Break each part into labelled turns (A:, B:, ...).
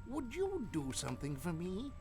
A: Would you do something for me?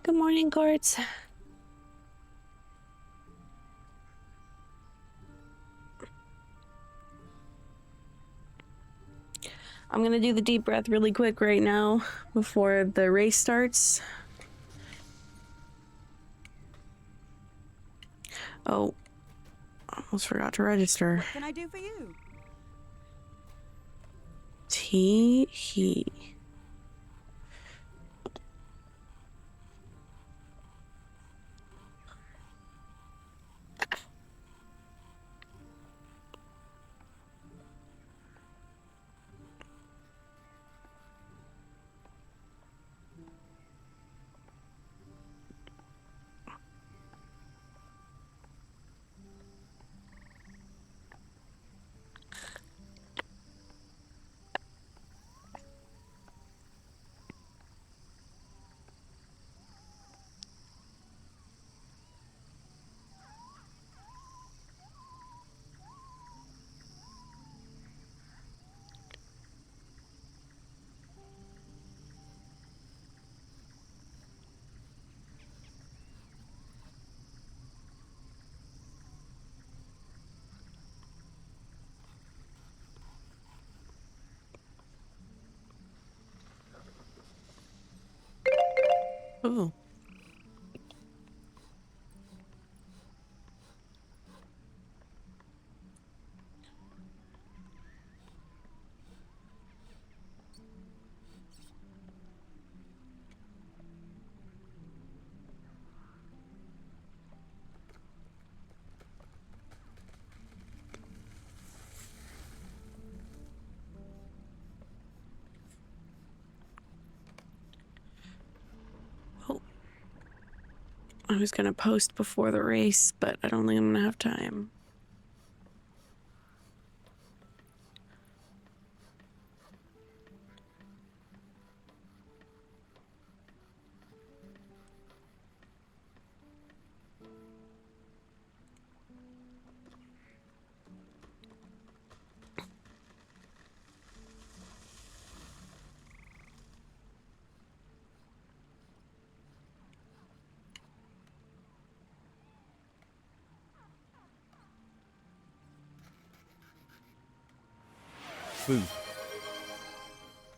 B: Good morning, Courts. I'm gonna do the deep breath really quick right now before the race starts. Oh, almost forgot to register.
C: What can I do for you?
B: Tee-hee. Ooh. Oh. I was gonna post before the race, but I don't think I'm gonna have time.
A: Food.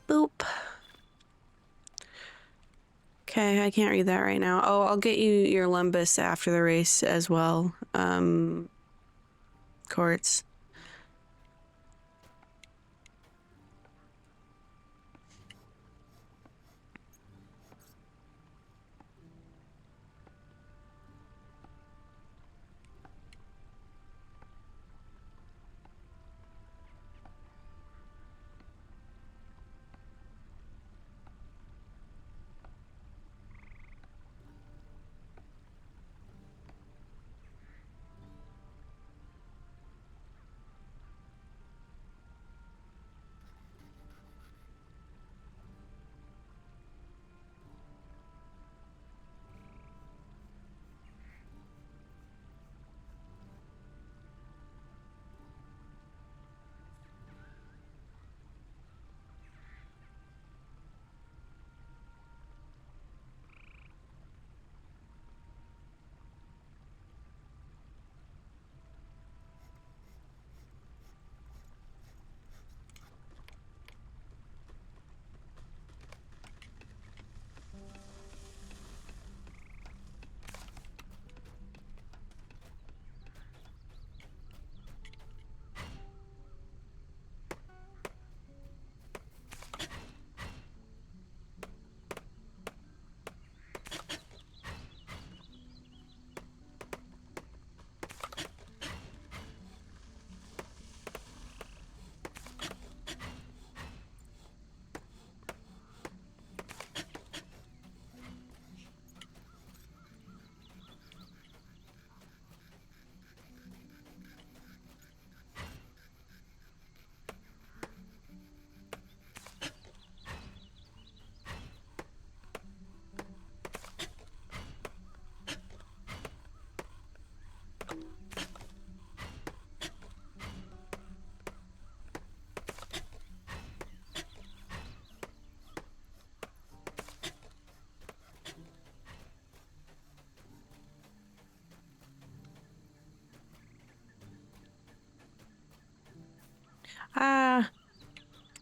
B: Boop. Okay, I can't read that right now. Oh, I'll get you your Lumbus after the race as well. Quartz.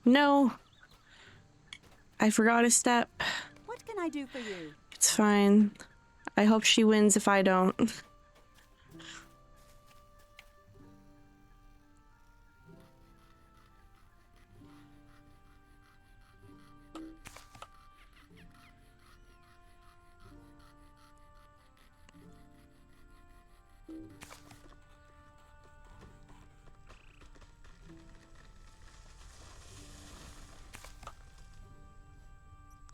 B: No. I forgot a step.
C: What can I do for you?
B: It's fine. I hope she wins if I don't.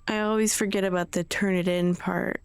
B: I always forget about the turn it in part.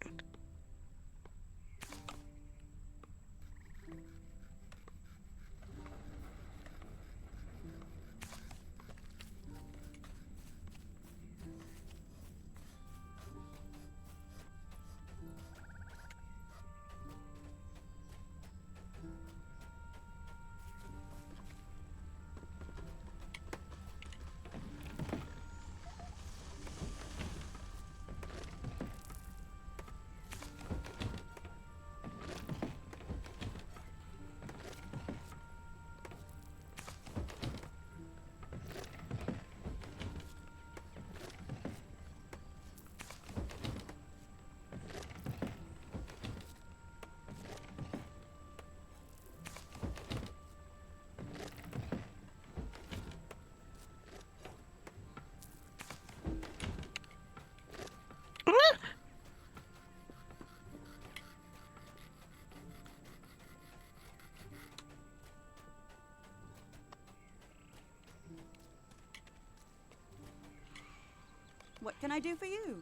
C: What can I do for you?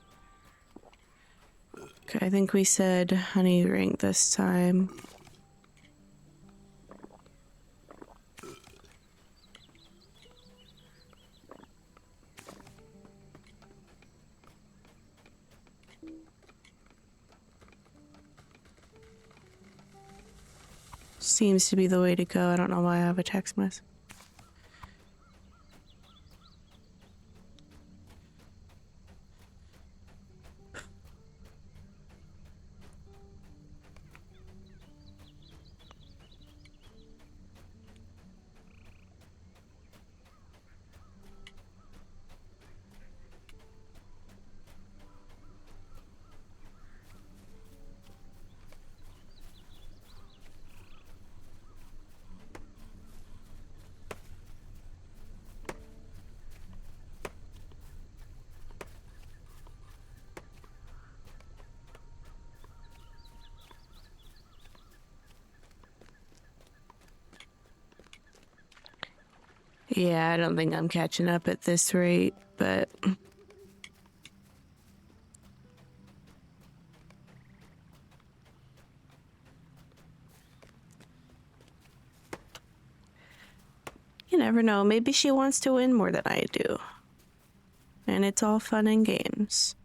B: Okay, I think we said honey ring this time. Seems to be the way to go. I don't know why I have a text message. Yeah, I don't think I'm catching up at this rate, but... You never know. Maybe she wants to win more than I do. And it's all fun and games.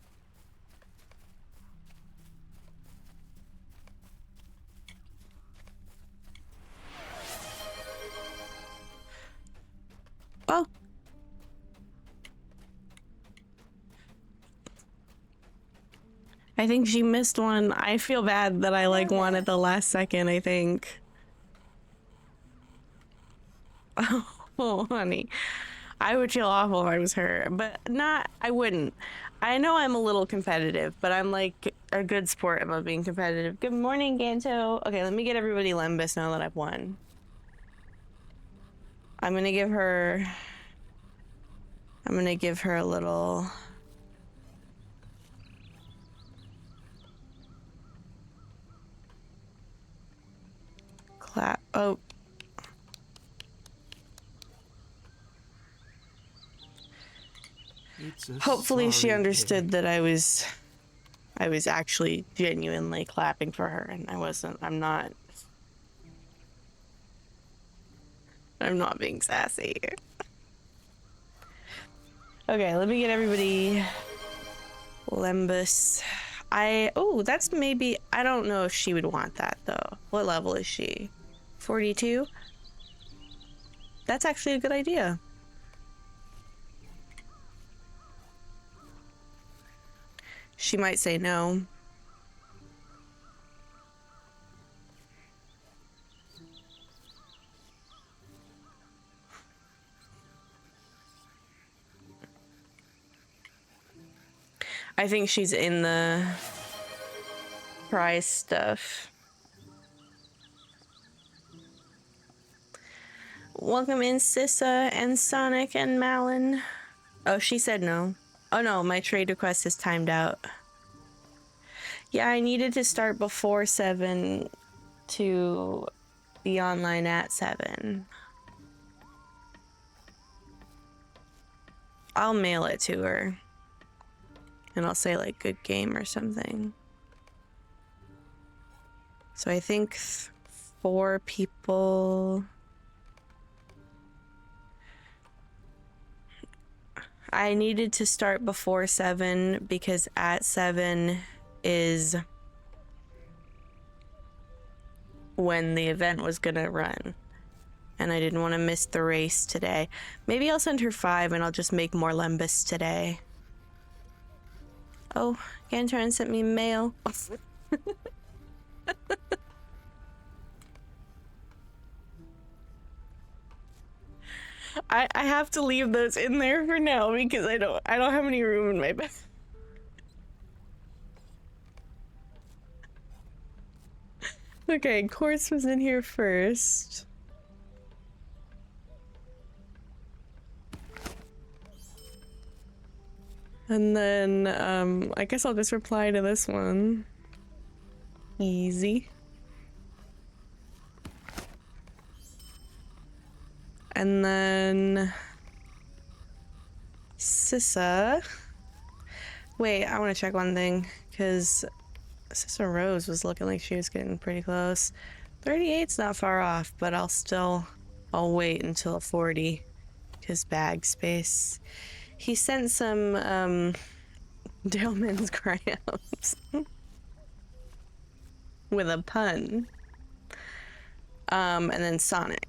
B: Oh. I think she missed one. I feel bad that I like won at the last second, I think. Oh, honey. I would feel awful if I was her, but I wouldn't. I know I'm a little competitive, but I'm like a good sport about being competitive. Good morning, Ganto. Okay, let me get everybody Lembus now that I've won. I'm gonna give her a little... clap. Oh. Hopefully she understood that I was actually genuinely clapping for her, and I wasn't. I'm not being sassy. Okay, let me get everybody Lembus. Oh, that's maybe, I don't know if she would want that though. What level is she? 42? That's actually a good idea. She might say no. I think she's in the prize stuff. Welcome in, Sissa and Sonic and Malin. Oh, she said no. Oh no, my trade request is timed out. Yeah, I needed to start before 7 to be online at 7. I'll mail it to her. And I'll say like good game or something. So I think 4 people. I needed to start before 7 because at 7 is when the event was gonna run. And I didn't want to miss the race today. Maybe I'll send her 5 and I'll just make more Lembus today. Oh, Gantron sent me mail. I have to leave those in there for now because I don't have any room in my bed. Okay, Quartz was in here first. And then, I guess I'll just reply to this one. Easy. And then... Sissa. Wait, I want to check one thing, because Sister Rose was looking like she was getting pretty close. 38's not far off, but I'll wait until 40. His bag space. He sent some, Daleman's crayons. With a pun. And then Sonic.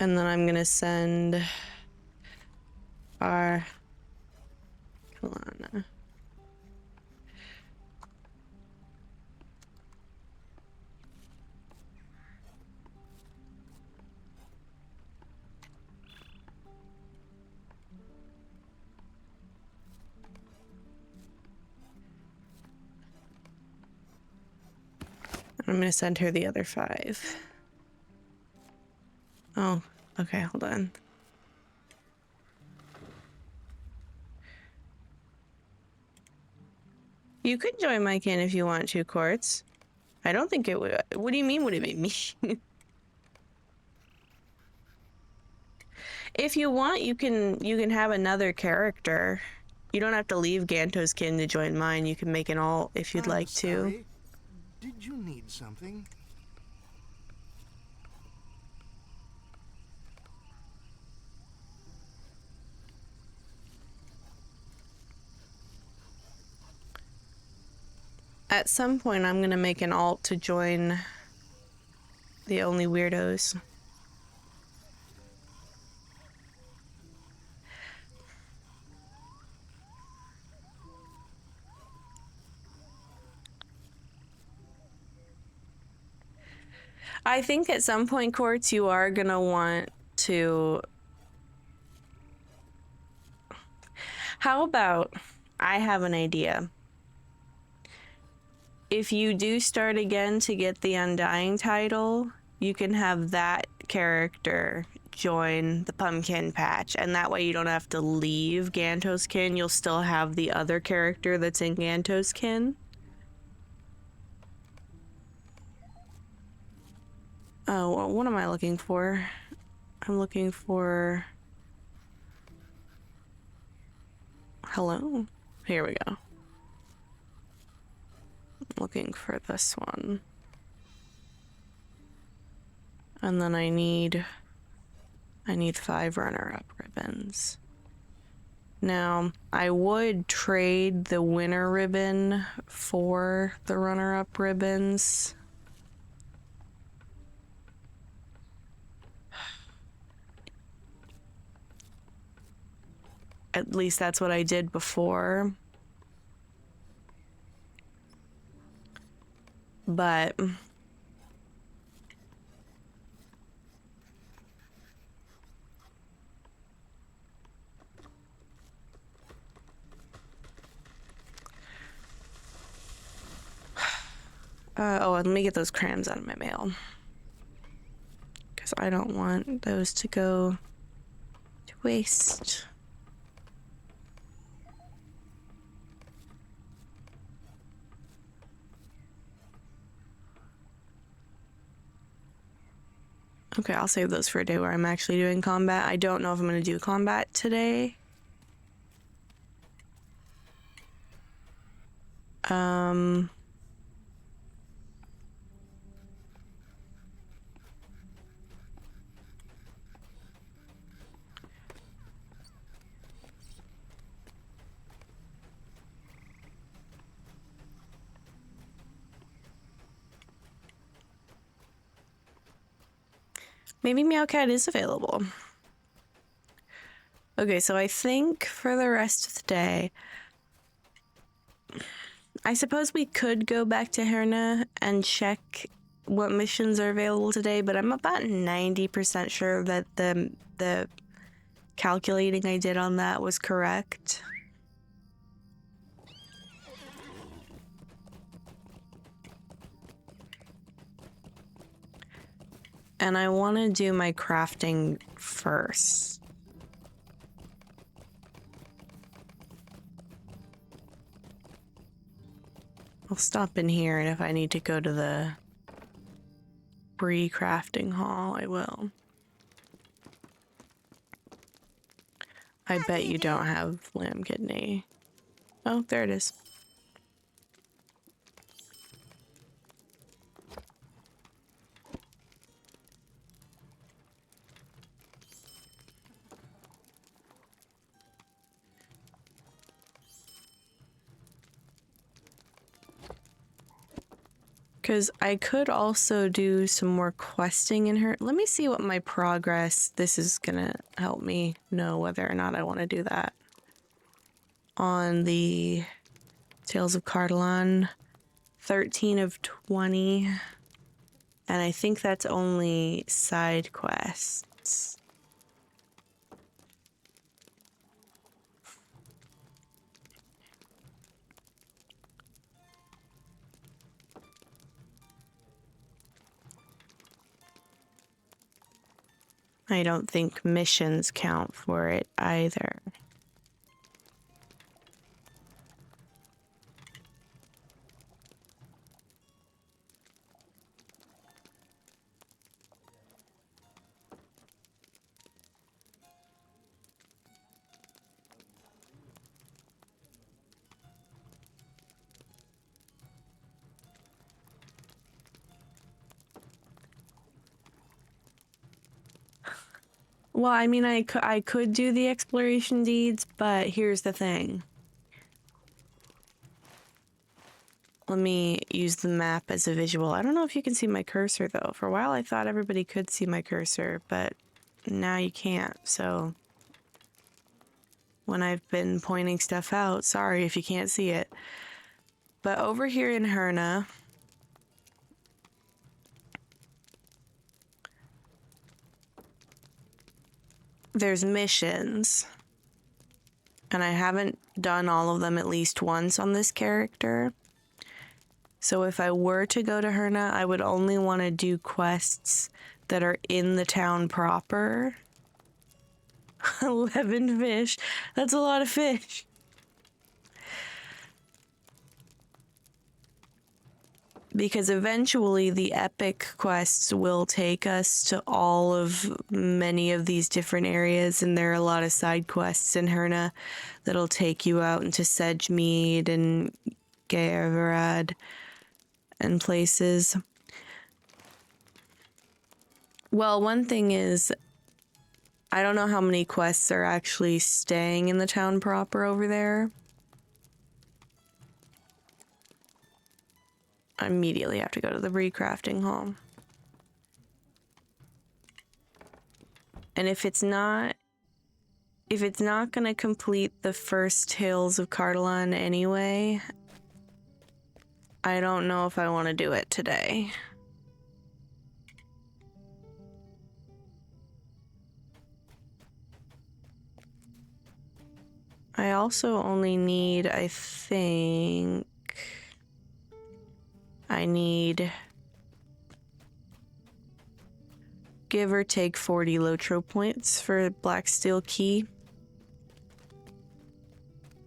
B: And then I'm gonna send our... Come on. I'm gonna send her the other 5. Oh, okay, hold on. You could join my kin if you want to, Quartz. I don't think it would. What do you mean, would it be me? If you want, you can have another character. You don't have to leave Ganto's kin to join mine. You can make an alt if you'd like to.
A: Sorry. Did you need something?
B: At some point, I'm gonna make an alt to join the Only Weirdos. I think at some point, Quartz, you are gonna want to... How about I have an idea? If you do start again to get the Undying title, you can have that character join the Pumpkin Patch, and that way you don't have to leave Ganto's kin. You'll still have the other character that's in Ganto's kin. Oh, well, what am I looking for? I'm looking for... Hello? Here we go. Looking for this one. And then I need 5 runner-up ribbons. Now, I would trade the winner ribbon for the runner-up ribbons. At least that's what I did before. But oh, and let me get those crayons out of my mail, because I don't want those to go to waste. Okay, I'll save those for a day where I'm actually doing combat. I don't know if I'm going to do combat today. Maybe Meowcat is available. Okay, so I think for the rest of the day, I suppose we could go back to Herna and check what missions are available today, but I'm about 90% sure that the calculating I did on that was correct. And I want to do my crafting first. I'll stop in here, and if I need to go to the Bree crafting hall, I will. I bet you don't have lamb kidney. Oh, there it is. Because I could also do some more questing in her. Let me see what my progress. This is gonna help me know whether or not I want to do that. On the Tales of Cardolan, 13 of 20. And I think that's only side quests. I don't think missions count for it either. Well, I mean, I could do the exploration deeds, but here's the thing. Let me use the map as a visual. I don't know if you can see my cursor, though. For a while, I thought everybody could see my cursor, but now you can't, so... When I've been pointing stuff out, sorry if you can't see it. But over here in Herna... there's missions. And I haven't done all of them at least once on this character. So if I were to go to Herna, I would only want to do quests that are in the town proper. 11 fish. That's a lot of fish. Because eventually the epic quests will take us to all of many of these different areas, and there are a lot of side quests in Herna that'll take you out into Sedgemead and Gaervarad and places. Well, one thing is, I don't know how many quests are actually staying in the town proper over there. I immediately have to go to the recrafting hall. And if it's not gonna complete the first Tales of Cardolan anyway, I don't know if I want to do it today. I also only need, I think... I need... give or take 40 Lotro points for Black Steel Key.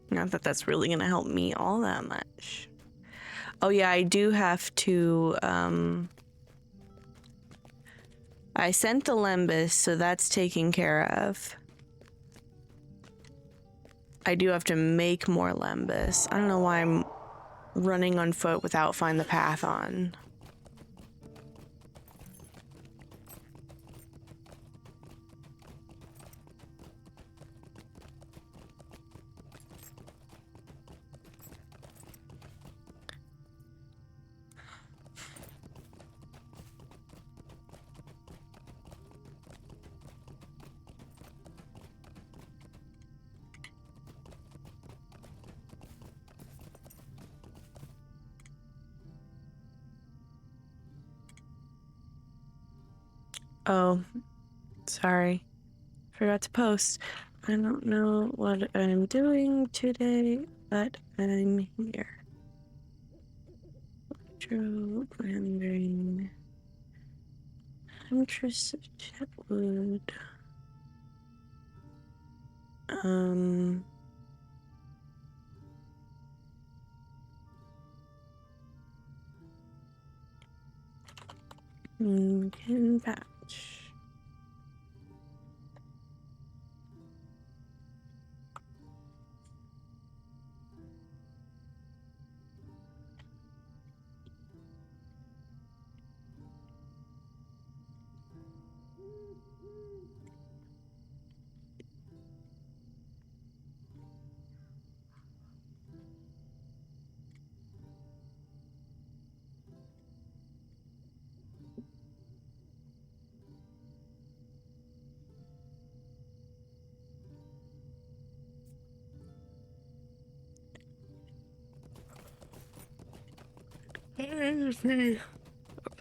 B: Not that that's really gonna help me all that much. Oh yeah, I do have to, I sent the Lembus, so that's taken care of. I do have to make more Lembus. I don't know why I'm running on foot without Find the Path on. Oh, sorry. Forgot to post. I don't know what I'm doing today, but I'm here. True rendering. Huntress of Chetwood. Can patch.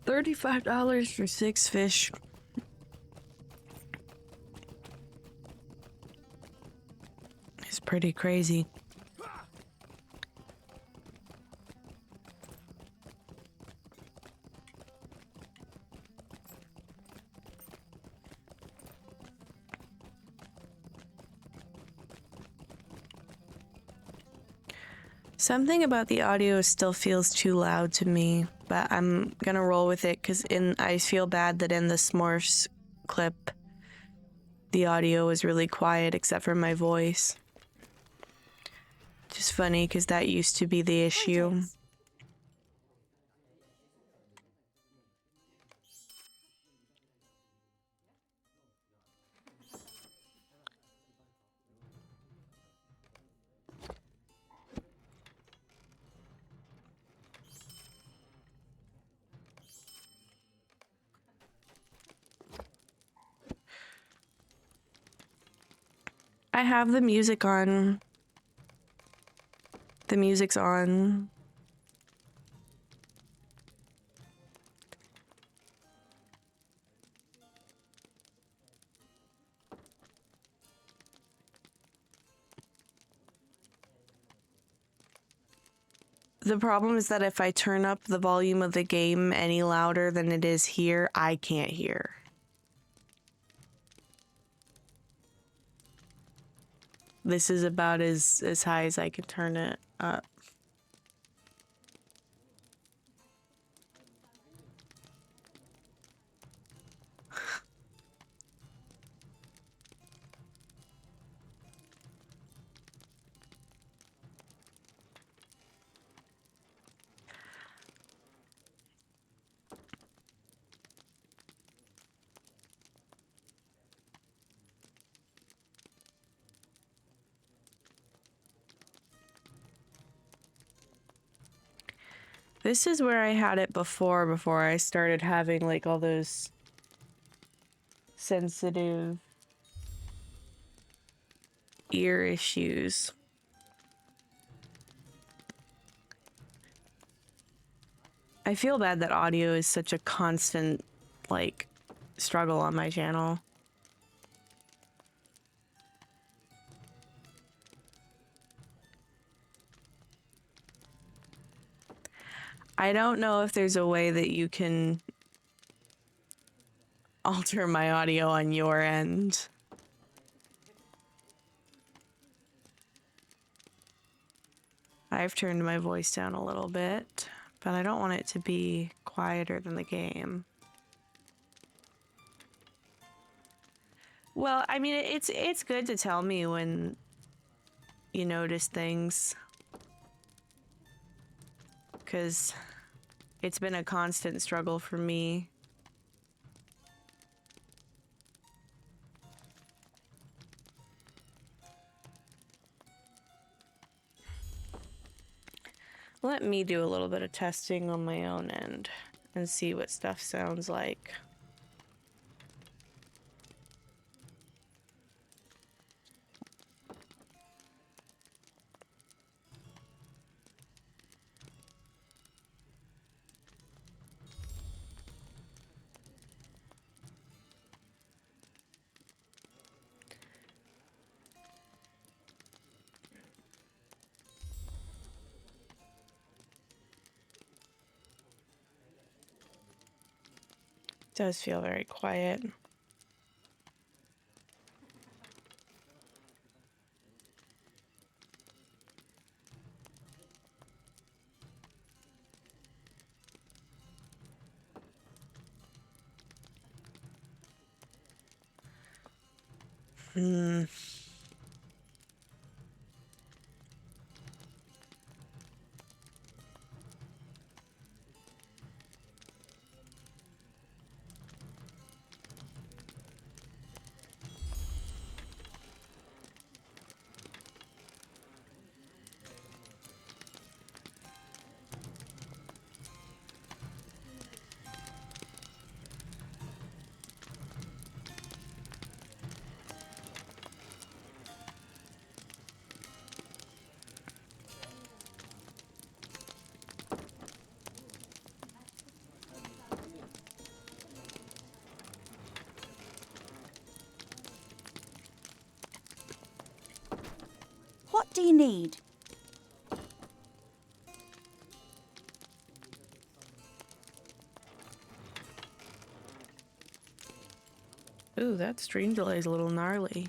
B: $35 for 6 fish. It's pretty crazy. Something about the audio still feels too loud to me, but I'm gonna roll with it because I feel bad that in the Smurfs clip, the audio was really quiet except for my voice. Just funny because that used to be the issue.
C: Huntress.
B: I have the music on. The music's on. The problem is that if I turn up the volume of the game any louder than it is here, I can't hear. This is about as high as I can turn it up. This is where I had it before I started having like all those sensitive ear issues. I feel bad that audio is such a constant like struggle on my channel. I don't know if there's a way that you can alter my audio on your end. I've turned my voice down a little bit, but I don't want it to be quieter than the game. Well, I mean, it's good to tell me when you notice things, because it's been a constant struggle for me. Let me do a little bit of testing on my own end and see what stuff sounds like. It does feel very quiet.
C: What do you need?
B: Ooh, that stream delay is a little gnarly.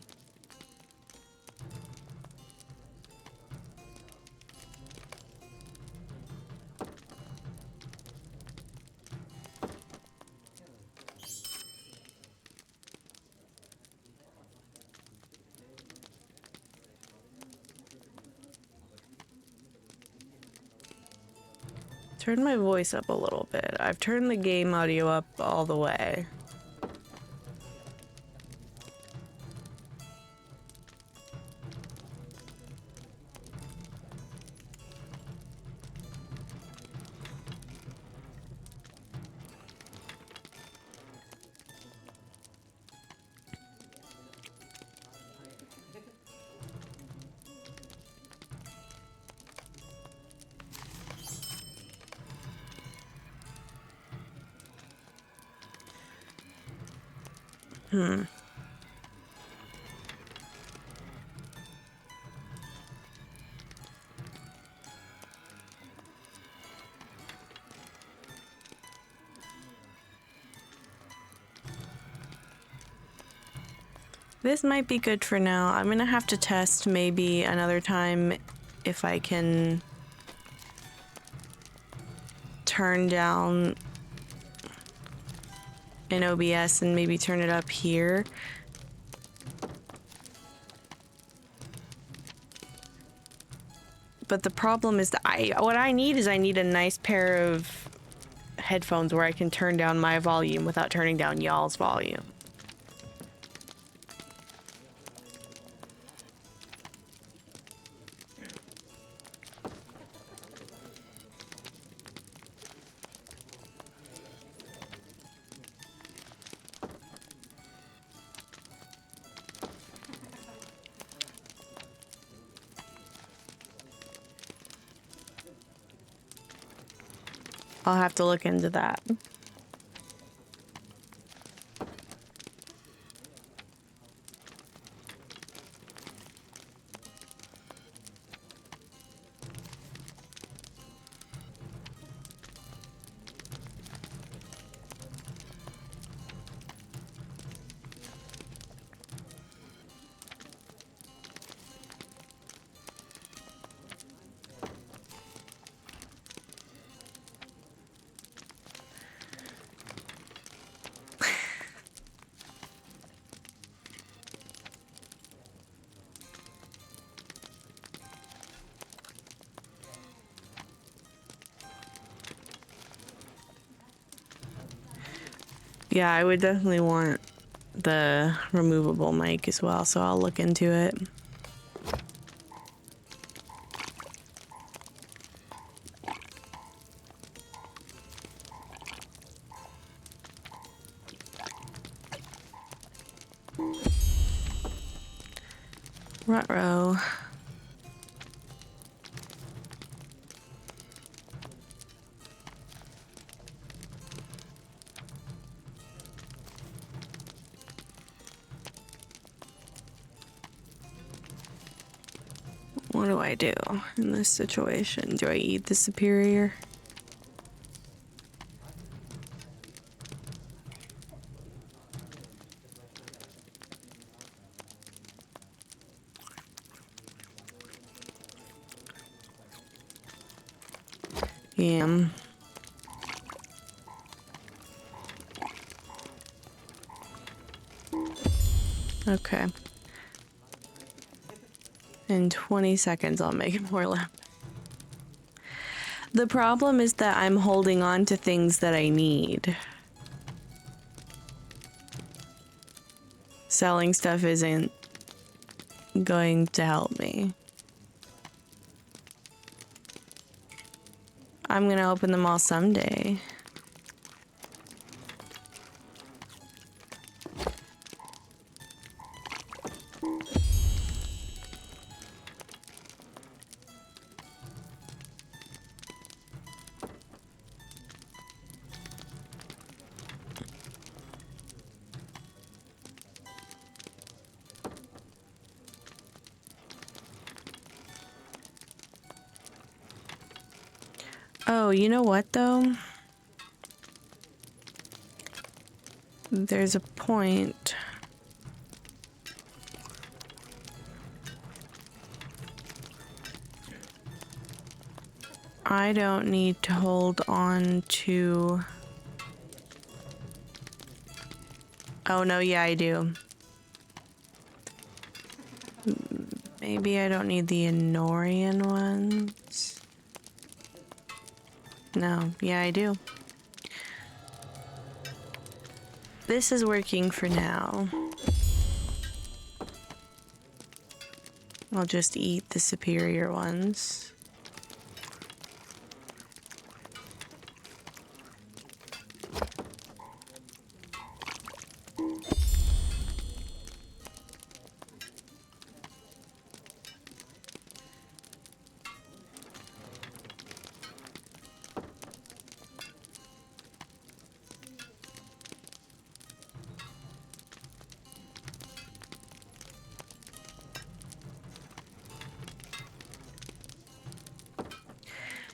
B: Turn my voice up a little bit. I've turned the game audio up all the way. This might be good for now. I'm gonna have to test maybe another time if I can turn down in OBS and maybe turn it up here. But the problem is that what I need is I need a nice pair of headphones where I can turn down my volume without turning down y'all's volume. I'll have to look into that. Yeah, I would definitely want the removable mic as well, so I'll look into it. Ruh-roh. What do I do in this situation? Do I eat the superior? Yeah. Okay. In 20 seconds, I'll make more lamp. The problem is that I'm holding on to things that I need. Selling stuff isn't going to help me. I'm gonna open them all someday. Oh, you know what though? There's a point. I don't need to hold on to... Oh no, yeah, I do. Maybe I don't need the Anorian ones. No, yeah, I do. This is working for now. I'll just eat the superior ones.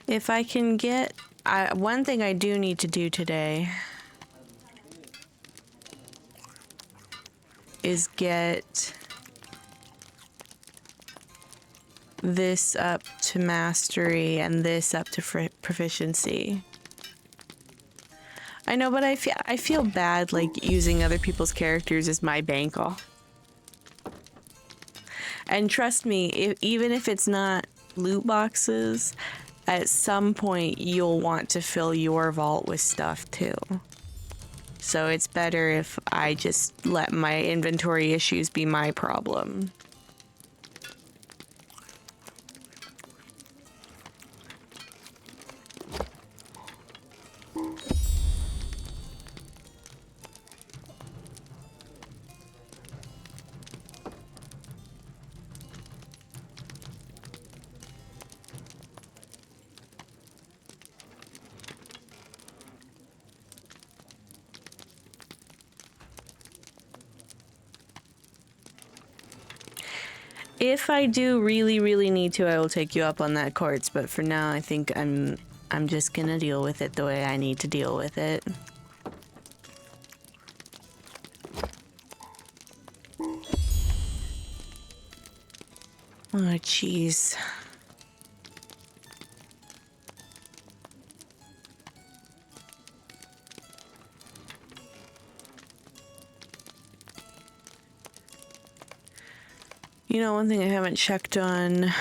B: If I can get... one thing I do need to do today is get this up to mastery and this up to proficiency. I know, but I feel bad like using other people's characters as my bankroll. And trust me, even if it's not loot boxes, at some point you'll want to fill your vault with stuff too. So it's better if I just let my inventory issues be my problem. If I do really need to, I will take you up on that quartz, but for now I think I'm just gonna deal with it the way I need to deal with it. Oh, jeez. You know, one thing I haven't checked on...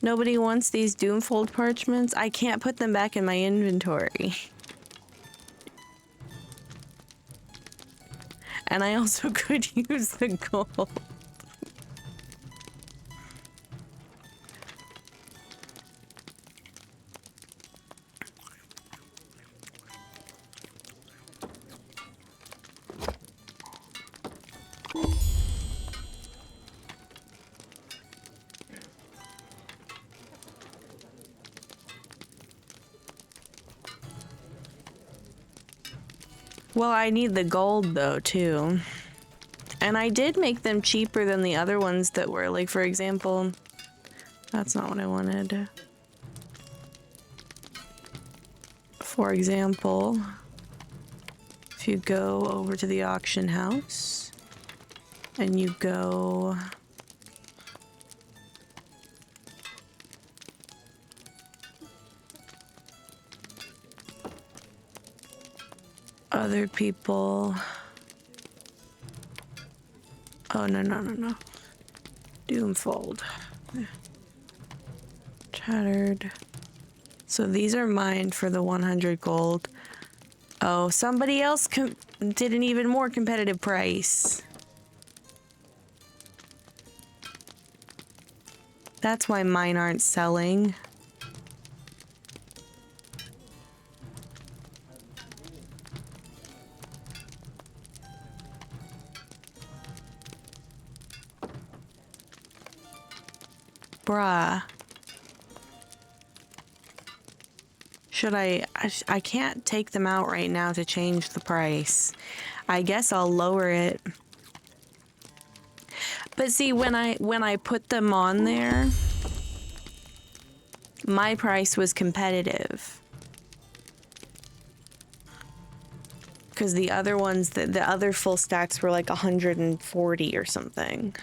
B: Nobody wants these Doomfold parchments? I can't put them back in my inventory. And I also could use the gold. Well, I need the gold though, too. And I did make them cheaper than the other ones that were, like, for example... That's not what I wanted. For example, if you go over to the auction house and you go... Other people... Oh, no. Doomfold. Shattered. So these are mine for the 100 gold. Oh, somebody else did an even more competitive price. That's why mine aren't selling. Bruh. Should I can't take them out right now to change the price. I guess I'll lower it. But see, when I put them on there, my price was competitive. Because the other ones, the other full stacks were like 140 or something.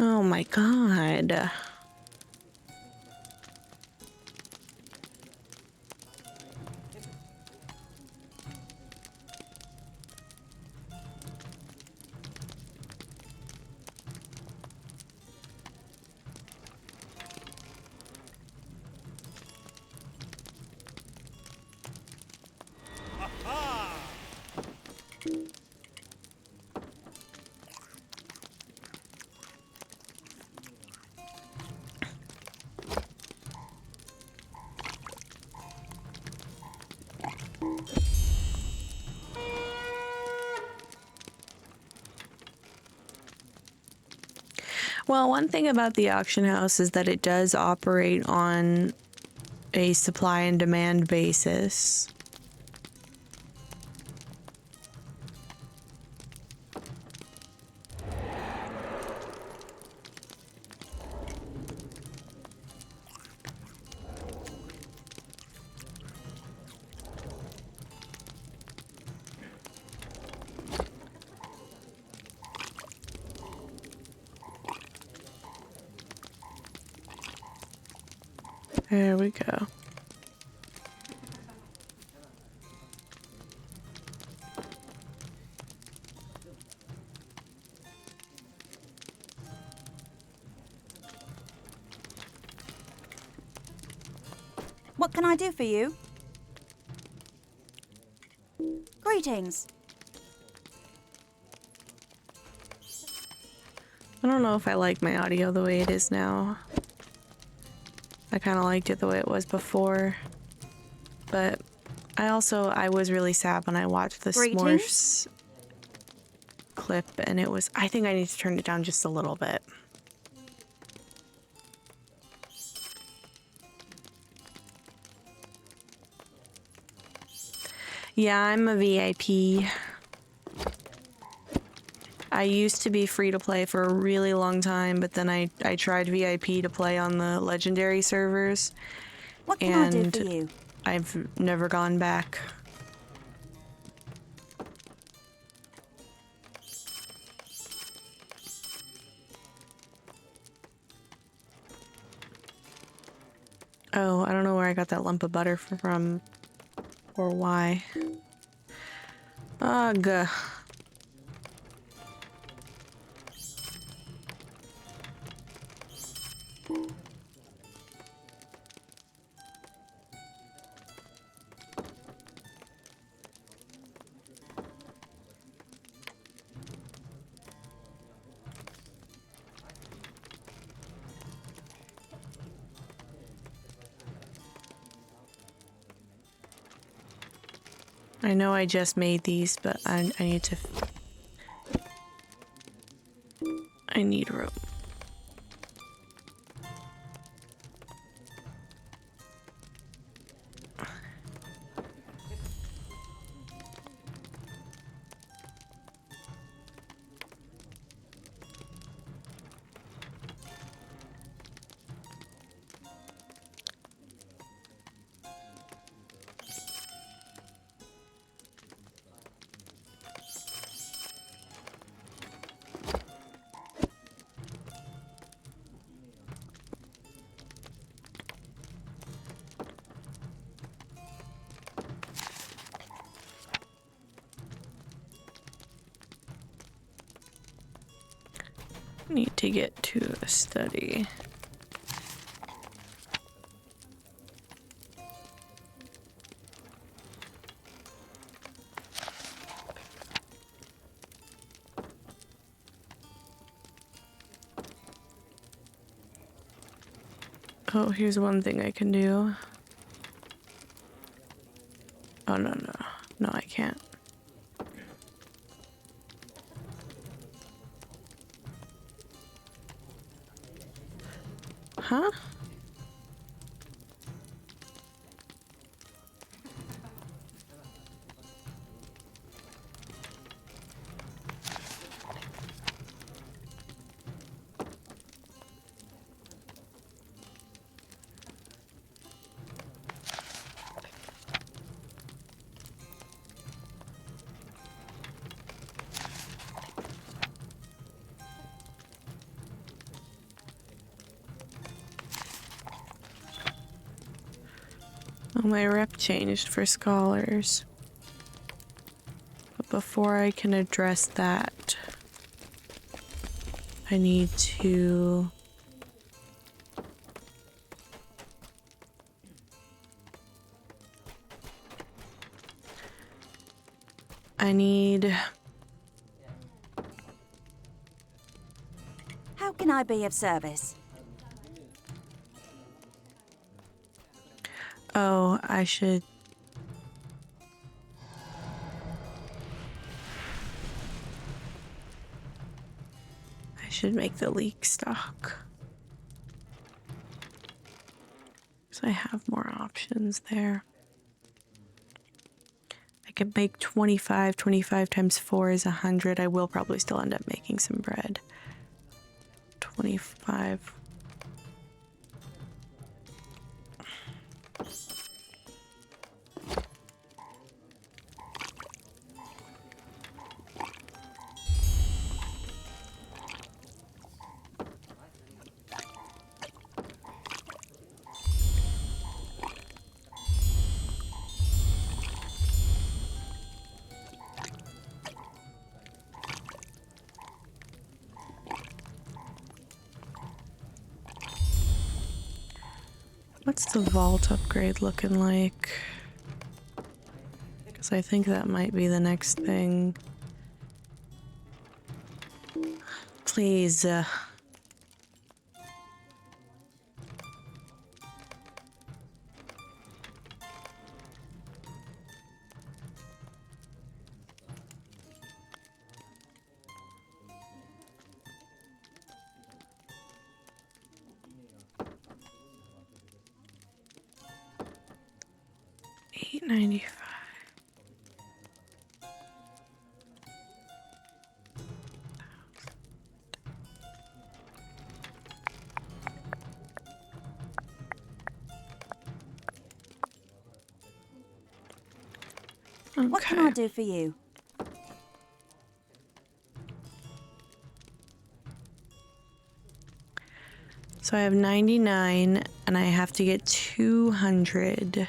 B: Oh my god. Well, one thing about the auction house is that it does operate on a supply and demand basis. There we go.
C: What can I do for you? Greetings.
B: I don't know if I like my audio the way it is now. I kind of liked it the way it was before. But I was really sad when I watched the
C: Greetings.
B: S'mores clip, and I think I need to turn it down just a little bit. Yeah, I'm a VIP. I used to be free to play for a really long time, but then I tried VIP to play on the legendary servers.
C: What can I do
B: And
C: for you?
B: I've never gone back. Oh, I don't know where I got that lump of butter from or why. Ugh. I know I just made these, but I need rope. Need to get to a study. Oh, here's one thing I can do. Oh, no, no. No, I can't. Huh? Oh, my rep changed for scholars. But before I can address that, I need to...
C: How can I be of service?
B: Oh, I should make the leak stock. So I have more options there. I could make 25. 25 times 4 is 100. I will probably still end up making some bread. 25. What's the vault upgrade looking like? Because I think that might be the next thing. Please, 895. Okay.
C: What can I do for you?
B: So I have 99 and I have to get 200.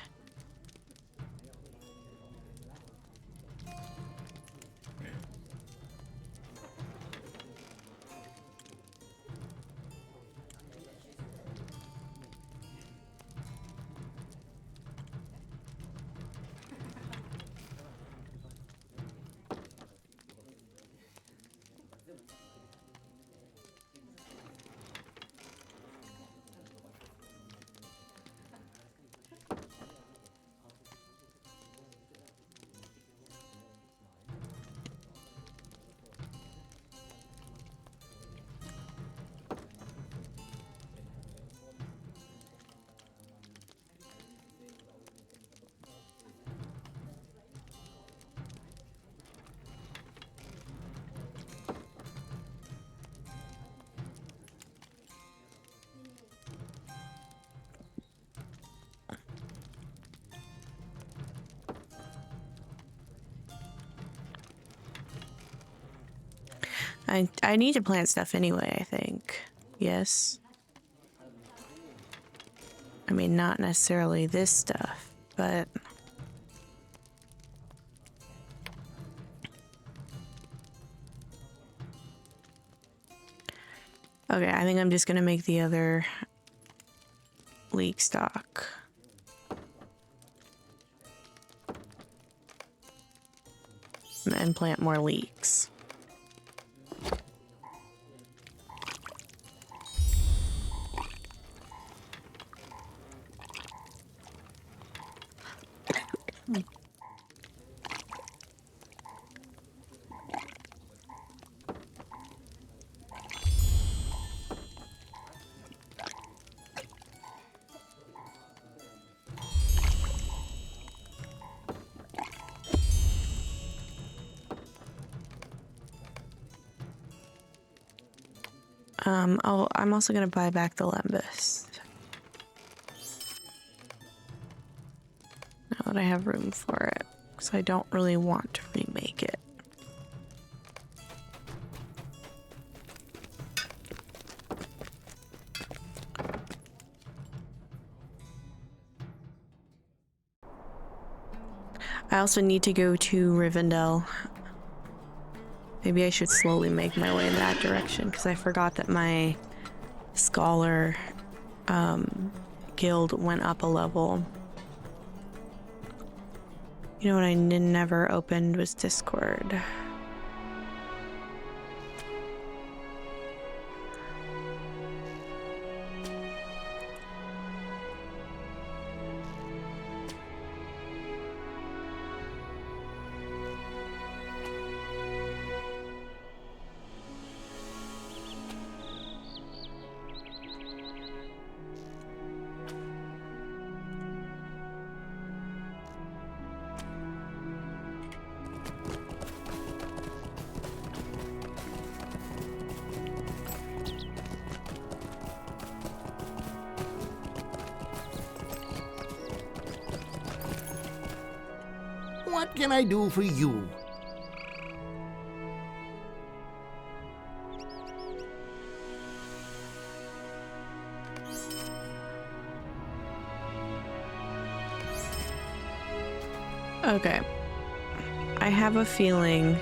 B: I need to plant stuff anyway, I think. Yes. I mean, not necessarily this stuff, but... Okay, I think I'm just gonna make the other leek stock. And plant more leeks. Oh, I'm also gonna buy back the lembas. Now that I have room for it, because I don't really want to remake it. I also need to go to Rivendell. Maybe I should slowly make my way in that direction, because I forgot that my scholar guild went up a level. You know what I never opened was Discord.
A: What can I do for you?
B: Okay. I have a feeling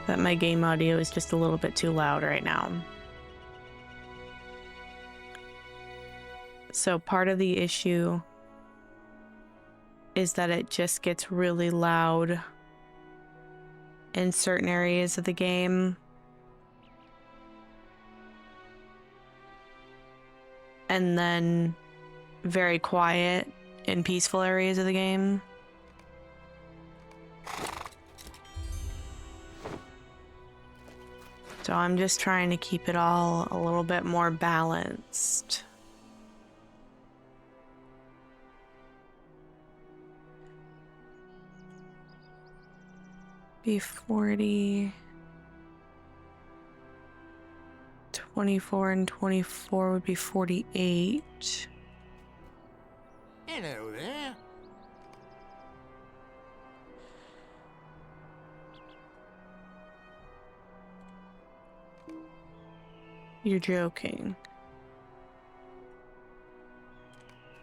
B: that my game audio is just a little bit too loud right now. So part of the issue is that it just gets really loud in certain areas of the game. And then very quiet in peaceful areas of the game. So I'm just trying to keep it all a little bit more balanced. Be 40, 24 and 24 would be 48.
A: Hello there.
B: You're joking.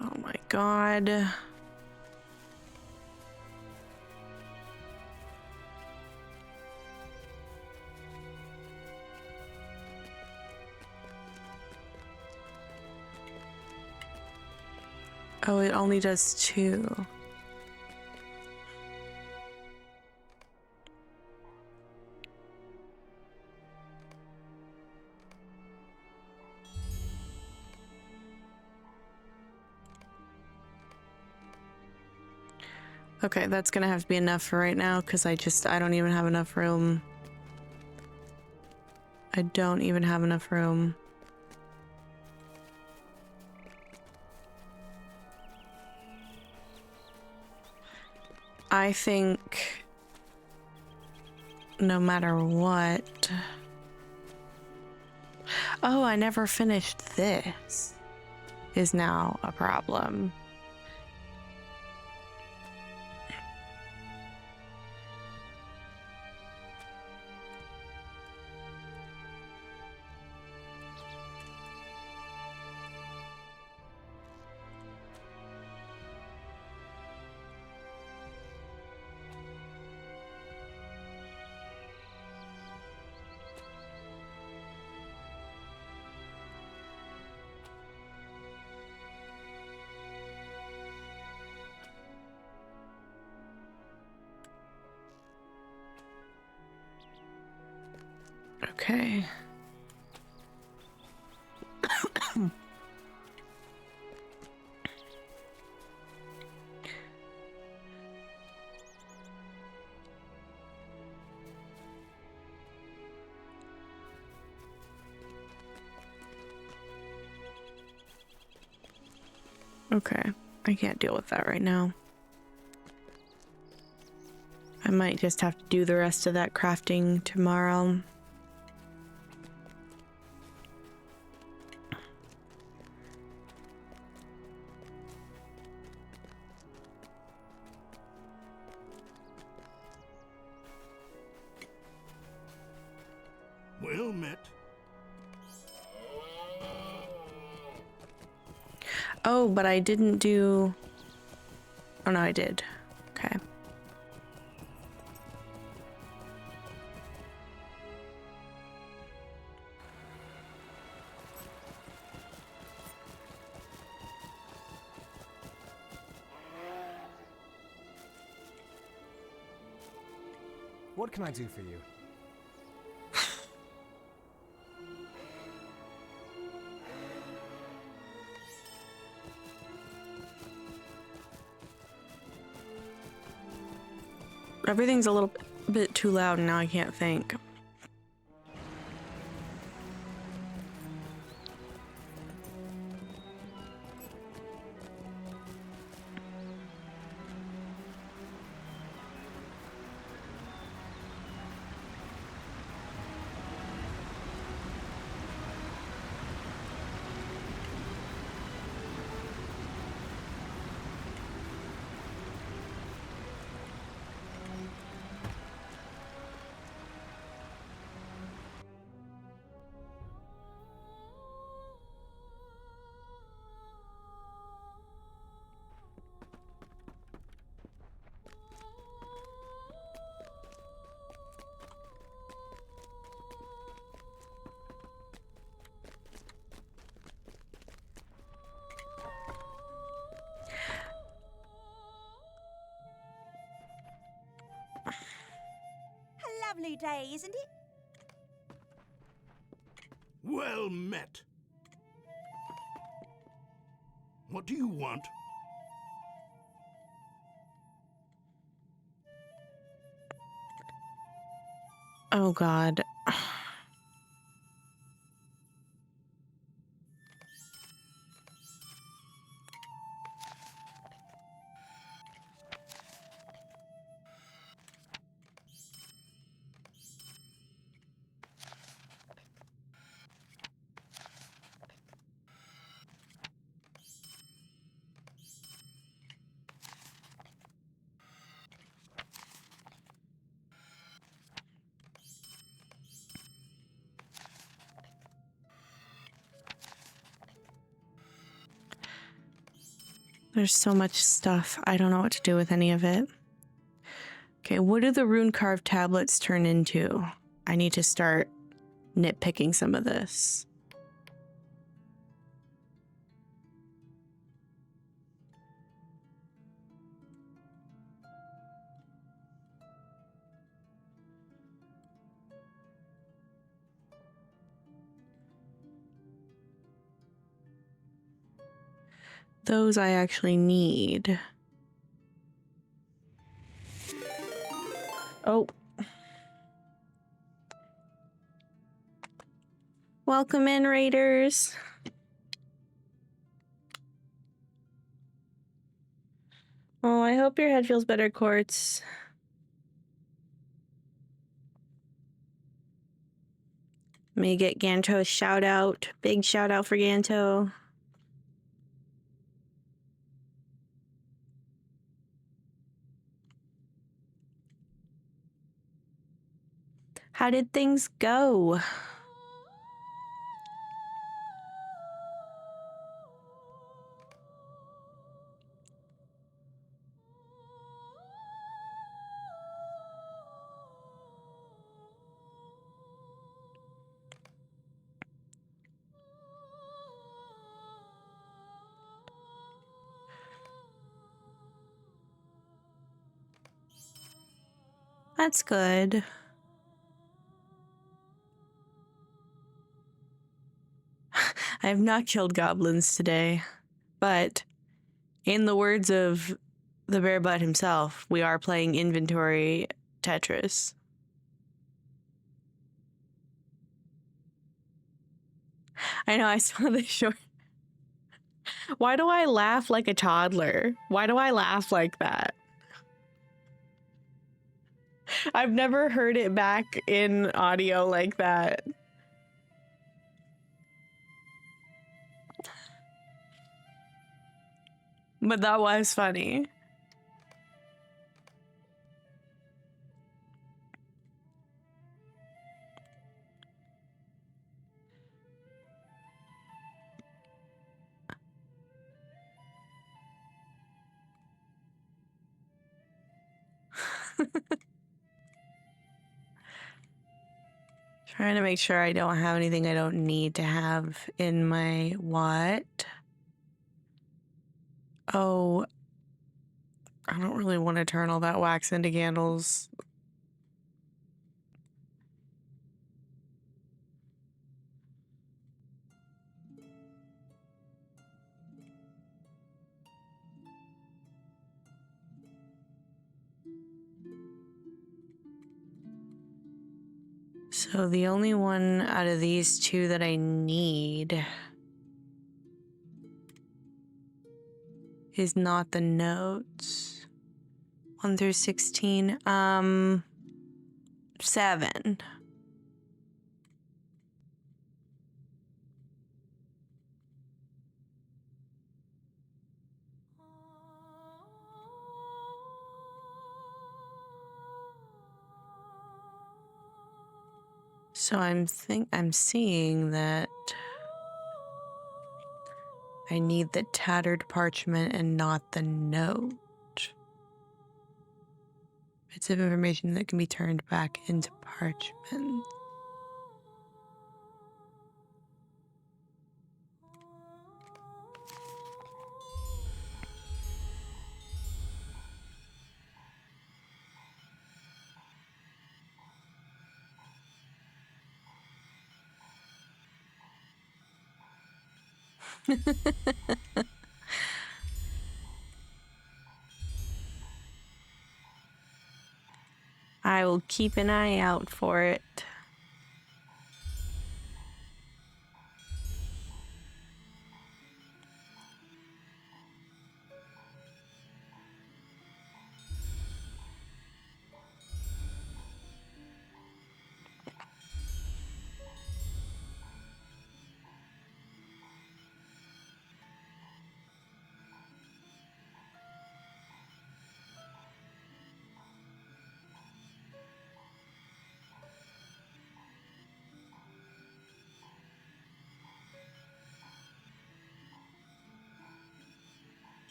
B: Oh my god. Oh, it only does 2. Okay, that's gonna have to be enough for right now, because I don't even have enough room. I don't even have enough room. I think no matter what... Oh, I never finished this. Is now a problem. Okay. Okay, I can't deal with that right now. I might just have to do the rest of that crafting tomorrow.
A: Well met.
B: Oh, but I didn't do... Oh no, I did. Okay.
D: What can I do for you?
B: Everything's a little bit too loud and now I can't think.
C: A lovely day, isn't it?
A: Well met. What do you want?
B: Oh God. There's so much stuff. I don't know what to do with any of it. Okay, what do the rune carved tablets turn into? I need to start nitpicking some of this. Those I actually need. Oh. Welcome in, raiders. Oh, I hope your head feels better, Quartz. May get Ganto a shout out. Big shout out for Ganto. How did things go? That's good. I have not killed goblins today, but in the words of the bear butt himself, we are playing inventory Tetris. I know, I saw this short. Why do I laugh like a toddler? Why do I laugh like that? I've never heard it back in audio like that. But that was funny. Trying to make sure I don't have anything I don't need to have in my what? Oh, I don't really want to turn all that wax into candles. So the only one out of these two that I need is not the notes. 1 through 16. 7. So I'm seeing that I need the tattered parchment and not the note. Bits of information that can be turned back into parchment. I will keep an eye out for it.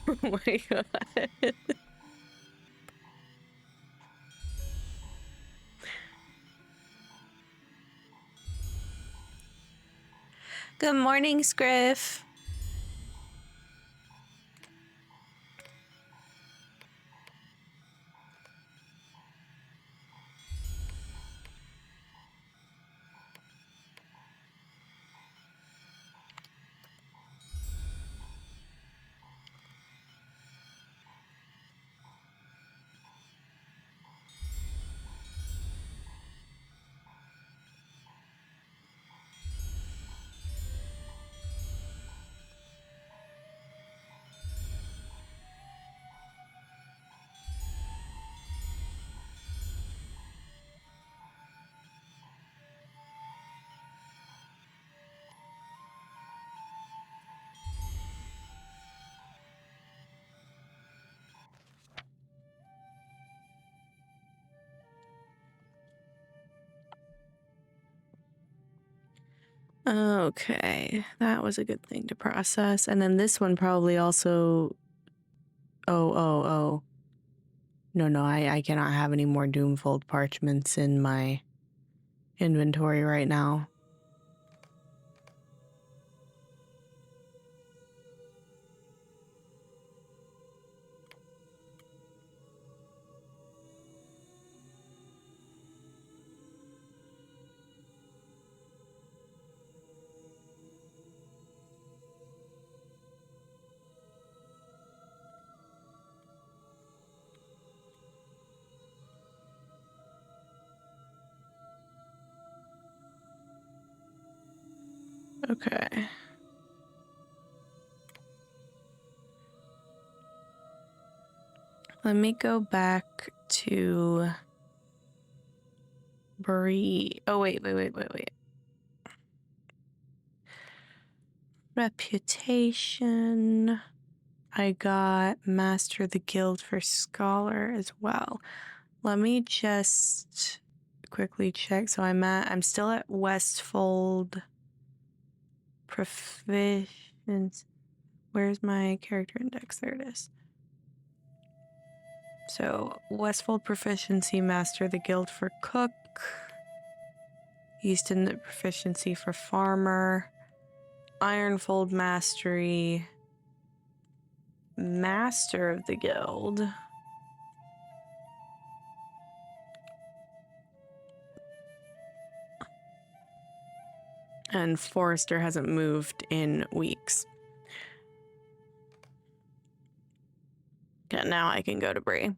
B: Oh my god. Good morning, Scriff. Okay, that was a good thing to process. And then this one probably also... Oh. No, I cannot have any more Doomfold parchments in my inventory right now. Okay. Let me go back to Bree. Oh, wait. Reputation. I got Master of the Guild for Scholar as well. Let me just quickly check. So I'm still at Westfold Proficiency. Where's my character index? There it is. So Westfold Proficiency, Master of the Guild for Cook. Easton Proficiency for Farmer. Ironfold Mastery. Master of the Guild. And Forrester hasn't moved in weeks. Okay, now I can go to Bree.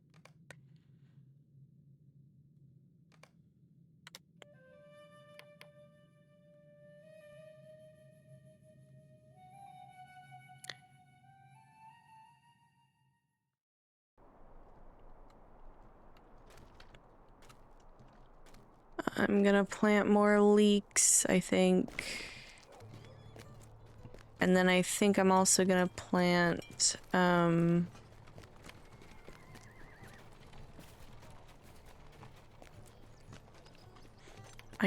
B: I'm gonna plant more leeks, I think. And then I think I'm also gonna plant, I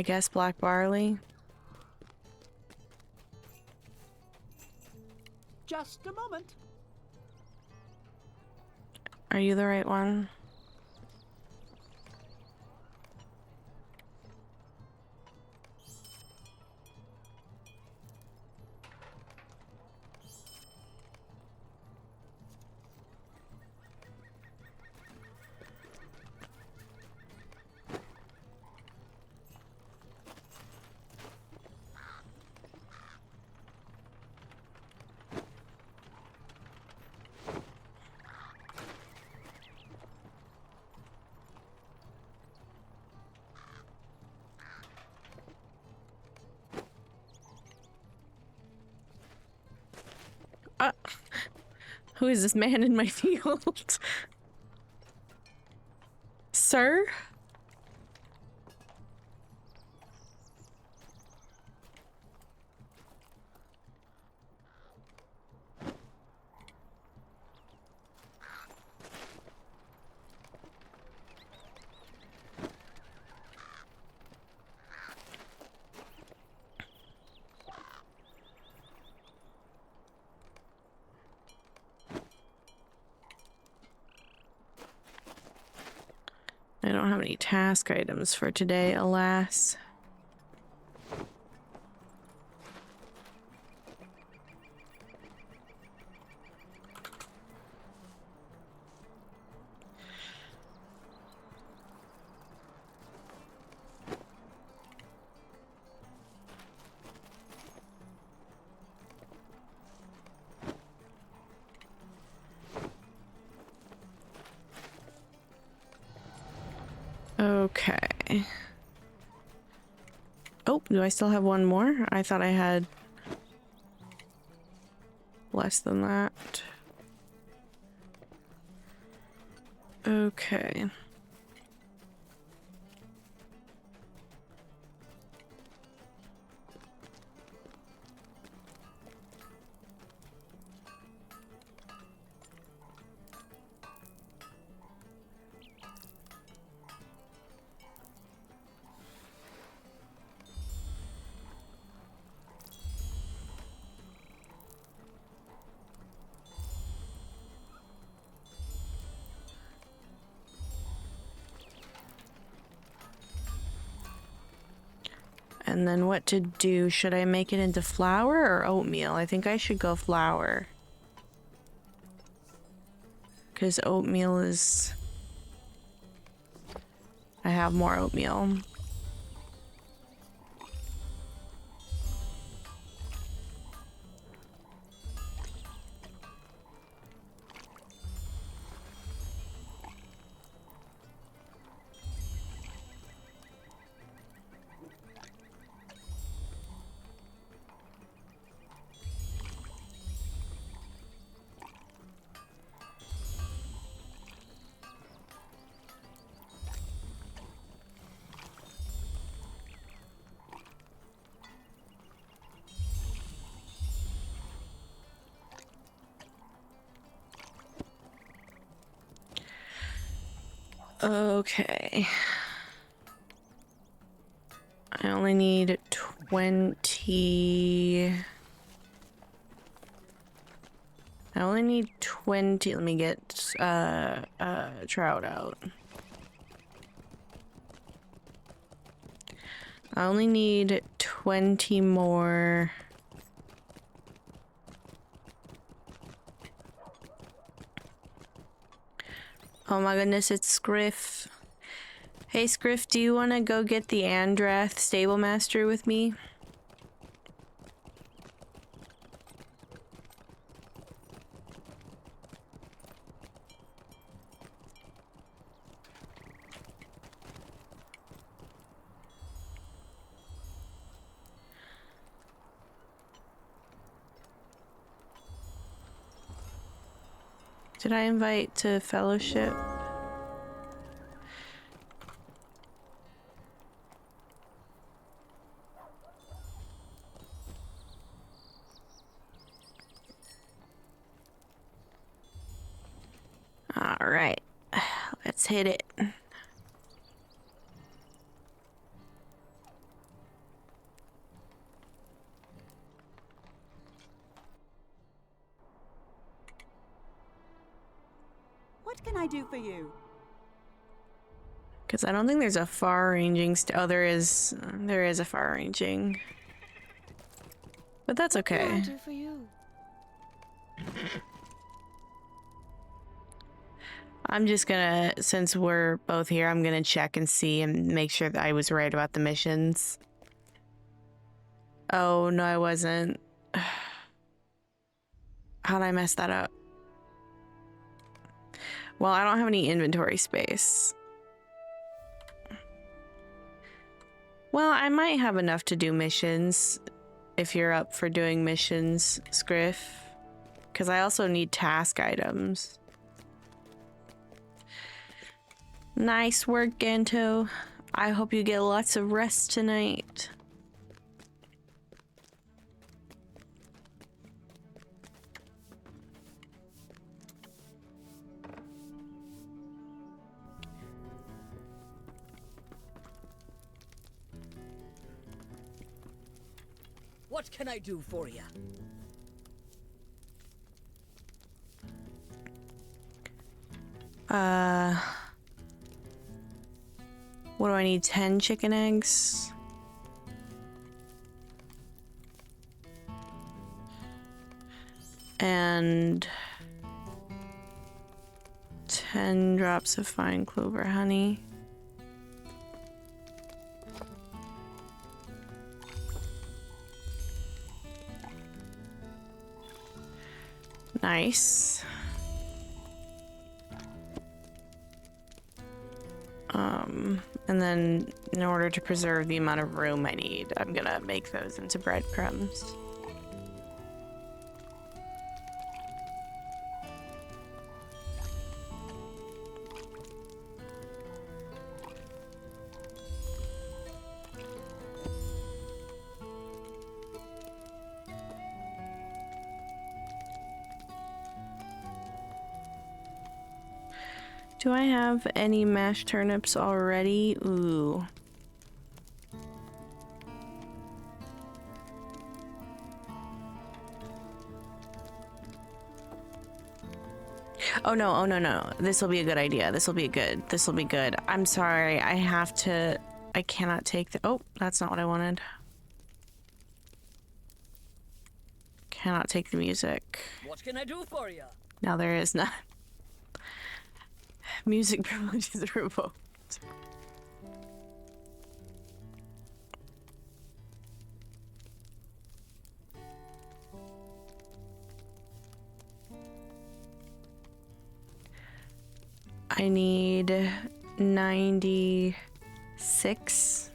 B: guess black barley.
A: Just a moment.
B: Are you the right one? Who is this man in my field? Sir? I don't have any task items for today, alas. Okay. Oh, do I still have one more? I thought I had less than that. Okay. And then what to do? Should I make it into flour or oatmeal? I think I should go flour. Because oatmeal is... I have more oatmeal. Okay. I only need 20. I only need 20. Let me get trout out. I only need 20 more. Oh my goodness, it's Scriff. Hey Scriff, do you want to go get the Andrath stable master with me? Did I invite to fellowship? All right, let's hit it.
C: What can I do for you?
B: Because I don't think there's a far-ranging oh, there is a far-ranging. But that's
C: What can I
B: okay.
C: do for you?
B: I'm just gonna, since we're both here, I'm gonna check and see and make sure that I was right about the missions. Oh, no, I wasn't. How'd I mess that up? Well, I don't have any inventory space. Well, I might have enough to do missions if you're up for doing missions, Scriff. Because I also need task items. Nice work, Ganto. I hope you get lots of rest tonight.
E: What can I do for you?
B: What do I need? 10 chicken eggs? And 10 drops of fine clover honey. Nice. And then in order to preserve the amount of room I need, I'm gonna make those into breadcrumbs. Do I have any mashed turnips already? Ooh. Oh no, oh no, no. This will be a good idea. This will be good. I'm sorry. I cannot take the, oh, that's not what I wanted. Cannot take the music.
E: What can I do for you?
B: Now there is not. Music privileges are revoked. I need 96.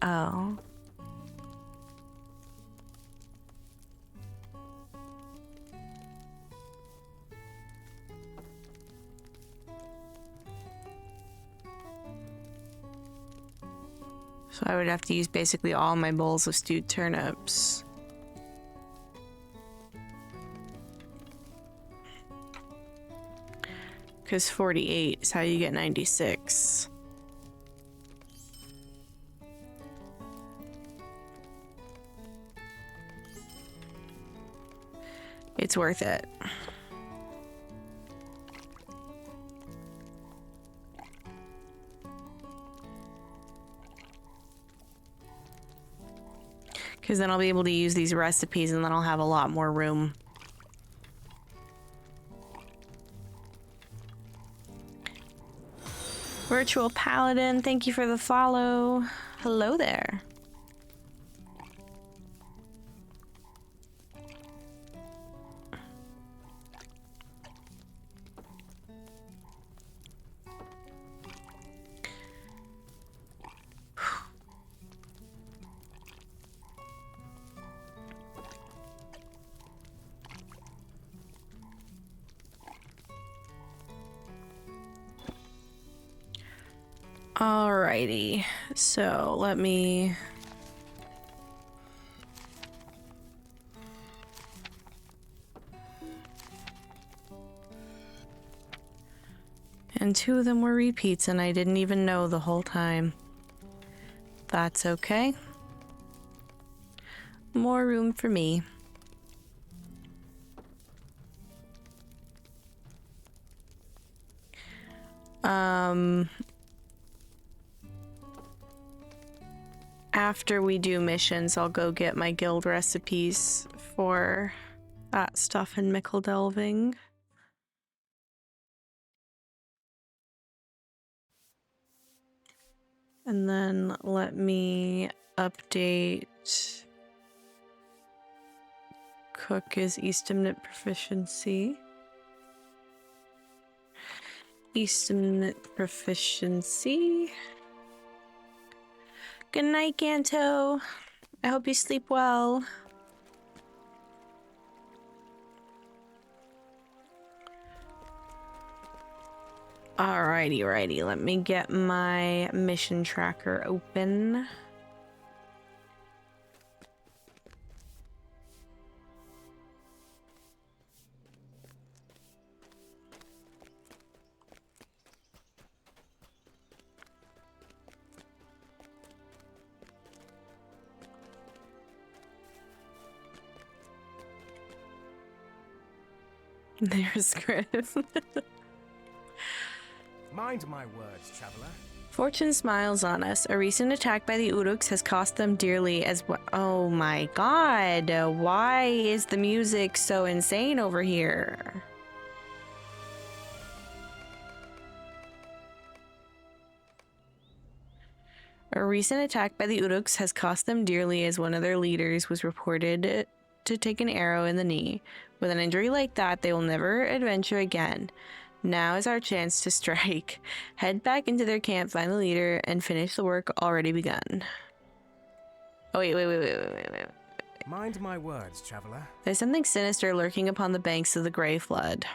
B: Oh. So I would have to use basically all my bowls of stewed turnips. Because 48 is how you get 96. It's worth it. Because then I'll be able to use these recipes and then I'll have a lot more room. Virtual Paladin, thank you for the follow. Hello there. Alrighty, so let me... And 2 of them were repeats and I didn't even know the whole time. That's okay. More room for me. After we do missions, I'll go get my guild recipes for that stuff in Mickle Delving. And then let me update Cook is Eastimnit proficiency. Eastimnit proficiency. Good night, Ganto. I hope you sleep well. Righty. Let me get my mission tracker open. There's Griff.
D: Mind my words, traveler.
B: Fortune smiles on us. A recent attack by the Uruks has cost them dearly as well. Oh my god. Why is the music so insane over here? A recent attack by the Uruks has cost them dearly as one of their leaders was reported to take an arrow in the knee. With an injury like that, they will never adventure again. Now is our chance to strike. Head back into their camp, find the leader, and finish the work already begun. Oh, wait.
D: Mind my words, traveler.
B: There's something sinister lurking upon the banks of the Grey Flood.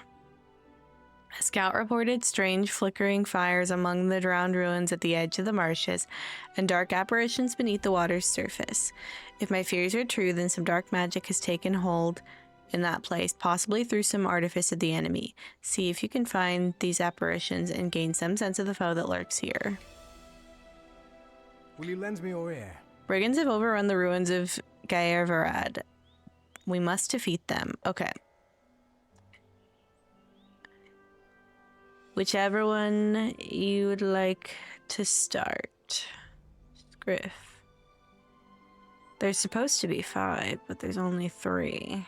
B: A scout reported strange flickering fires among the drowned ruins at the edge of the marshes, and dark apparitions beneath the water's surface. If my fears are true, then some dark magic has taken hold in that place, possibly through some artifice of the enemy. See if you can find these apparitions and gain some sense of the foe that lurks here.
D: Will you lend me your ear?
B: Brigands have overrun the ruins of Gaer Varad. We must defeat them. Okay. Whichever one you would like to start. Griff. There's supposed to be 5, but there's only 3.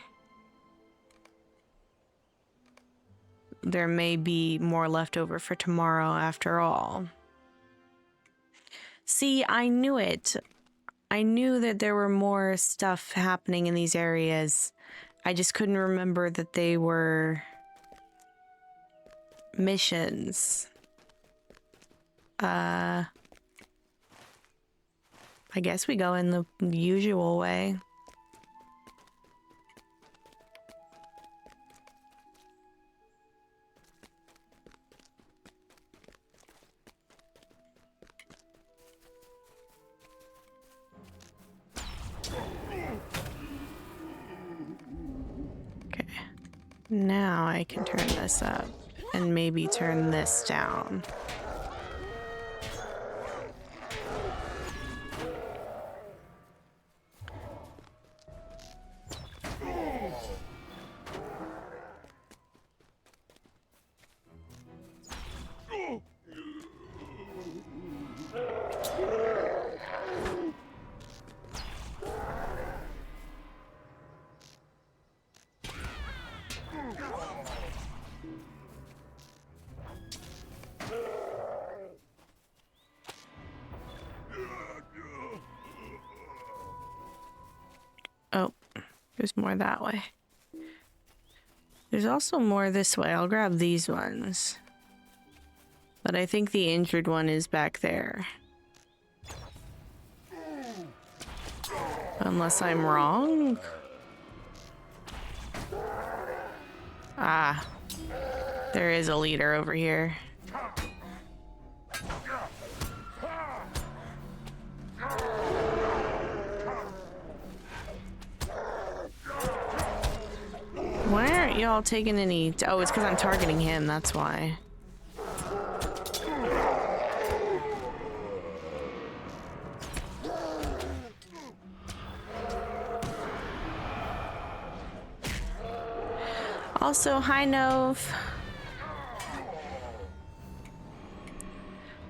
B: There may be more left over for tomorrow after all. See, I knew it. I knew that there were more stuff happening in these areas. I just couldn't remember that they were missions. I guess we go in the usual way. Okay. Now I can turn this up. and maybe turn this down. Oh, there's more that way. There's also more this way. I'll grab these ones. But I think the injured one is back there. Unless I'm wrong? Ah, there is a leader over here. Why aren't y'all taking any? Oh, it's because I'm targeting him, that's why. Also, hi Nove.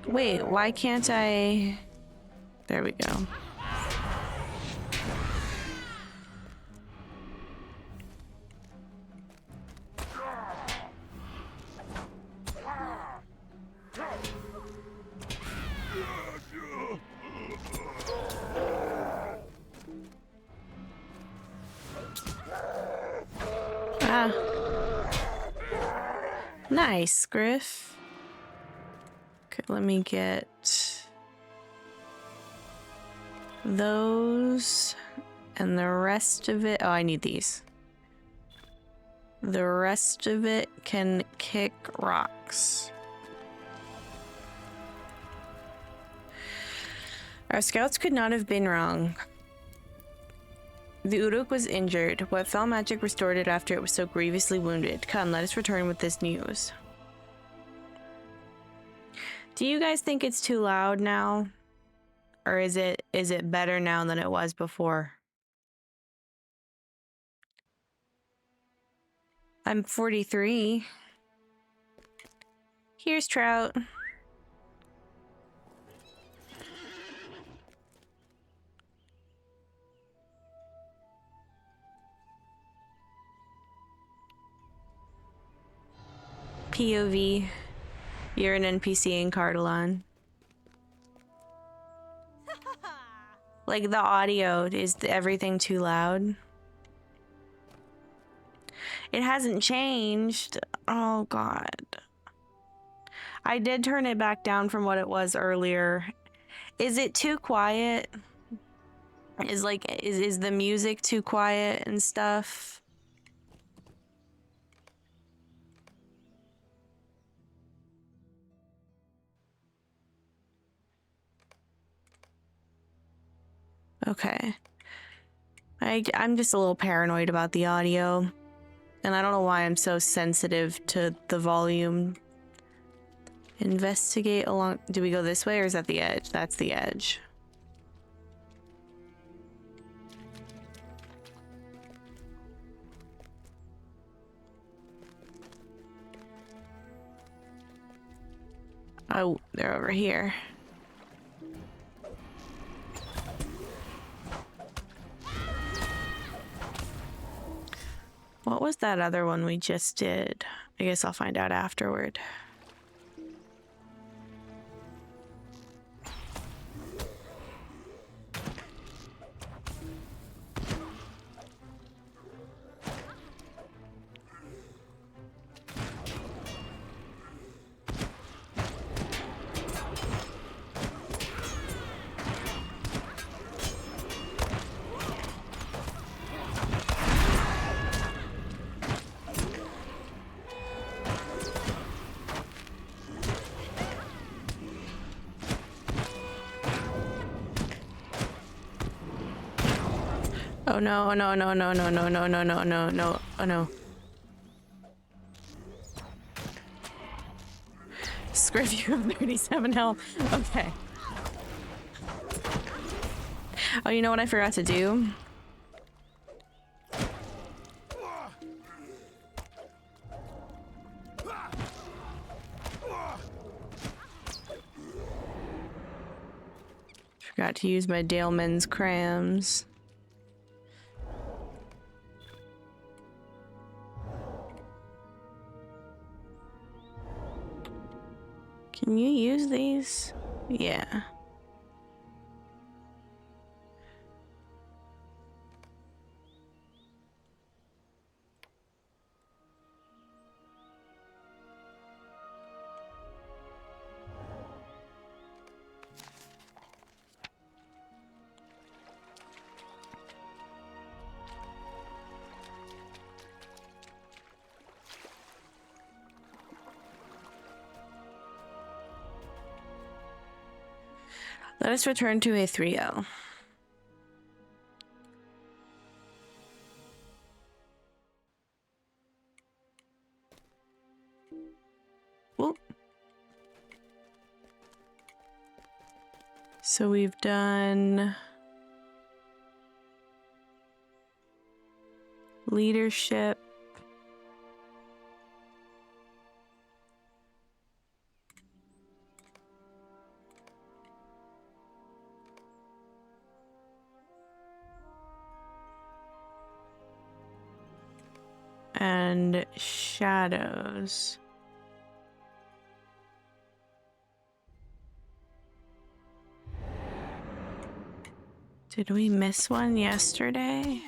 B: Wait, why can't I? There we go. Ah. Nice, Griff. Okay, let me get those and the rest of it. Oh, I need these. The rest of it can kick rocks. Our scouts could not have been wrong. The Uruk was injured. What fell magic restored it after it was so grievously wounded. Come, let us return with this news. Do you guys think it's too loud now? Or is it better now than it was before? I'm 43. Here's Trout. POV. You're an NPC in Cardalon. Like the audio, is everything too loud? It hasn't changed. Oh god. I did turn it back down from what it was earlier. Is it too quiet? Is the music too quiet and stuff? Okay. I'm just a little paranoid about the audio. And I don't know why I'm so sensitive to the volume. Investigate along... Do we go this way or is that the edge? That's the edge. Oh, they're over here. What was that other one we just did? I guess I'll find out afterward. Oh no, no, no, no, no, no, no, no, no, no, no, oh no. Griff, you have 37 health. Okay. Oh, you know what I forgot to do? Forgot to use my Daleman's crams. Can you use these? Yeah. Let us return to a 3-0. Whoop. So we've done leadership. And shadows. Did we miss one yesterday?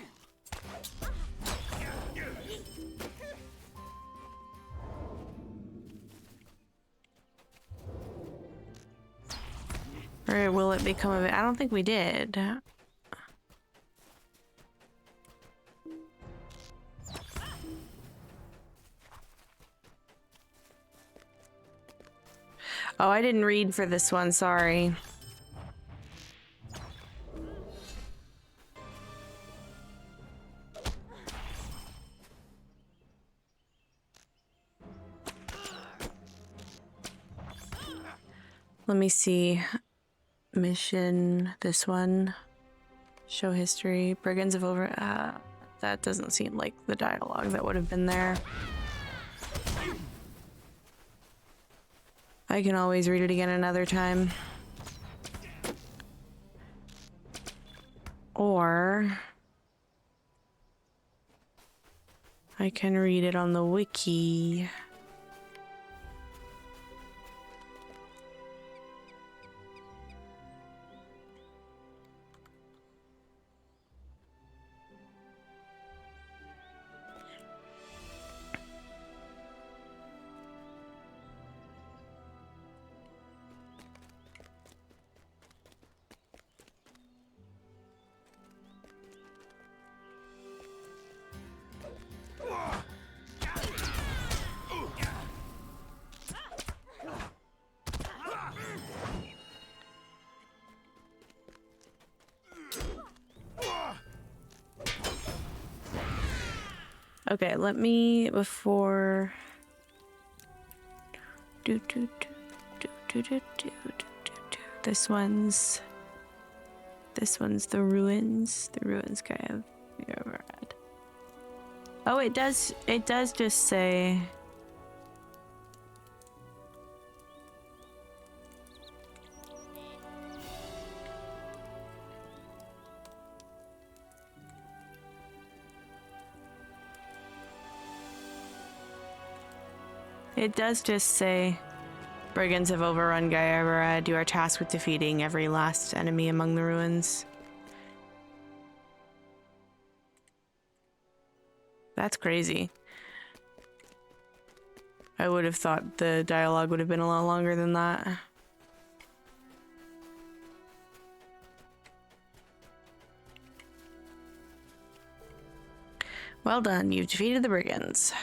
B: Or will it become a... I don't think we did. Oh, I didn't read for this one, sorry. Let me see. Mission, this one. Show history. Brigands of Over... that doesn't seem like the dialogue that would have been there. I can always read it again another time. Or I can read it on the wiki. Okay, let me before this one's the ruins. The ruins guy have ever had. Oh, it does just say brigands have overrun Gaia. You are tasked with defeating every last enemy among the ruins. That's crazy. I would have thought the dialogue would have been a lot longer than that. Well done, you've defeated the brigands.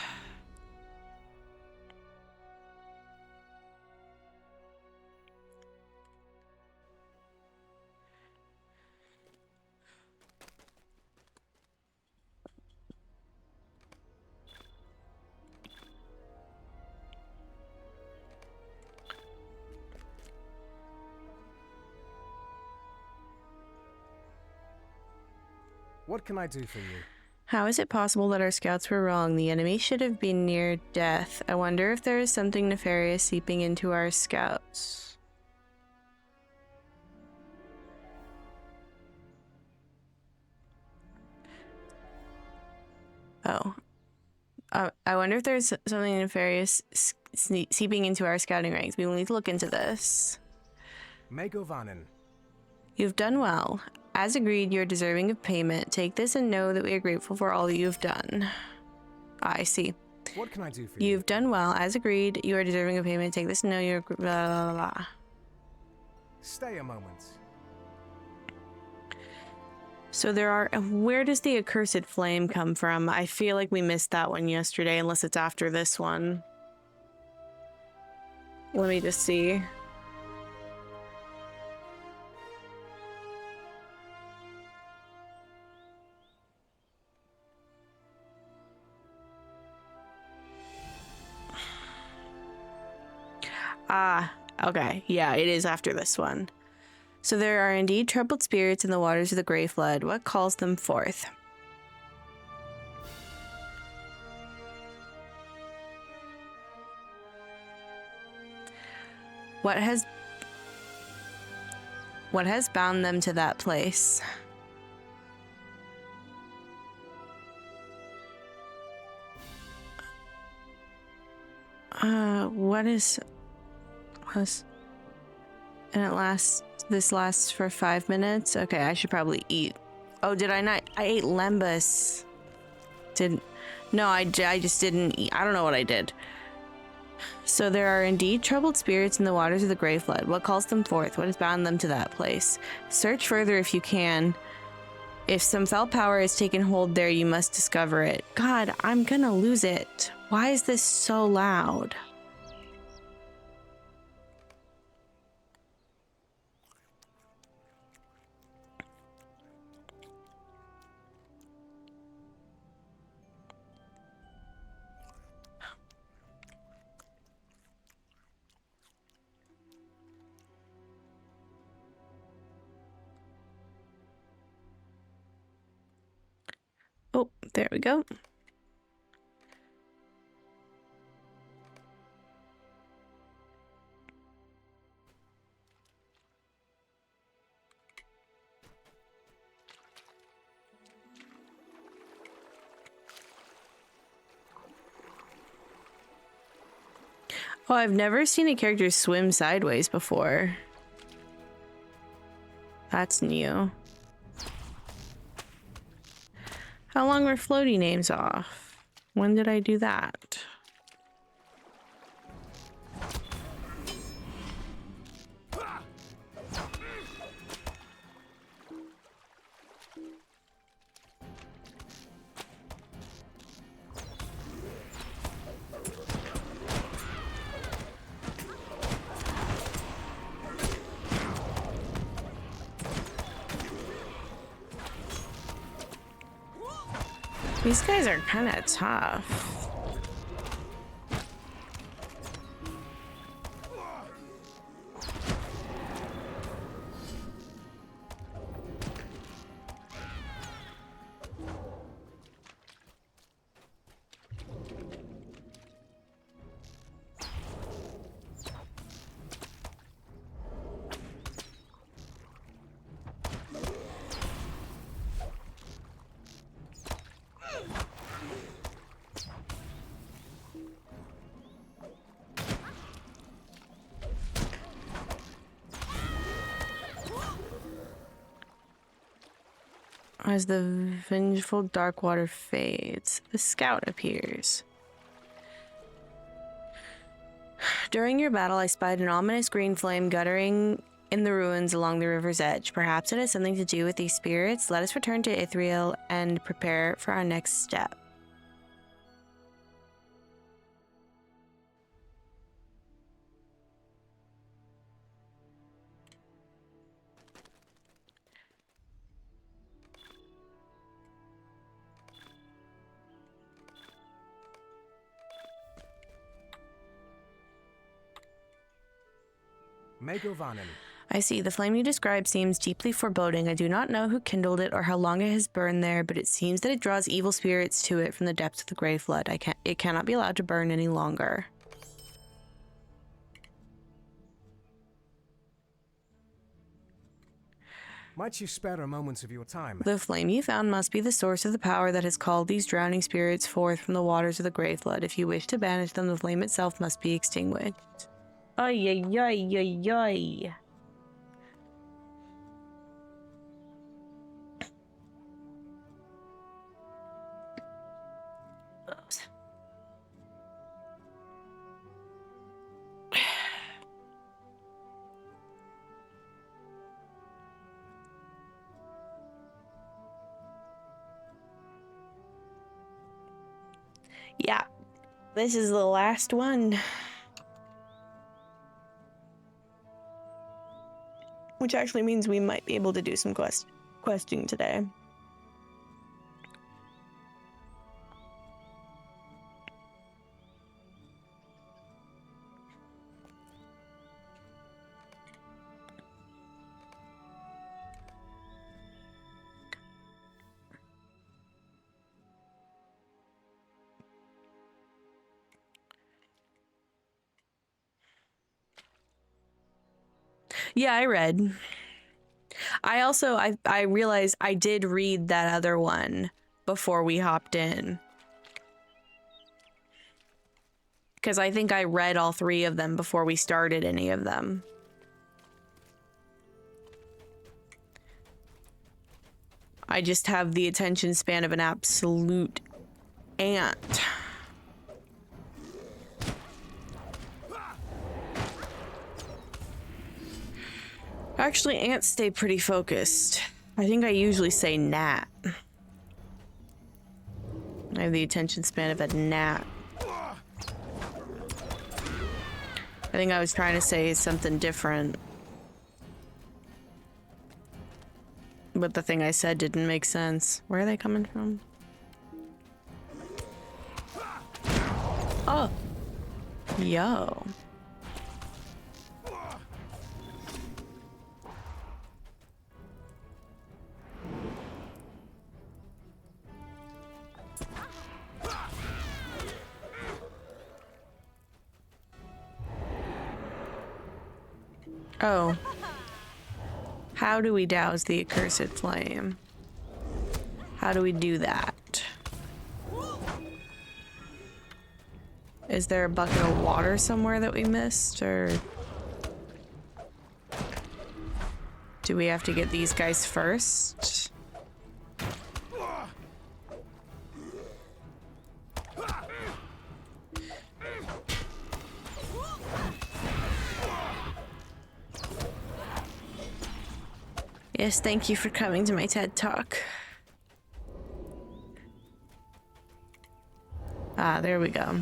D: What can I do for you?
B: How is it possible that our scouts were wrong? The enemy should have been near death. I wonder if there is something nefarious seeping into our scouts. Oh. I wonder if there's something nefarious seeping into our scouting ranks. We will need to look into this.
D: Megovanen.
B: You've done well. As agreed, you're deserving of payment. Take this and know that we are grateful for all that you've done. I see.
D: What can I do for you?
B: You've done well. As agreed, you are deserving of payment. Take this and know you're blah, blah, blah.
D: Stay a moment.
B: So there are... Where does the accursed flame come from? I feel like we missed that one yesterday, unless it's after this one. Let me just see. Ah, okay. Yeah, it is after this one. So there are indeed troubled spirits in the waters of the Grey Flood. What calls them forth? What has bound them to that place? And this lasts for 5 minutes? Okay, I should probably eat. Oh, did I not? I ate lembas. No, I just didn't eat. I don't know what I did. So there are indeed troubled spirits in the waters of the Grey Flood. What calls them forth? What has bound them to that place? Search further if you can. If some foul power has taken hold there, you must discover it. God, I'm gonna lose it. Why is this so loud? Oh, there we go. Oh, I've never seen a character swim sideways before. That's new. How long were floaty names off? When did I do that? These guys are kind of tough. As the vengeful dark water fades, the scout appears. During your battle, I spied an ominous green flame guttering in the ruins along the river's edge. Perhaps it has something to do with these spirits. Let us return to Ithriel and prepare for our next step.
D: Megovanen.
B: I see. The flame you describe seems deeply foreboding. I do not know who kindled it or how long it has burned there, but it seems that it draws evil spirits to it from the depths of the Grey Flood. It cannot be allowed to burn any longer.
D: Might you spare a moment of your time?
B: The flame you found must be the source of the power that has called these drowning spirits forth from the waters of the Grey Flood. If you wish to banish them, the flame itself must be extinguished. Ay, ay, ay, ay, ay. Oops. Yeah, this is the last one. Which actually means we might be able to do some questing today. Yeah, I read. I realized I did read that other one before we hopped in. Because I think I read all 3 of them before we started any of them. I just have the attention span of an absolute ant. Actually, ants stay pretty focused. I think I usually say gnat. I have the attention span of a gnat. I think I was trying to say something different. But the thing I said didn't make sense. Where are they coming from? Oh. Yo. Oh. How do we douse the accursed flame? How do we do that? Is there a bucket of water somewhere that we missed, or do we have to get these guys first? Yes, thank you for coming to my TED Talk. Ah, there we go.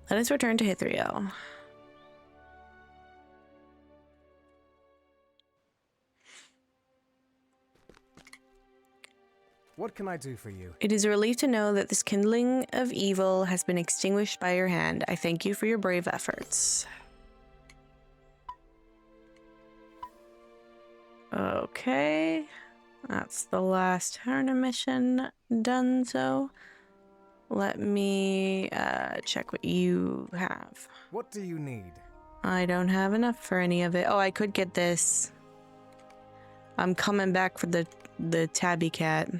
B: Let us return to Hithrio.
D: What can I do for you?
B: It is a relief to know that this kindling of evil has been extinguished by your hand. I thank you for your brave efforts. Okay. That's the last Harna mission done, so let me check what you have.
D: What do you need?
B: I don't have enough for any of it. Oh, I could get this. I'm coming back for the tabby cat.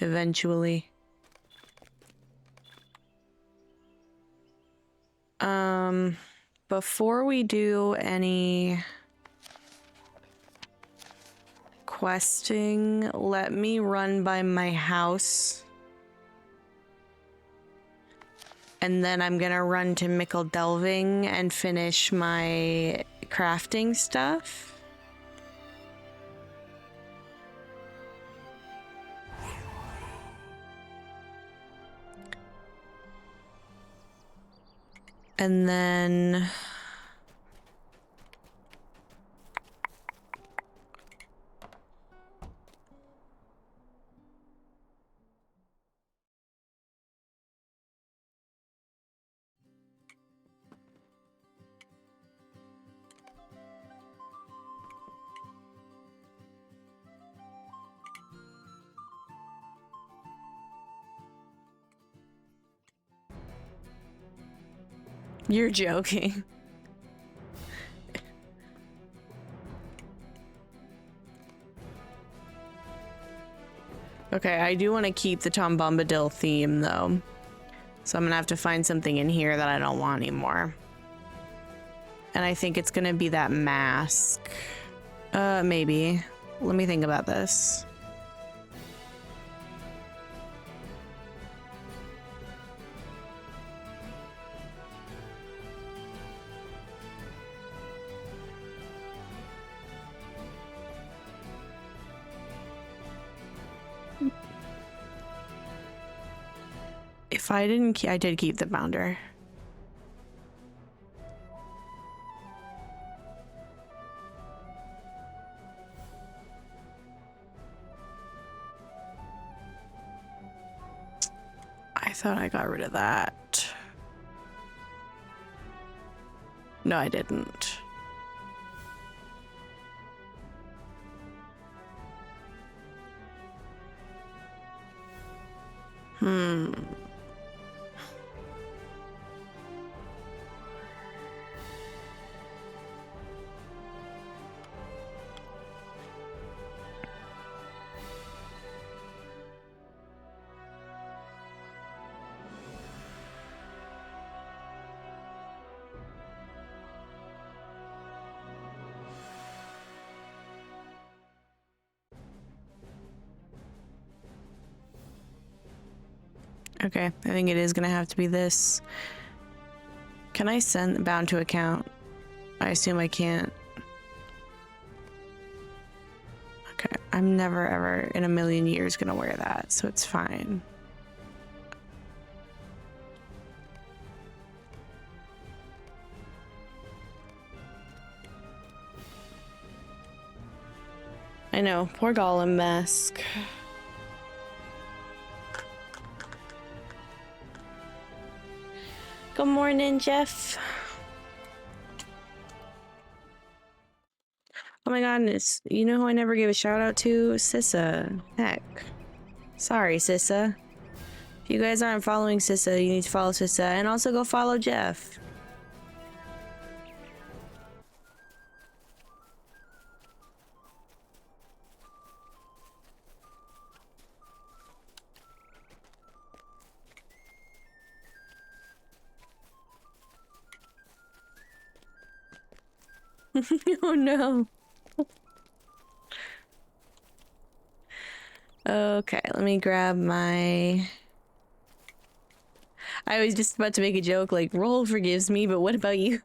B: Eventually. Before we do any questing, let me run by my house. And then I'm gonna run to Mickle Delving and finish my crafting stuff. And then You're joking. Okay, I do want to keep the Tom Bombadil theme, though. So I'm gonna have to find something in here that I don't want anymore. And I think it's gonna be that mask. Maybe. Let me think about this. If I didn't, I did keep the bounder. I thought I got rid of that. No, I didn't. Okay, I think it is gonna have to be this. Can I send bound to account? I assume I can't. Okay, I'm never ever in a million years gonna wear that, so it's fine. I know, poor Gollum mask. Good morning, Jeff. Oh my goodness, you know who I never gave a shout out to? Sissa. Heck. Sorry, Sissa. If you guys aren't following Sissa, you need to follow Sissa and also go follow Jeff. Oh no. Okay, let me grab my... I was just about to make a joke like, Roll forgives me, but what about you?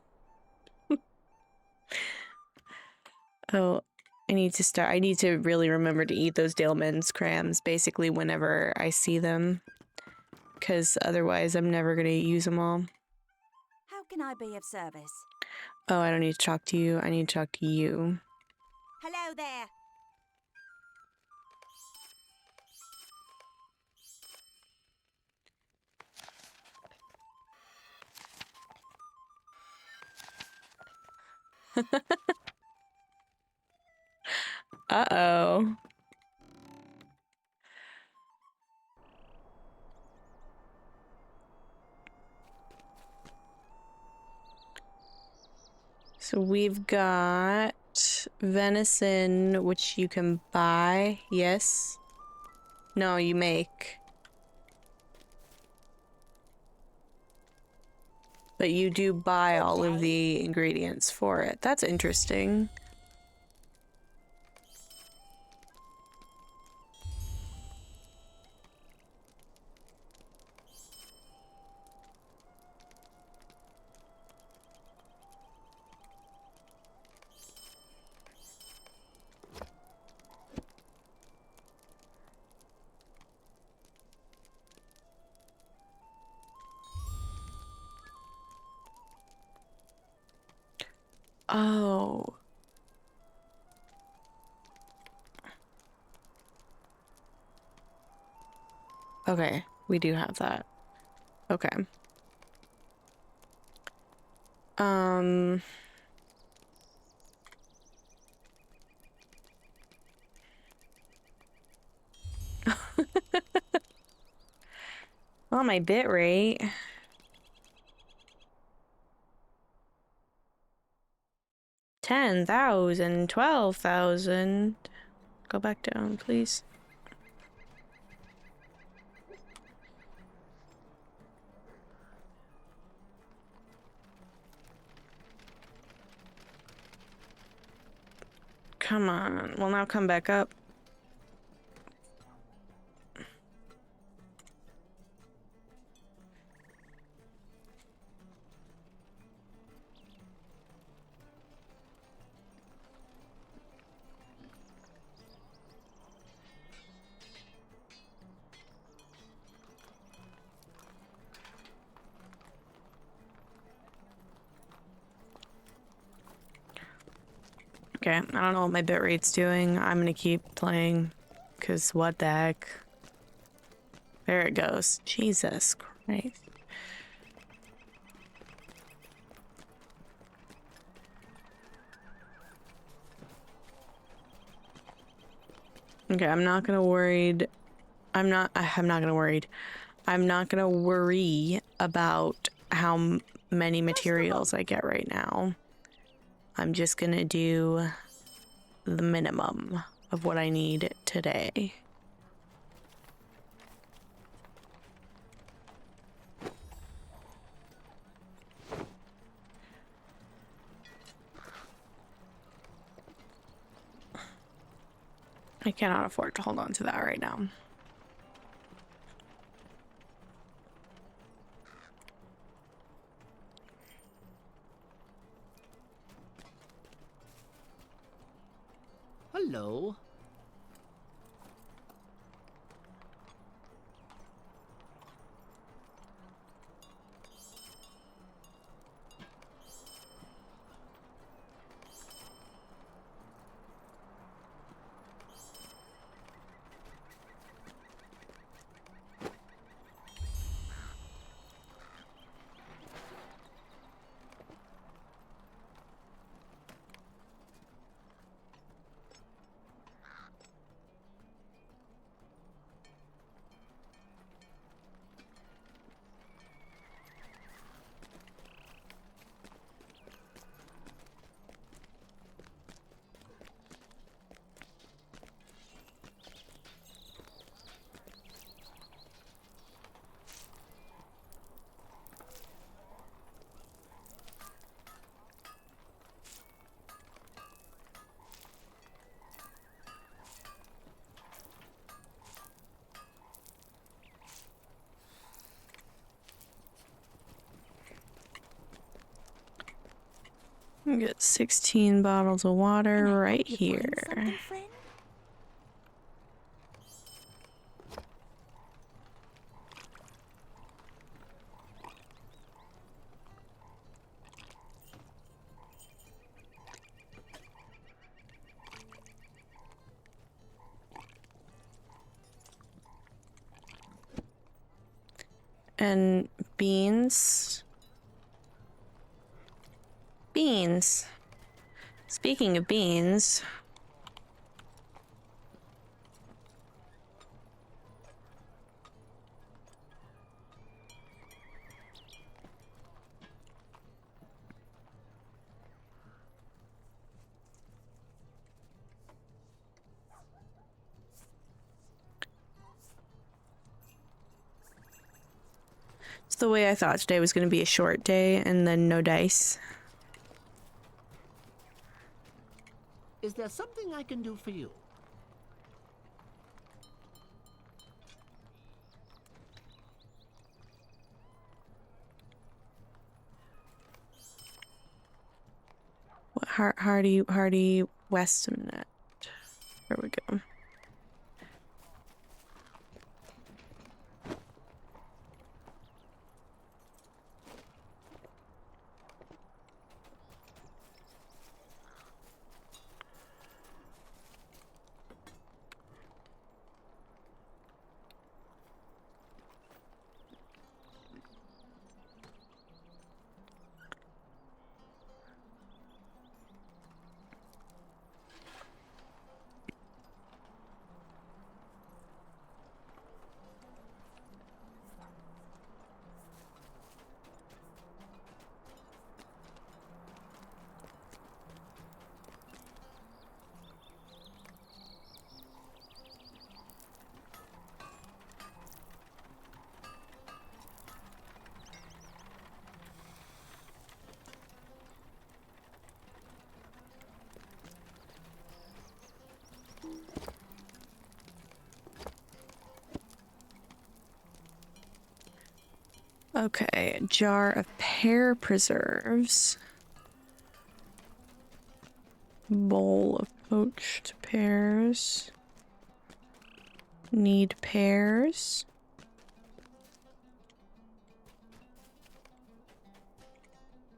B: Oh, I need to really remember to eat those Daleman's crams basically whenever I see them. Because otherwise I'm never going to use them all.
C: How can I be of service?
B: Oh, I don't need to talk to you. I need to talk to you.
C: Hello there.
B: Uh-oh. So we've got venison, which you can buy. Yes. No, you make. But you do buy all of the ingredients for it. That's interesting. Oh. Okay, we do have that. Okay. Oh, my bit rate. 10,000, 12,000. Go back down, please. Come on. Well, now come back up. Okay, I don't know what my bitrate's doing. I'm gonna keep playing, because what the heck. There it goes. Jesus Christ. Okay, I'm not gonna worried. I'm not gonna worried. I'm not gonna worry about how many materials I get right now. I'm just gonna do the minimum of what I need today. I cannot afford to hold on to that right now.
A: Hello.
B: Get 16 bottles of water right here.
C: Something, friend?
B: And beans. Beans. Speaking of beans. It's the way I thought today was going to be a short day and then no dice.
A: Is there something I can do for you?
B: What Hardy Weston. There we go. Okay, jar of pear preserves. Bowl of poached pears. Need pears.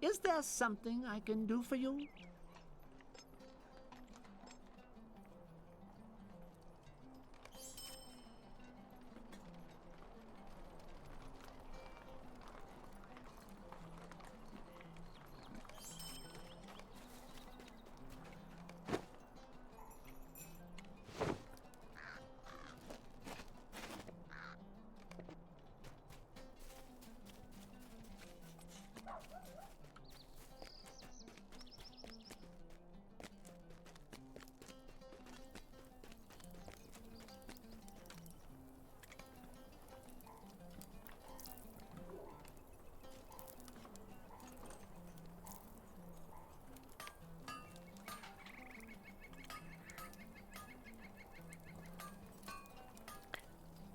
F: Is there something I can do for you?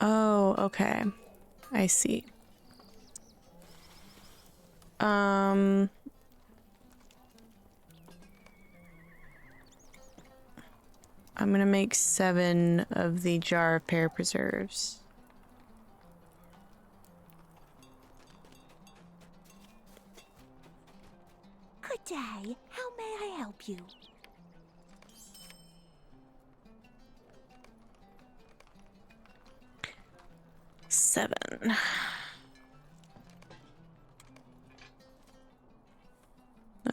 B: Oh, okay. I see. I'm gonna make 7 of the jar of pear preserves.
C: Good day. How may I help you?
B: Seven. Then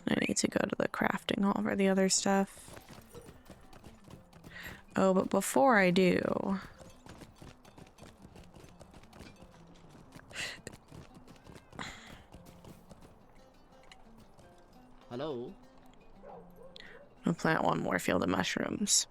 B: I need to go to the crafting hall for the other stuff. Oh, but before I do...
F: Hello?
B: I'll plant 1 more field of mushrooms.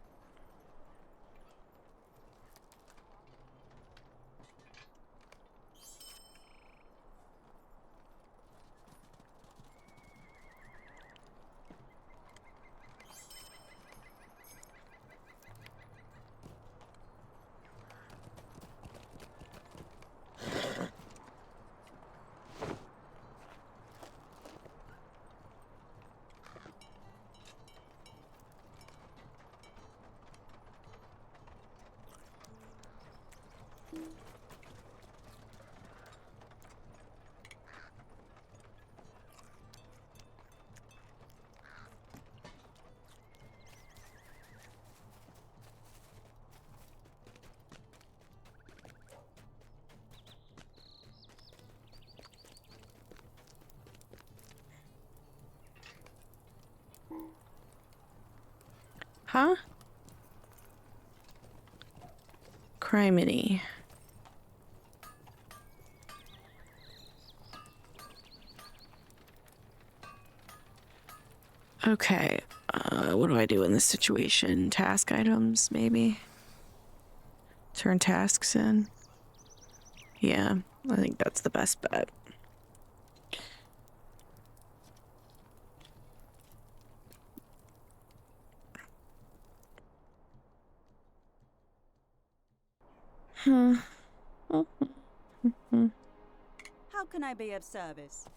B: Huh? Criminy. Okay, what do I do in this situation? Task items, maybe? Turn tasks in? Yeah, I think that's the best bet.
C: How can I be of service?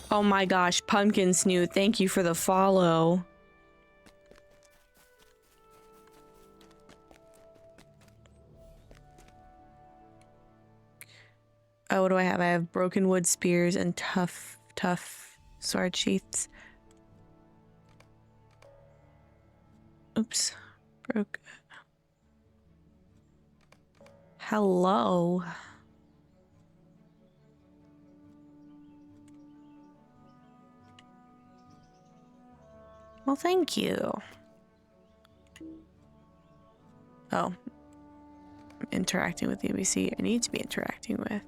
B: Oh my gosh, Pumpkin Snoot, thank you for the follow. Oh, what do I have? I have broken wood spears and tough sword sheaths. Oops. Broke. Hello. Well, thank you. Oh. I'm interacting with the NPC I need to be interacting with.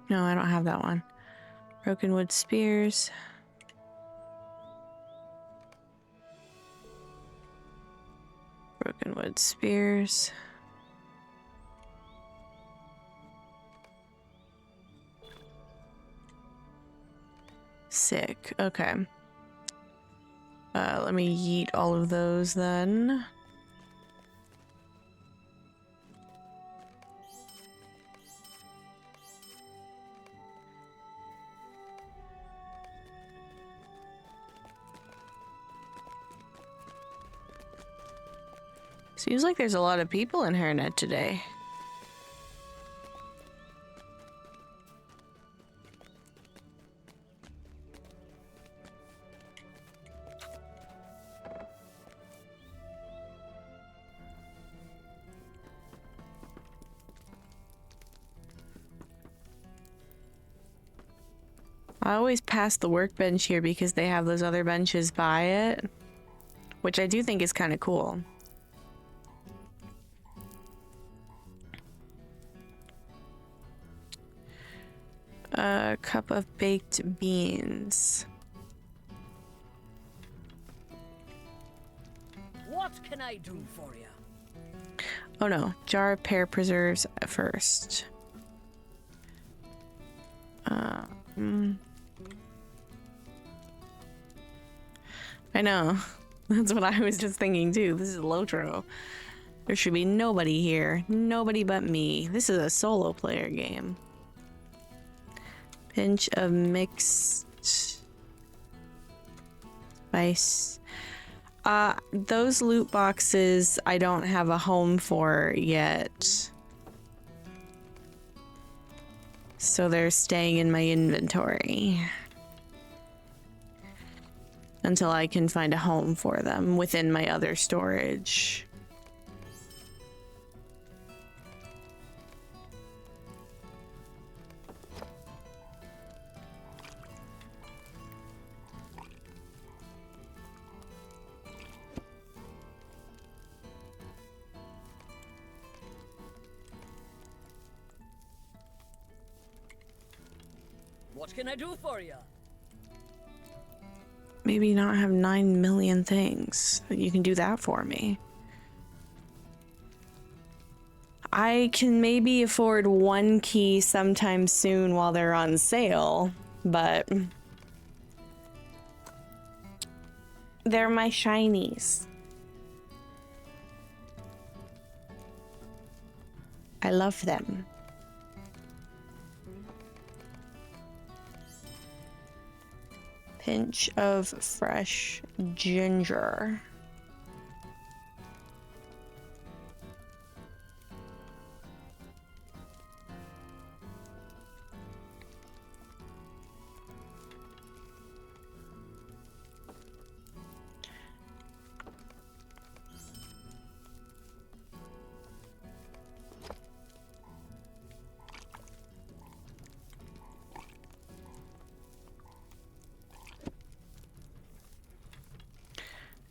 B: No, I don't have that one. Broken wood spears. Broken wood spears. Sick. Okay. Let me yeet all of those then. Seems like there's a lot of people in Hairnet today. I always pass the workbench here because they have those other benches by it, which I do think is kind of cool. A cup of baked beans.
E: What can I do for you?
B: Oh no, jar of pear preserves first. I know. That's what I was just thinking too. This is Lotro. There should be nobody here. Nobody but me. This is a solo player game. Pinch of mixed spice. Those loot boxes I don't have a home for yet. So they're staying in my inventory until I can find a home for them within my other storage.
E: What can I do for you?
B: Maybe not have 9 million things. You can do that for me. I can maybe afford one key sometime soon while they're on sale, but they're my shinies. I love them. Pinch of fresh ginger.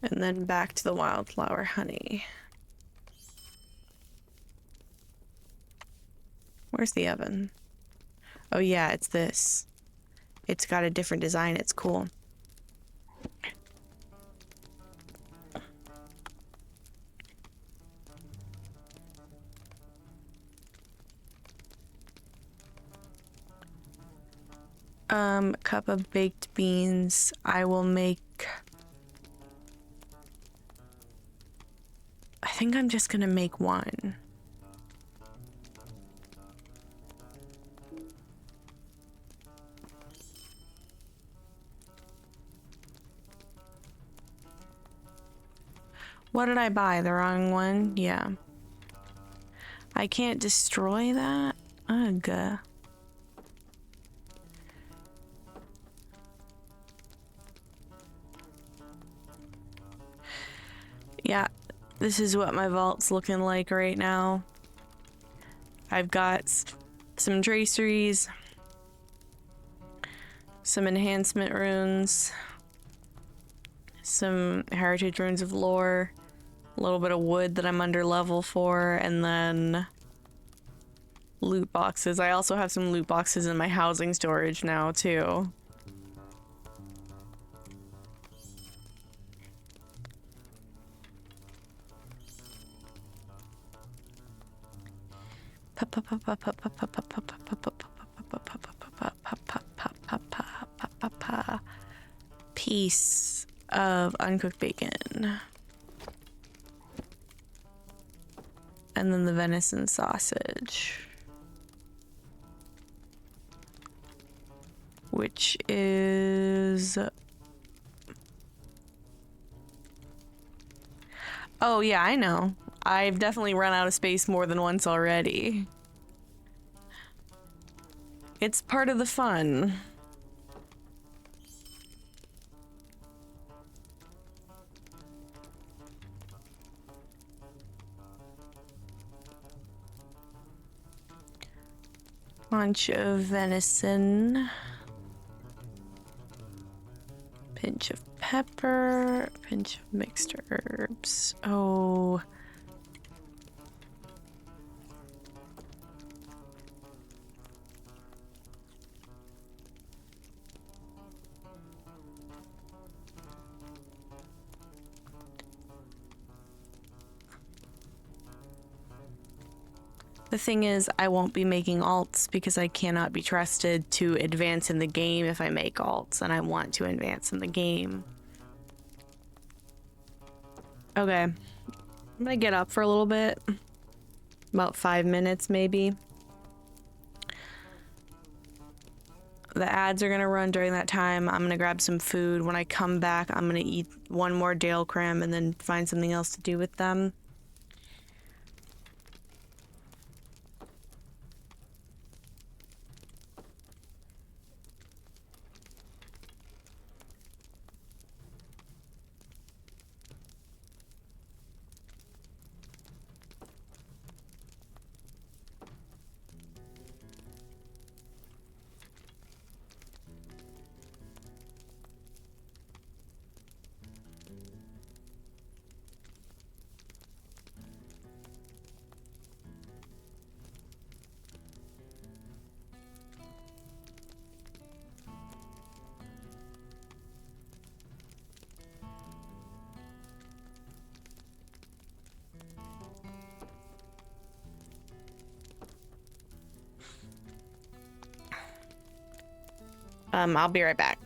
B: And then back to the wildflower honey. Where's the oven? Oh yeah, it's this. It's got a different design. It's cool. Cup of baked beans. I will make... I think I'm just gonna make one. What did I buy? The wrong one? Yeah. I can't destroy that? Ugh. Yeah, this is what my vault's looking like right now. I've got some traceries, some enhancement runes, some heritage runes of lore, a little bit of wood that I'm under level for, and then loot boxes. I also have some loot boxes in my housing storage now, too. Piece of uncooked bacon. And then the venison sausage. Which is... Oh yeah, I know. I've definitely run out of space more than once already. It's part of the fun. Bunch of venison. Pinch of pepper. Pinch of mixed herbs. Oh. The thing is, I won't be making alts because I cannot be trusted to advance in the game if I make alts, and I want to advance in the game. Okay. I'm gonna get up for a little bit. About 5 minutes, maybe. The ads are gonna run during that time. I'm gonna grab some food. When I come back, I'm gonna eat one more Dale Cram and then find something else to do with them. I'll be right back.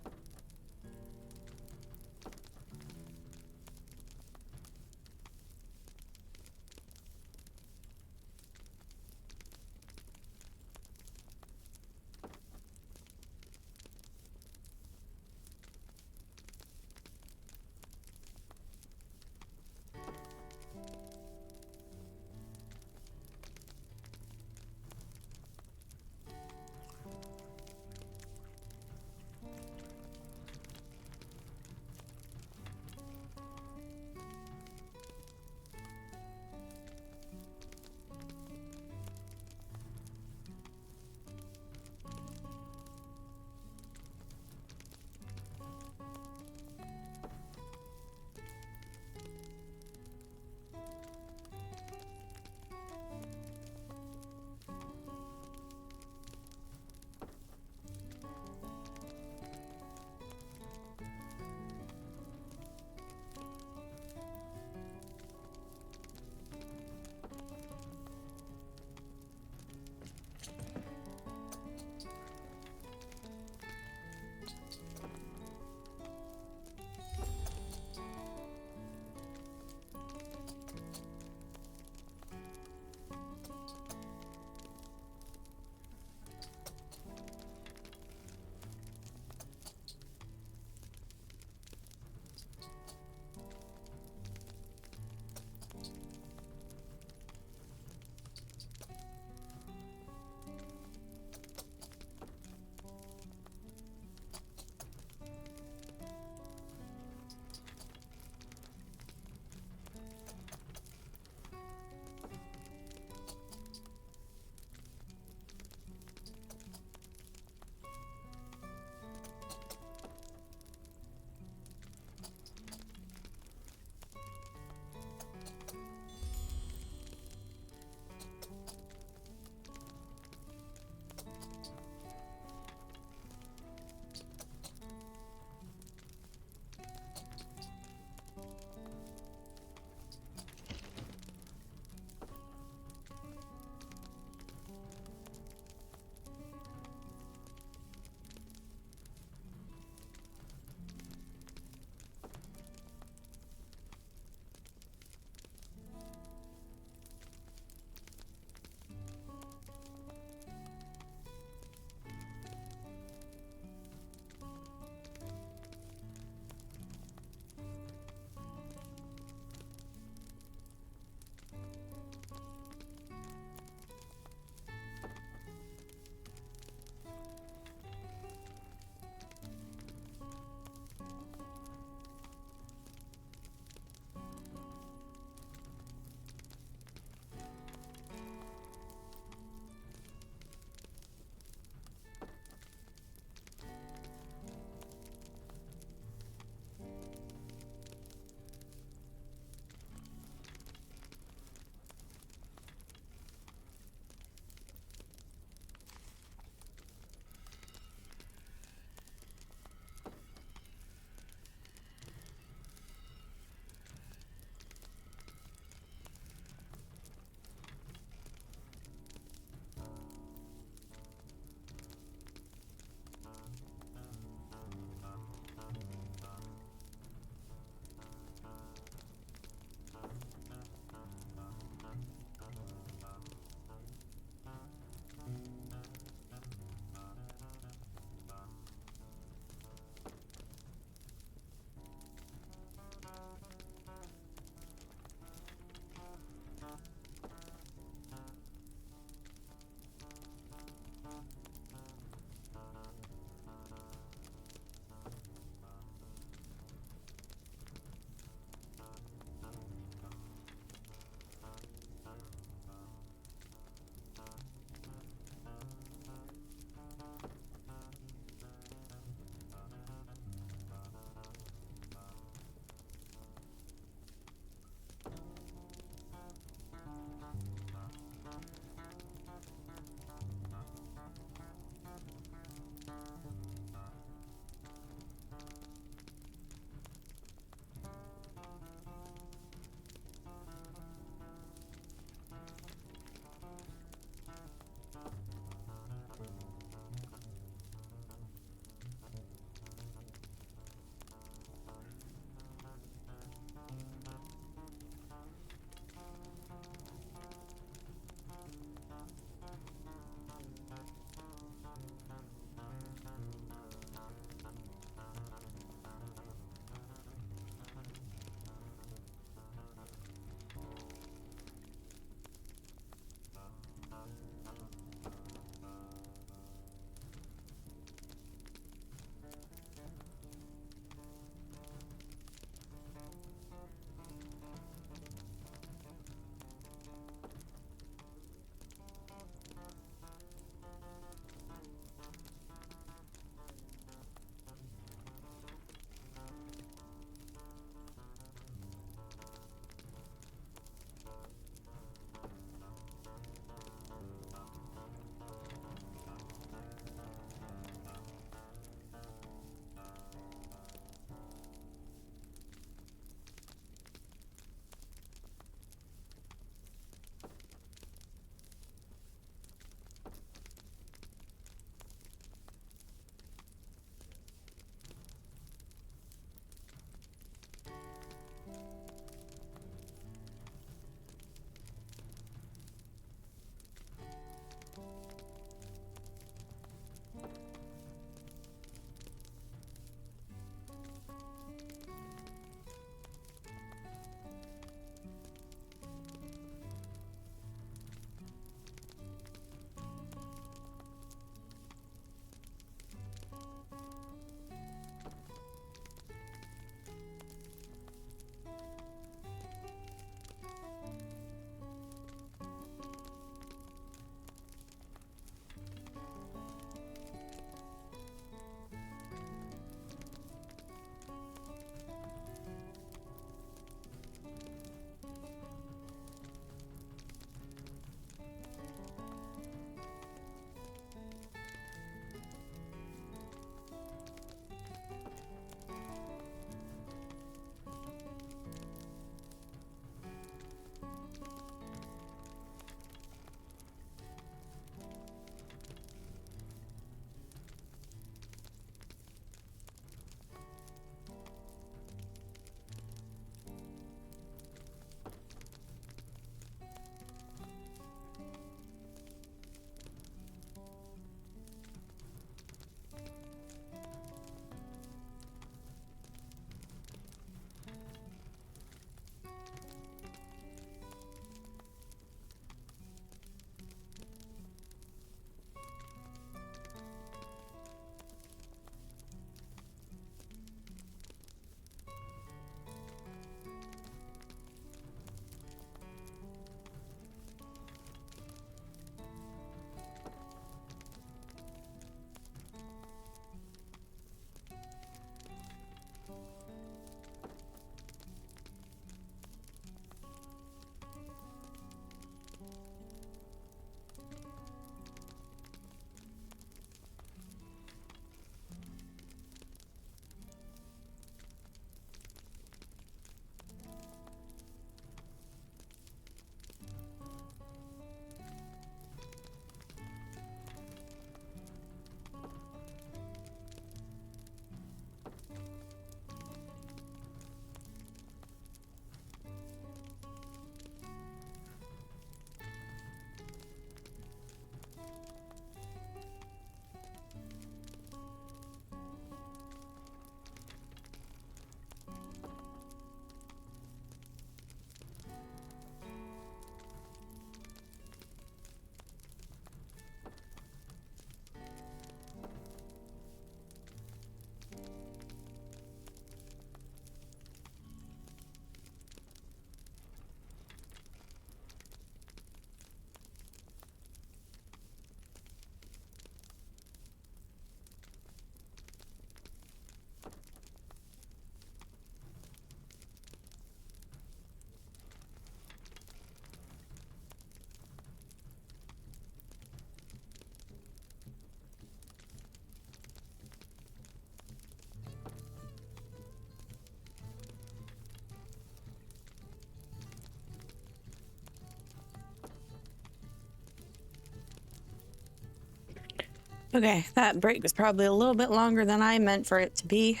B: Okay, that break was probably a little bit longer than I meant for it to be.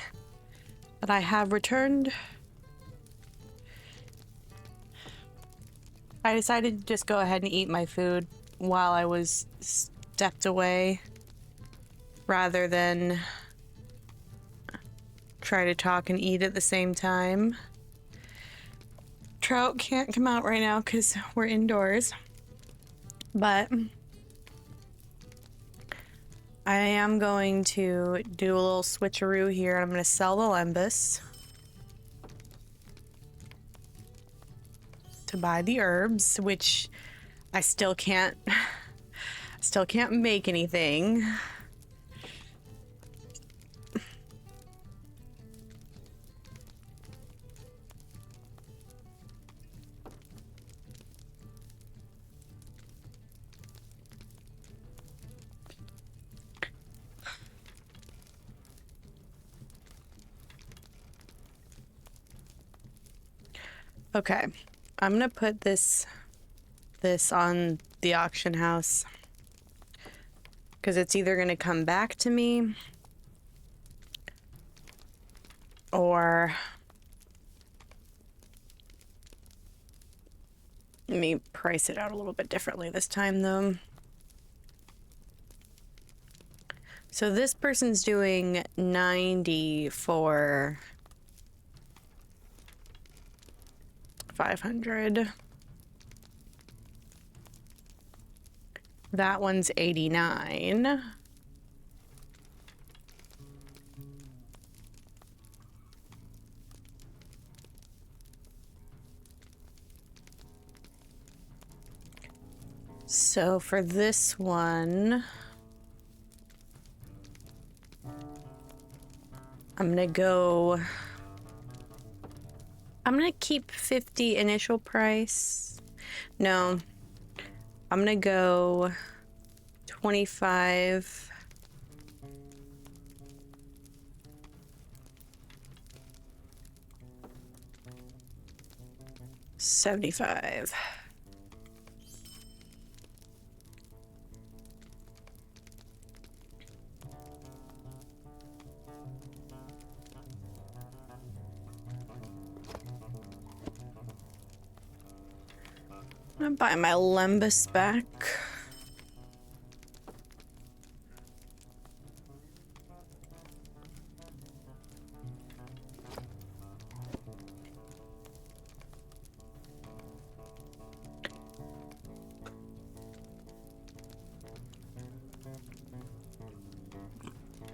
B: But I have returned. I decided to just go ahead and eat my food while I was stepped away, rather than try to talk and eat at the same time. Trout can't come out right now because we're indoors. But I am going to do a little switcheroo here. I'm going to sell the Lembus to buy the herbs, which I still can't make anything. Okay, I'm gonna put this on the auction house because it's either gonna come back to me or let me price it out a little bit differently this time though. So this person's doing 90 for 500. That one's 89. So for this one, I'm gonna keep 50 initial price. No, I'm gonna go 25. $75. I'm gonna buy my Lembus back.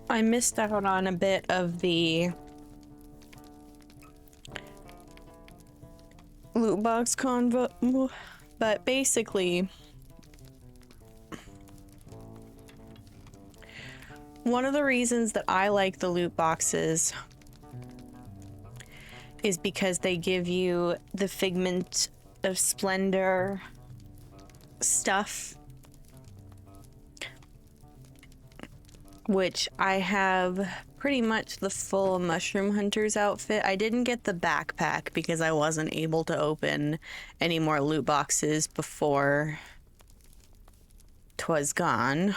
B: I missed out on a bit of the loot box convo, but basically one of the reasons that I like the loot boxes is because they give you the Figment of Splendor stuff, which I have pretty much the full Mushroom Hunter's outfit. I didn't get the backpack because I wasn't able to open any more loot boxes before 'twas gone.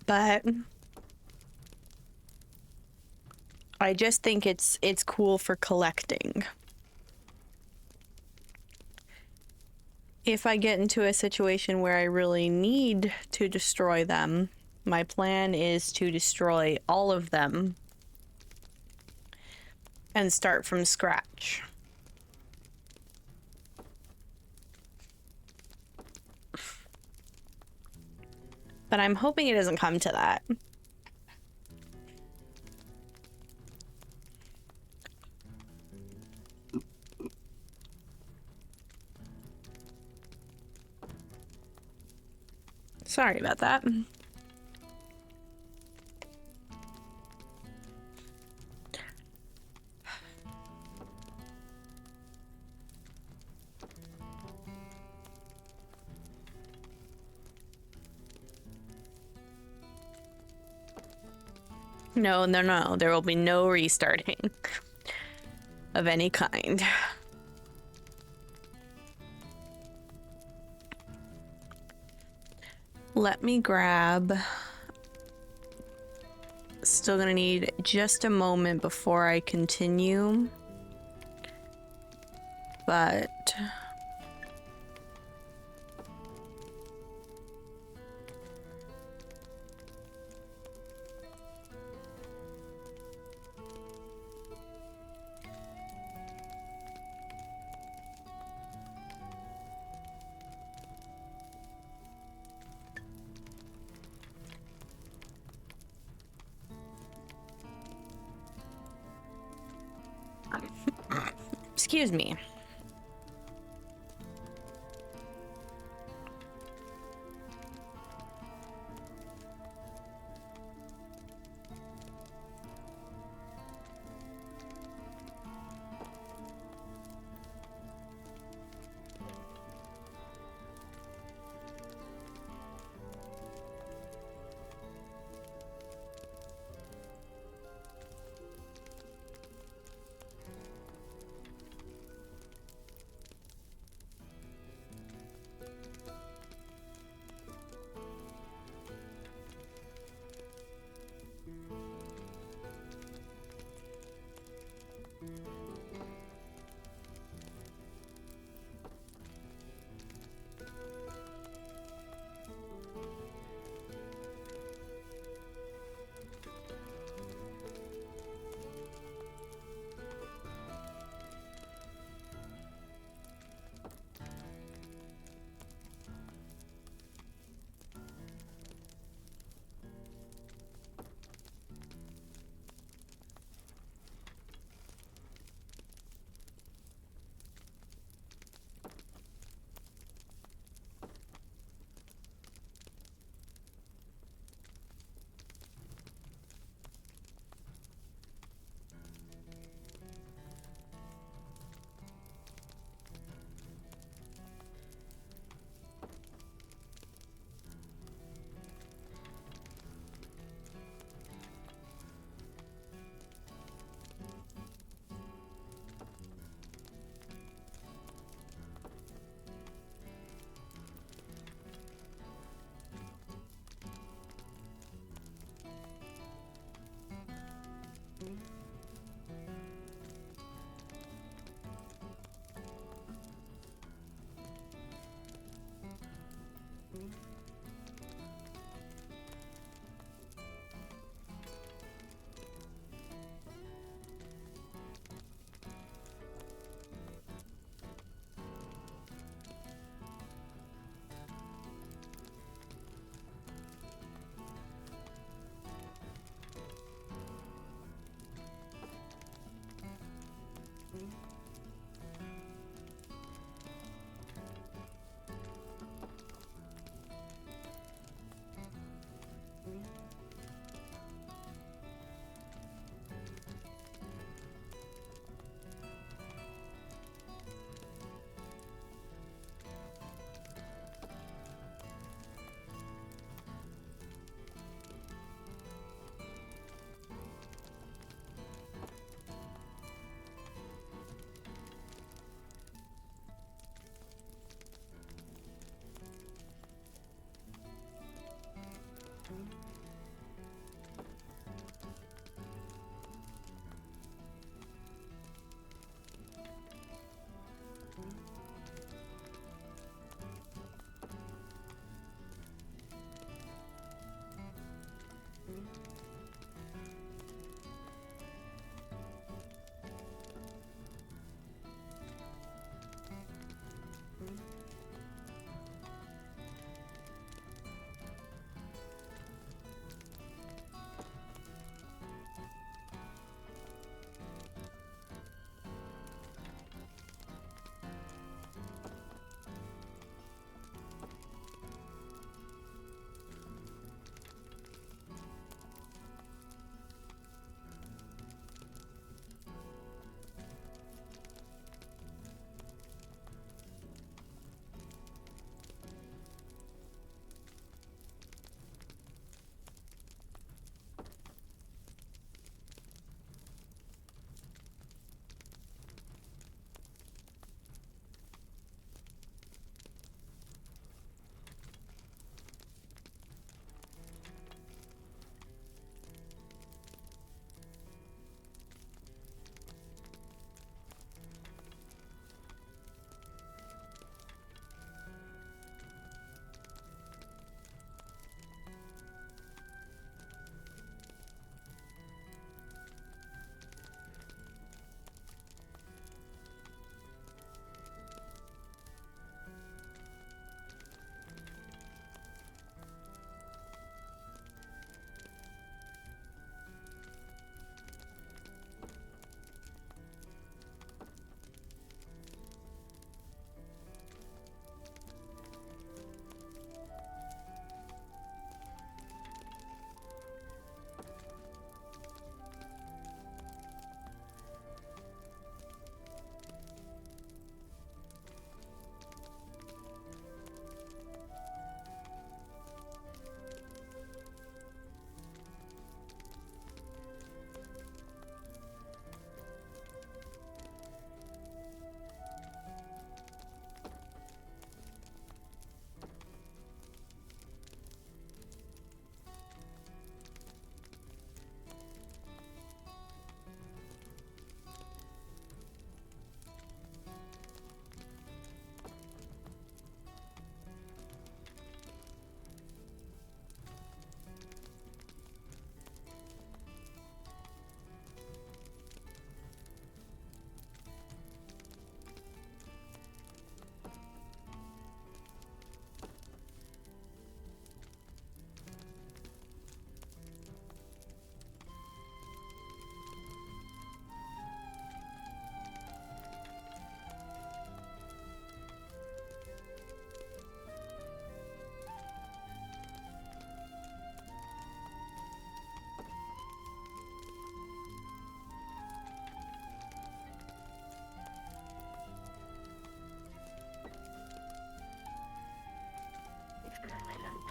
B: But I just think it's cool for collecting. If I get into a situation where I really need to destroy them, my plan is to destroy all of them and start from scratch. But I'm hoping it doesn't come to that. Sorry about that. No, there will be no restarting of any kind. Let me grab. Still gonna need just a moment before I continue. But excuse me.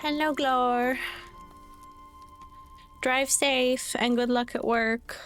B: Hello, Glor. Drive safe and good luck at work.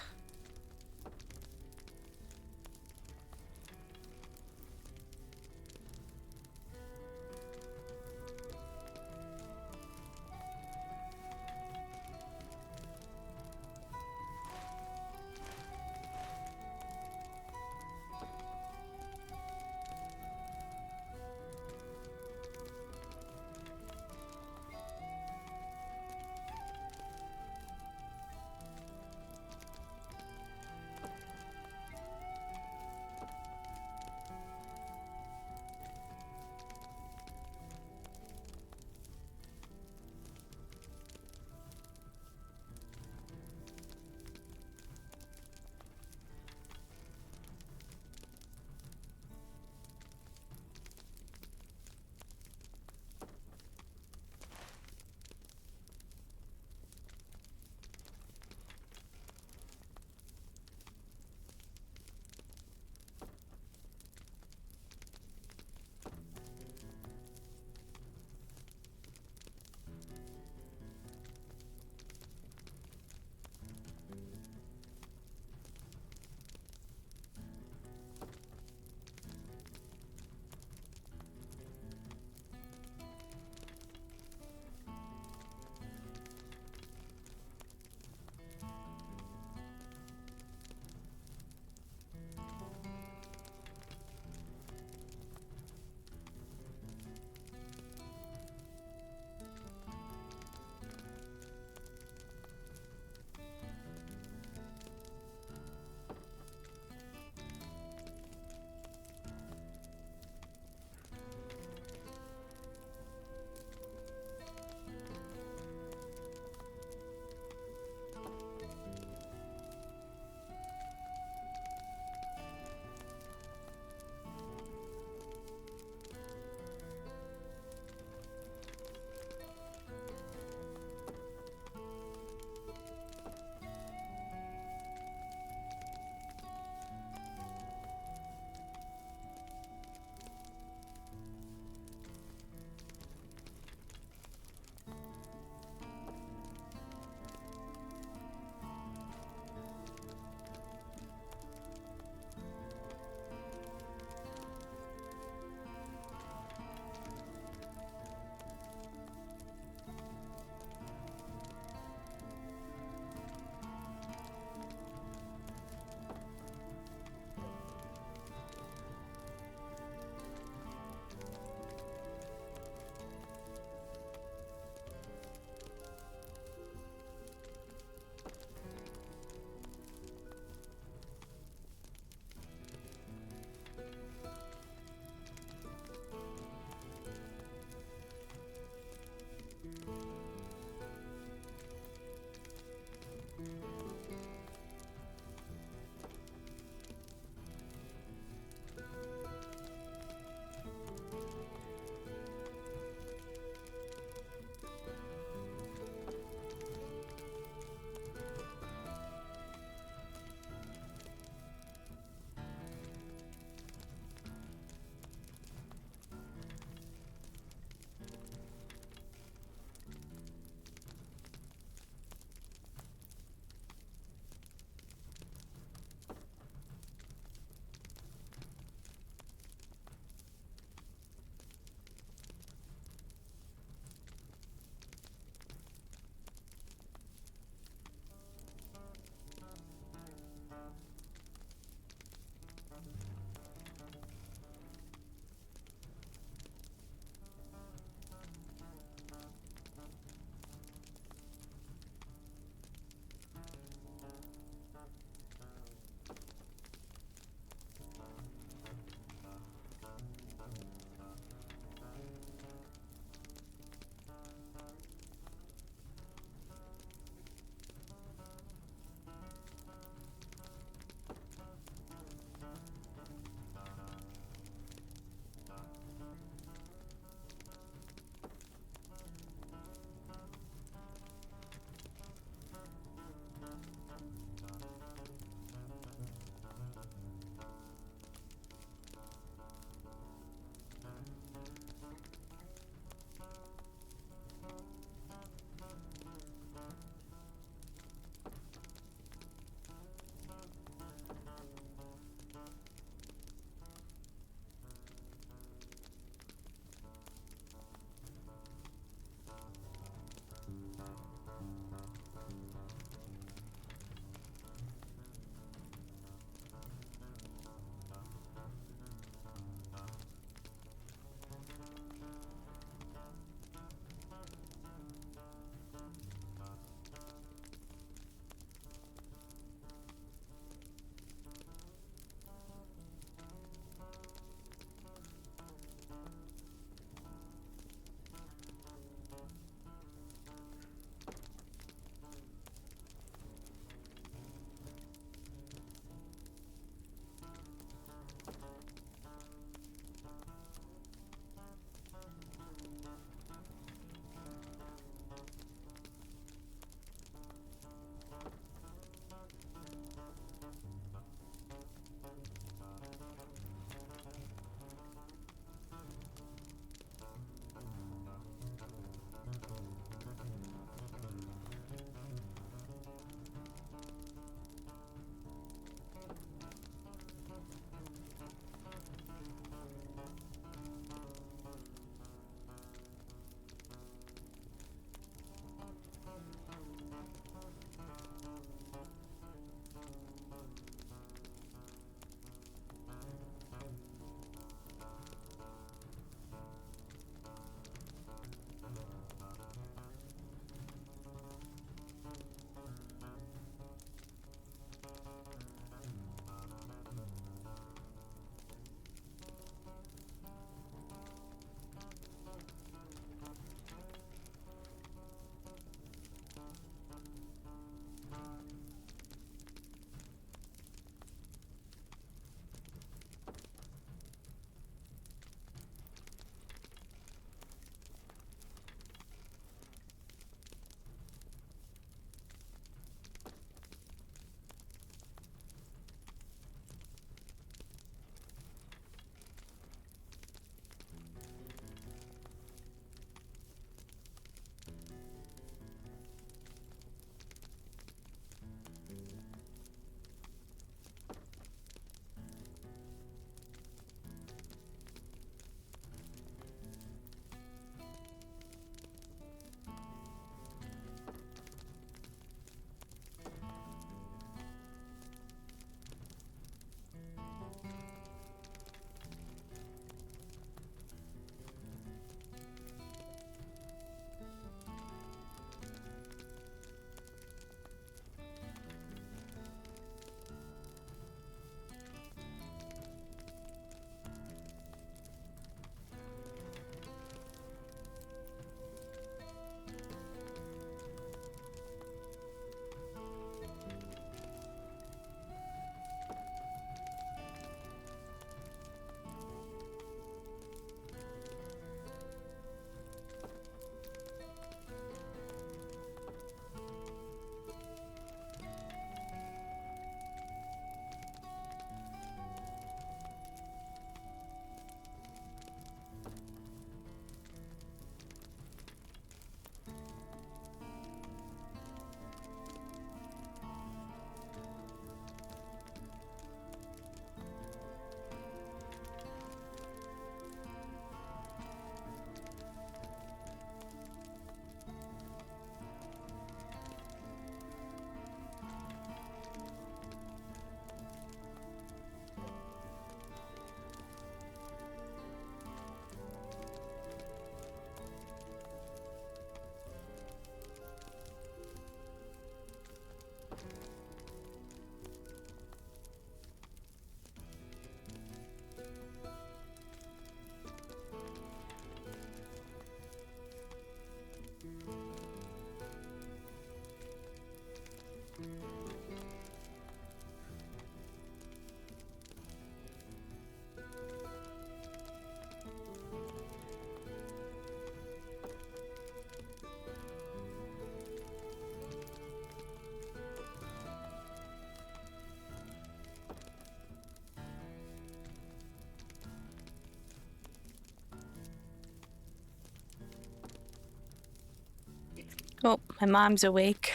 B: Oh, my mom's awake.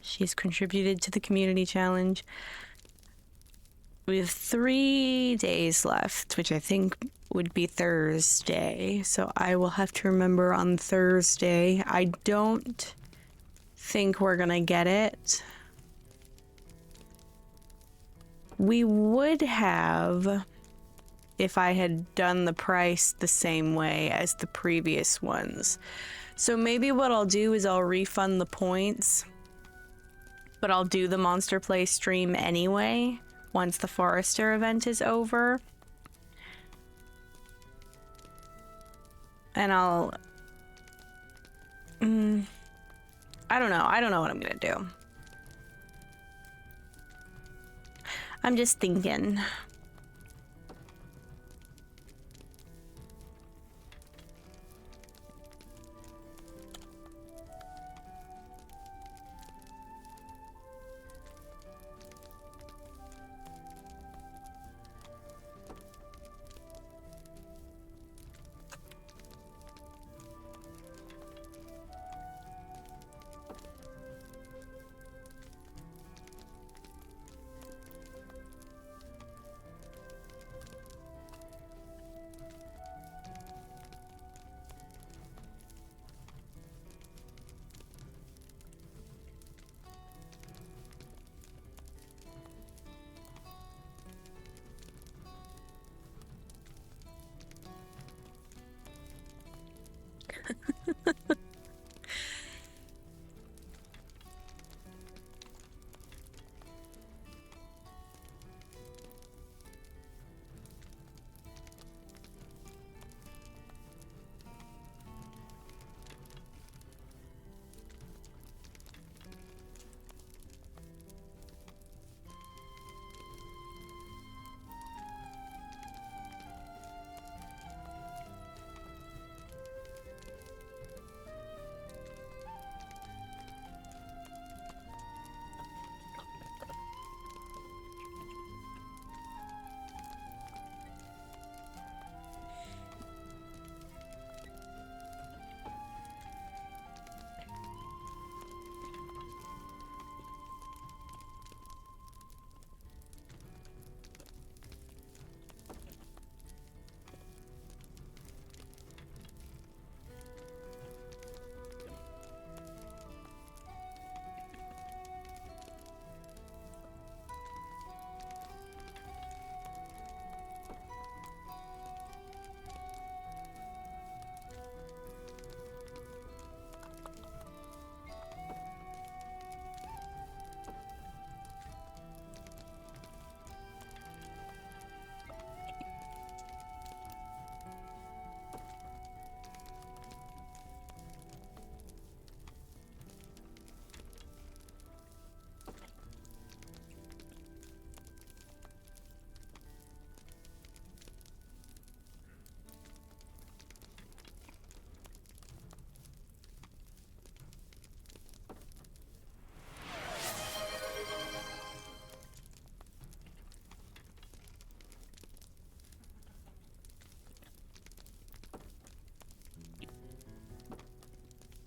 B: She's contributed to the community challenge. We have 3 days left, which I think would be Thursday. So I will have to remember on Thursday. I don't think we're gonna get it. We would have if I had done the price the same way as the previous ones. So maybe what I'll do is I'll refund the points, but I'll do the Monster Play stream anyway once the Forester event is over. And I'll... I don't know. I don't know what I'm gonna do. I'm just thinking.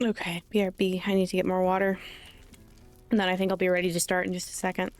B: Okay, BRB, I need to get more water. And then I think I'll be ready to start in just a second.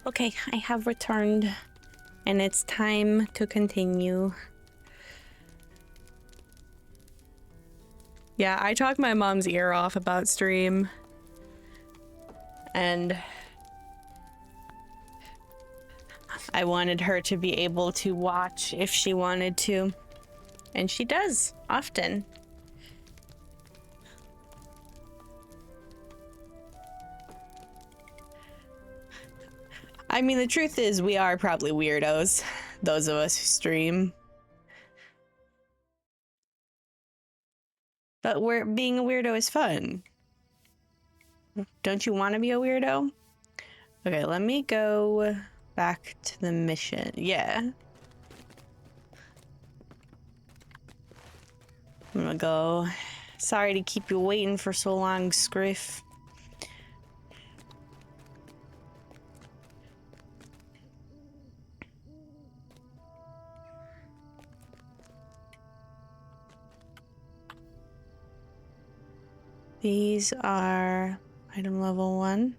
B: Okay, I have returned. And it's time to continue. Yeah, I talked my mom's ear off about stream. And I wanted her to be able to watch if she wanted to. And she does, often. I mean, the truth is, we are probably weirdos, those of us who stream. But being a weirdo is fun. Don't you want to be a weirdo? Okay, let me go back to the mission. Yeah. I'm gonna go. Sorry to keep you waiting for so long, Scriff. These are item level 1.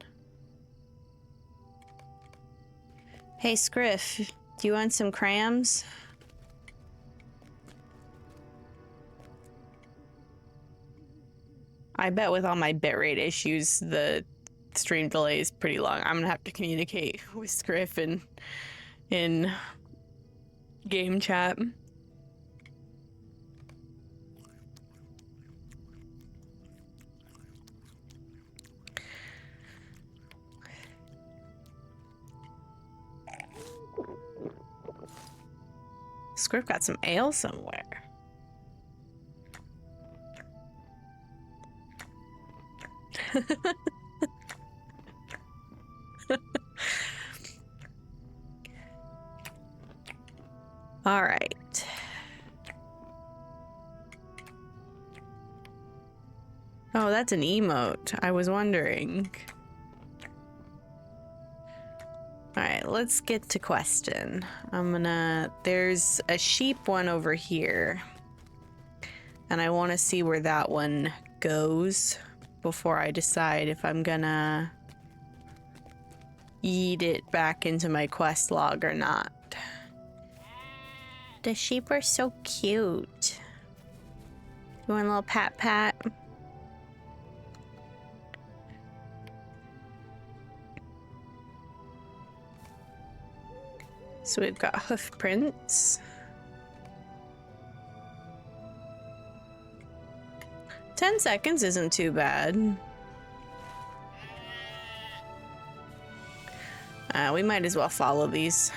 B: Hey, Scriff, do you want some crayons? I bet with all my bitrate issues, the stream delay is pretty long. I'm gonna have to communicate with Scriff in game chat. Scriff got some ale somewhere. All right. Oh, that's an emote. I was wondering. All right, let's get to question. There's a sheep one over here. And I want to see where that one goes before I decide if I'm gonna eat it back into my quest log or not. The sheep are so cute. You want a little pat pat? So we've got hoof prints. 10 seconds isn't too bad. We might as well follow these.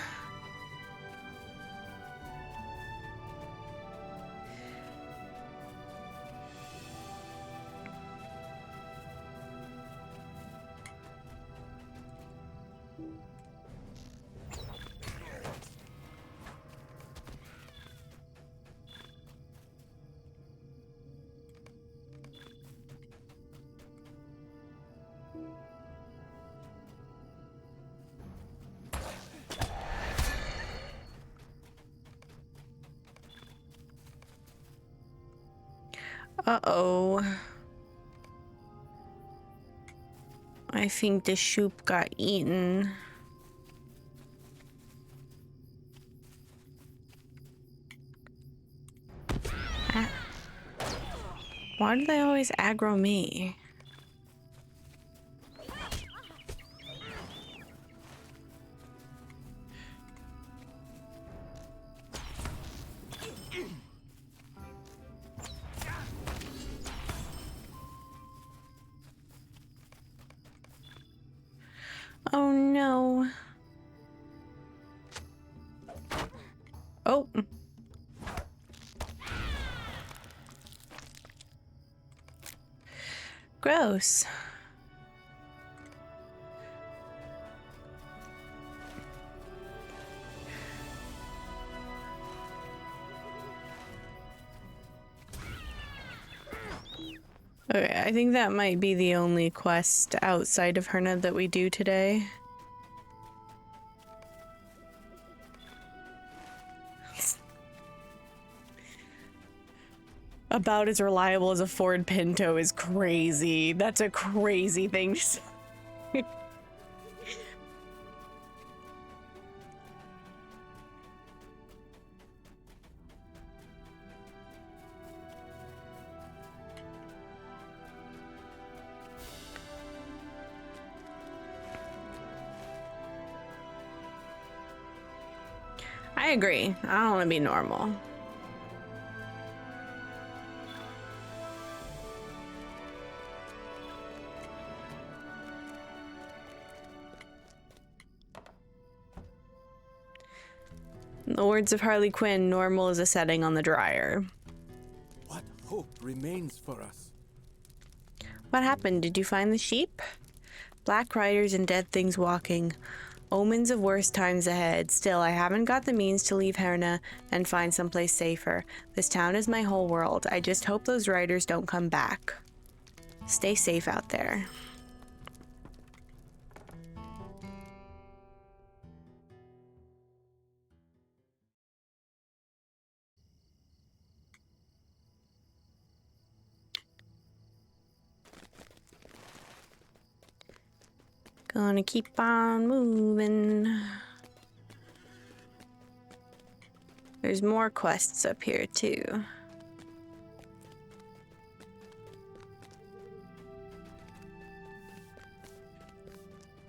B: Uh-oh. I think the sheep got eaten. Why do they always aggro me? Oh no. Oh. Gross. Okay, I think that might be the only quest outside of Herna that we do today. About as reliable as a Ford Pinto is crazy. That's a crazy thing to say. I agree. I don't want to be normal. In the words of Harley Quinn, normal is a setting on the dryer.
G: What hope remains for us?
B: What happened? Did you find the sheep? Black riders and dead things walking. Omens of worse times ahead. Still, I haven't got the means to leave Herna and find someplace safer. This town is my whole world. I just hope those riders don't come back. Stay safe out there. Gonna keep on moving. There's more quests up here too.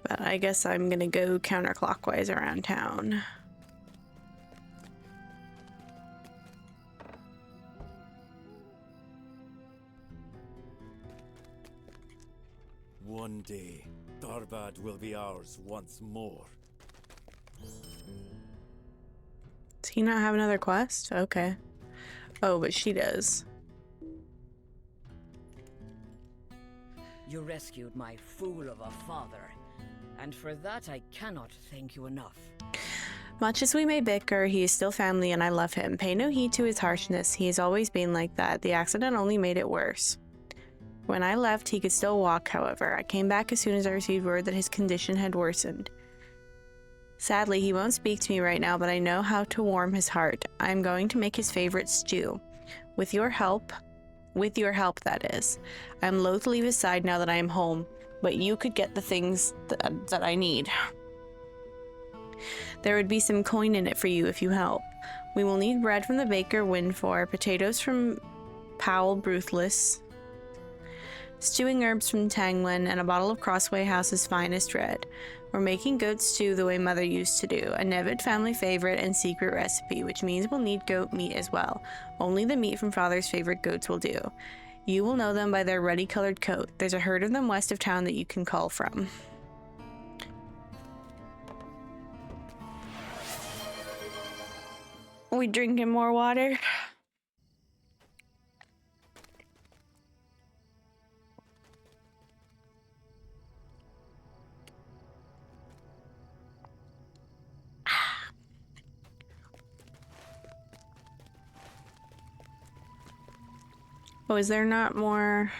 B: But I guess I'm gonna go counterclockwise around town.
G: One day, Darbad will be ours once more.
B: Does he not have another quest? Okay. Oh, but she does.
E: You rescued my fool of a father, and for that I cannot thank you enough.
B: Much as we may bicker, he is still family and I love him. Pay no heed to his harshness. He has always been like that. The accident only made it worse. When I left, he could still walk, however. I came back as soon as I received word that his condition had worsened. Sadly, he won't speak to me right now, but I know how to warm his heart. I am going to make his favorite stew. With your help, that is. I am loath to leave his side now that I am home, but you could get the things that I need. There would be some coin in it for you if you help. We will need bread from the baker Winfor, potatoes from Powell Bruthless, stewing herbs from Tangwin, and a bottle of Crossway House's finest red. We're making goat stew the way Mother used to do, a Nevid family favorite and secret recipe, which means we'll need goat meat as well. Only the meat from Father's favorite goats will do. You will know them by their ruddy-colored coat. There's a herd of them west of town that you can call from. We drinking more water? Oh, is there not more?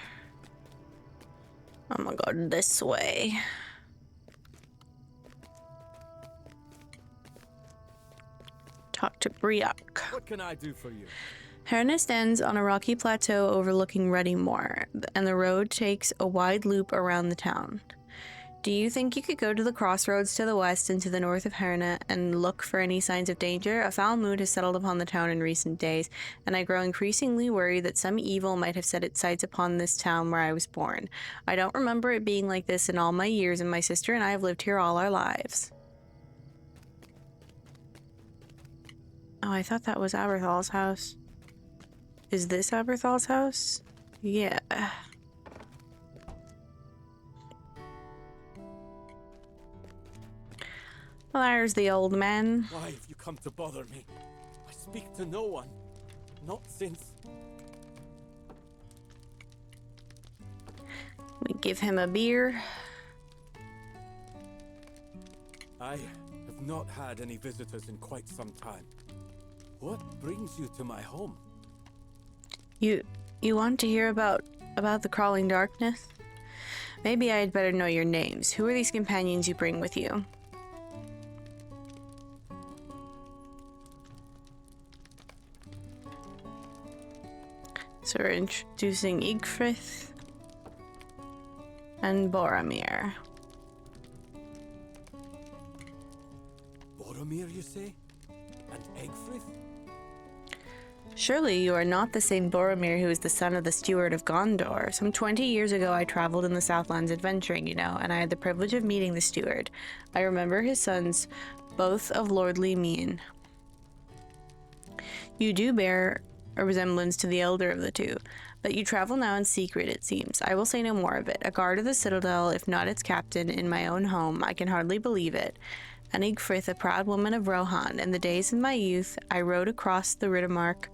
B: Oh my god, this way. Talk to Briok.
G: What can I do for you?
B: Herna stands on a rocky plateau overlooking Readymore, and the road takes a wide loop around the town. Do you think you could go to the crossroads to the west and to the north of Herna and look for any signs of danger? A foul mood has settled upon the town in recent days, and I grow increasingly worried that some evil might have set its sights upon this town where I was born. I don't remember it being like this in all my years, and my sister and I have lived here all our lives. Oh, I thought that was Aberthal's house. Is this Aberthal's house? Yeah. Well, there's the old man.
G: Why have you come to bother me? I speak to no one. Not since...
B: We give him a beer.
G: I have not had any visitors in quite some time. What brings you to my home?
B: You want to hear about the crawling darkness? Maybe I had better know your names. Who are these companions you bring with you? So we're introducing Igfrith and Boromir.
G: Boromir, you say? And Egfrith?
B: Surely you are not the same Boromir who is the son of the steward of Gondor. Some 20 years ago I traveled in the Southlands adventuring, and I had the privilege of meeting the steward. I remember his sons, both of lordly mien. You do bear a resemblance to the elder of the two, but you travel now in secret, it seems. I will say no more of it. A guard of the citadel, if not its captain, in my own home, I can hardly believe it. An Igfrith, a proud woman of Rohan. In the days of my youth, I rode across the Riddermark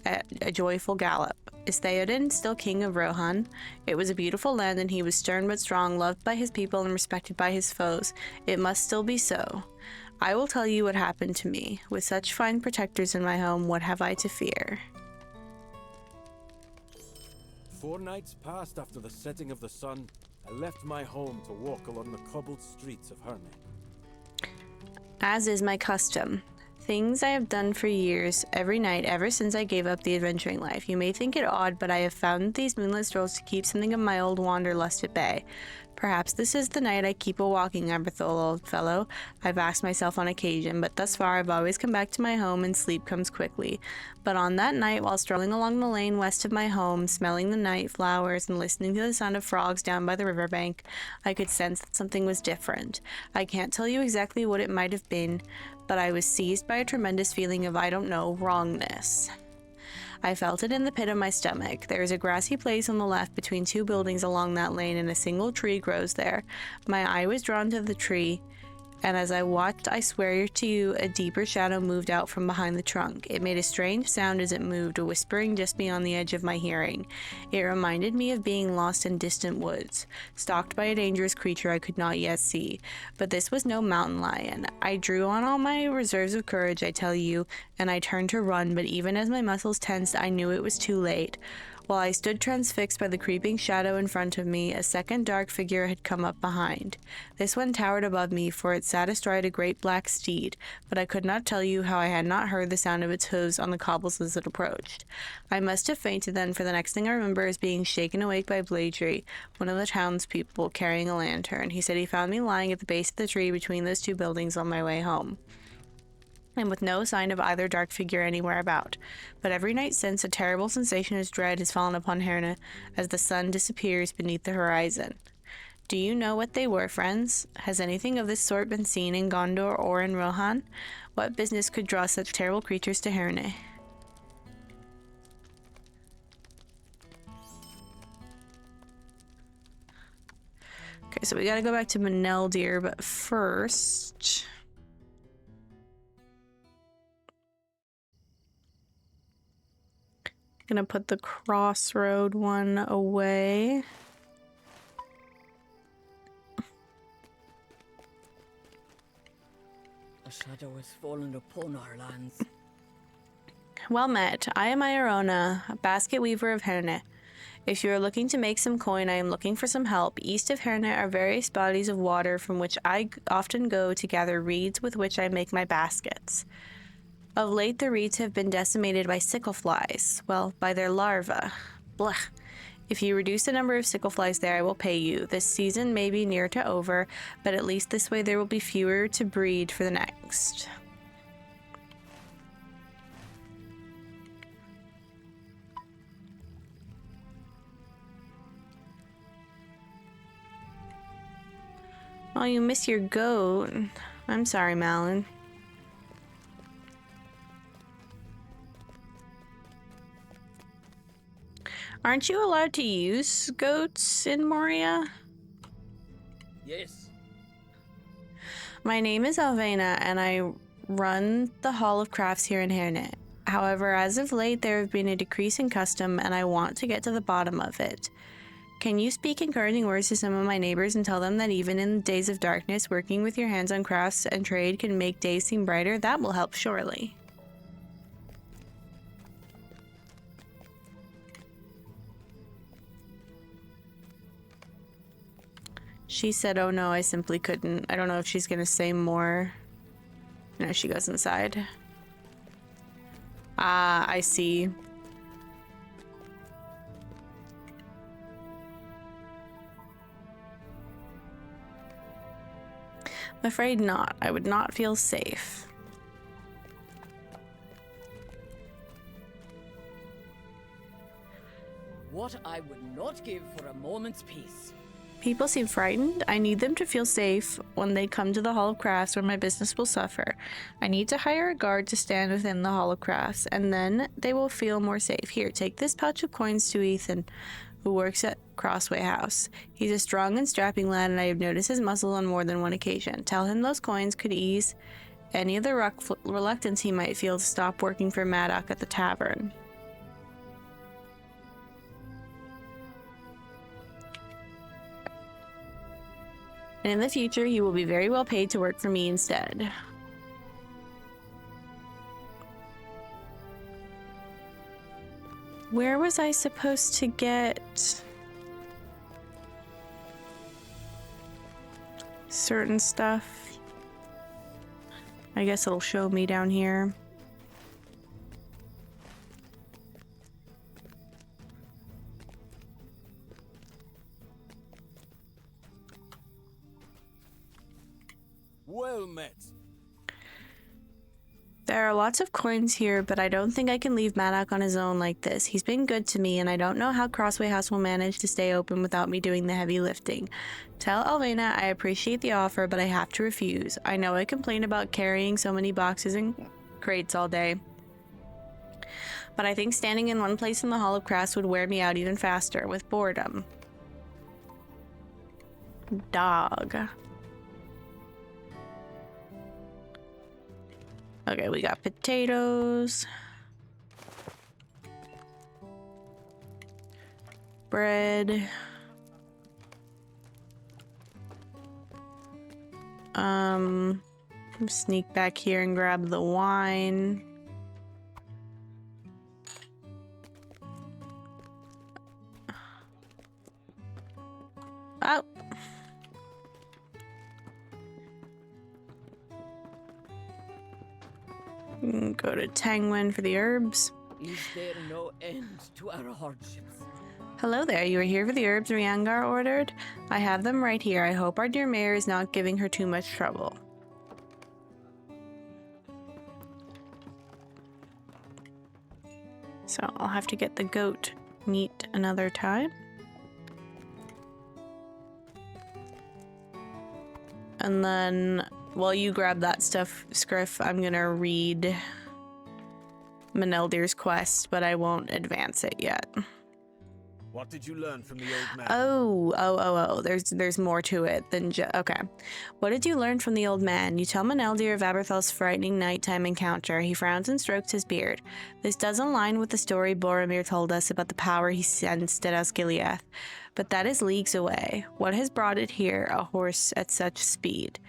B: at a joyful gallop. Is Theoden still king of Rohan? It was a beautiful land, and he was stern but strong, loved by his people and respected by his foes. It must still be so. I will tell you what happened to me. With such fine protectors in my home, what have I to fear?
G: 4 nights passed after the setting of the sun. I left my home to walk along the cobbled streets of Herne.
B: As is my custom. Things I have done for years, every night, ever since I gave up the adventuring life. You may think it odd, but I have found these moonlit strolls to keep something of my old wanderlust at bay. Perhaps this is the night I keep a walking, Aberthol, old fellow. I've asked myself on occasion, but thus far I've always come back to my home and sleep comes quickly. But on that night, while strolling along the lane west of my home, smelling the night flowers and listening to the sound of frogs down by the riverbank, I could sense that something was different. I can't tell you exactly what it might have been, but I was seized by a tremendous feeling of, I don't know, wrongness. I felt it in the pit of my stomach. There is a grassy place on the left between 2 buildings along that lane, and a single tree grows there. My eye was drawn to the tree, and as I watched, I swear to you, a deeper shadow moved out from behind the trunk. It made a strange sound as it moved, whispering just beyond the edge of my hearing. It reminded me of being lost in distant woods, stalked by a dangerous creature I could not yet see. But this was no mountain lion. I drew on all my reserves of courage, I tell you, and I turned to run, but even as my muscles tensed, I knew it was too late. While I stood transfixed by the creeping shadow in front of me, a second dark figure had come up behind. This one towered above me, for it sat astride a great black steed, but I could not tell you how I had not heard the sound of its hooves on the cobbles as it approached. I must have fainted then, for the next thing I remember is being shaken awake by Bladry, one of the townspeople, carrying a lantern. He said he found me lying at the base of the tree between those 2 buildings on my way home, and with no sign of either dark figure anywhere about. But every night since, a terrible sensation of dread has fallen upon Herne as the sun disappears beneath the horizon. Do you know what they were, friends? Has anything of this sort been seen in Gondor or in Rohan? What business could draw such terrible creatures to Herne? Okay, so we gotta go back to Meneldir, but first... Gonna put the crossroad one away.
E: A shadow has fallen upon our lands.
B: Well met. I am Iorona, a basket weaver of Herne. If you are looking to make some coin, I am looking for some help. East of Herne are various bodies of water from which I often go to gather reeds with which I make my baskets. Of late, the reeds have been decimated by sickle flies. Well, by their larvae. Blah. If you reduce the number of sickle flies there, I will pay you. This season may be near to over, but at least this way there will be fewer to breed for the next. Oh, you miss your goat. I'm sorry, Malin. Aren't you allowed to use goats in Moria?
E: Yes.
B: My name is Alvena, and I run the Hall of Crafts here in Herne. However, as of late, there have been a decrease in custom, and I want to get to the bottom of it. Can you speak encouraging words to some of my neighbors and tell them that even in the days of darkness, working with your hands on crafts and trade can make days seem brighter? That will help surely. She said, oh no, I simply couldn't. I don't know if she's gonna say more. No, she goes inside. Ah, I see. I'm afraid not. I would not feel safe.
E: What I would not give for a moment's peace.
B: People seem frightened. I need them to feel safe when they come to the Hall of Crafts where my business will suffer. I need to hire a guard to stand within the Hall of Crafts, and then they will feel more safe. Here, take this pouch of coins to Ethan, who works at Crossway House. He's a strong and strapping lad, and I have noticed his muscle on more than one occasion. Tell him those coins could ease any of the reluctance he might feel to stop working for Maddock at the tavern. And in the future, he will be very well paid to work for me instead. Where was I supposed to get certain stuff? I guess it'll show me down here.
G: Well met.
B: There are lots of coins here, but I don't think I can leave Maddock on his own like this. He's been good to me, and I don't know how Crossway House will manage to stay open without me doing the heavy lifting. Tell Alvena I appreciate the offer, but I have to refuse. I know I complain about carrying so many boxes and crates all day, but I think standing in one place in the Hall of Crafts would wear me out even faster with boredom. Dog. Okay, we got potatoes, bread, sneak back here and grab the wine. Oh. Go to Tangwen for the herbs.
E: Is there no end to our hardships?
B: Hello there, you are here for the herbs Ryangar ordered? I have them right here. I hope our dear mayor is not giving her too much trouble. So I'll have to get the goat meat another time. And then while you grab that stuff, Scriff, I'm gonna read Maneldir's quest, but I won't advance it yet.
H: What did you learn from the old man?
B: Oh. There's more to it than just... Okay. What did you learn from the old man? You tell Maneldir of Aberthal's frightening nighttime encounter. He frowns and strokes his beard. This does align with the story Boromir told us about the power he sensed at Osgiliath, but that is leagues away. What has brought it here, a horse at such speed?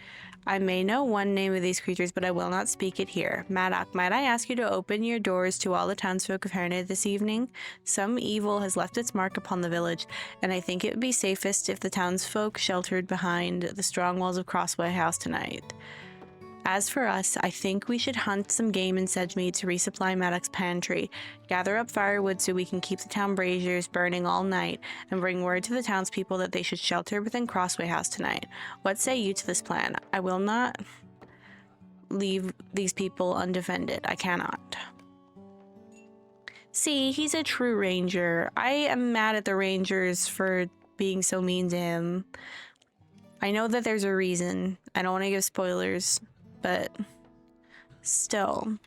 B: I may know one name of these creatures, but I will not speak it here. Maddock, might I ask you to open your doors to all the townsfolk of Herne this evening? Some evil has left its mark upon the village, and I think it would be safest if the townsfolk sheltered behind the strong walls of Crossway House tonight. As for us, I think we should hunt some game in Sedgemead to resupply Maddock's pantry, gather up firewood so we can keep the town braziers burning all night, and bring word to the townspeople that they should shelter within Crossway House tonight. What say you to this plan? I will not leave these people undefended. I cannot. See, he's a true ranger. I am mad at the rangers for being so mean to him. I know that there's a reason. I don't want to give spoilers, but still.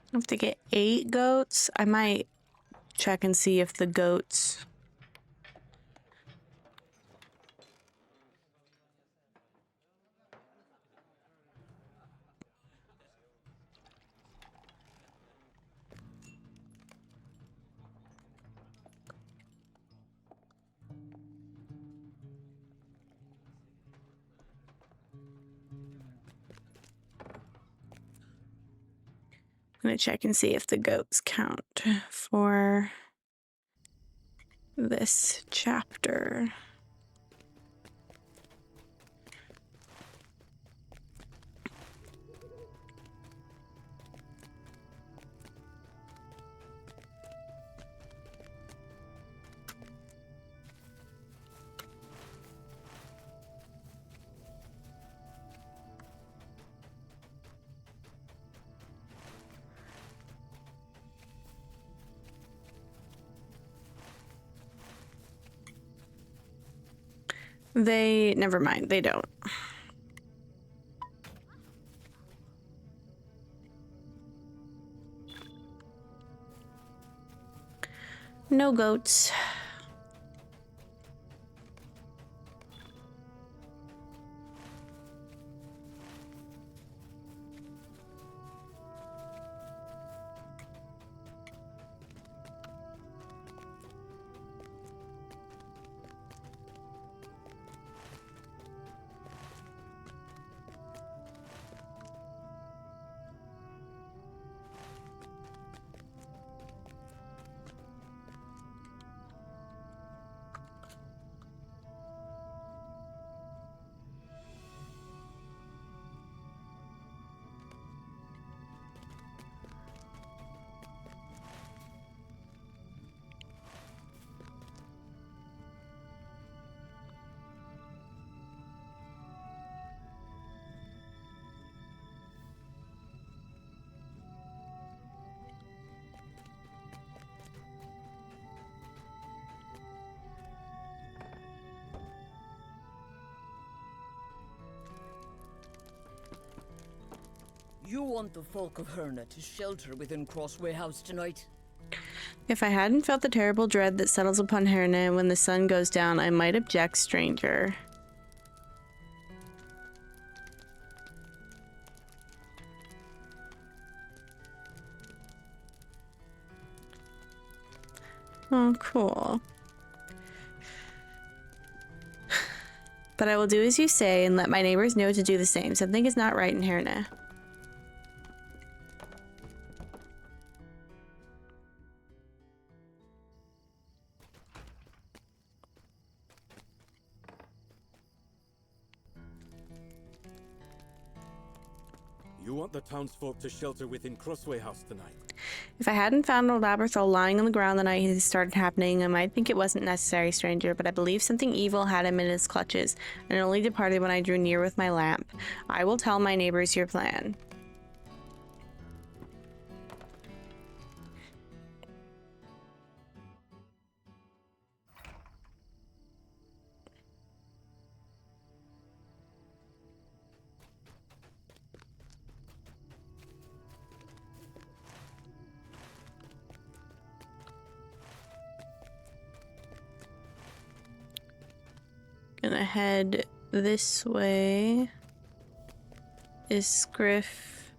B: I have to get 8 goats. I might check and see if the goats... gonna check and see if the goats count for this chapter. Never mind, they don't. No goats.
E: You want the folk of Herna to shelter within Crossway House tonight?
B: If I hadn't felt the terrible dread that settles upon Herne when the sun goes down, I might object, stranger. Oh, cool. But I will do as you say and let my neighbors know to do the same. Something is not right in Herne.
G: You want the townsfolk to shelter within Crossway House tonight?
B: If I hadn't found old Aberthal lying on the ground the night it started happening, I might think it wasn't necessary, stranger, but I believe something evil had him in its clutches, and only departed when I drew near with my lamp. I will tell my neighbors your plan. Gonna head this way. Is Scriff.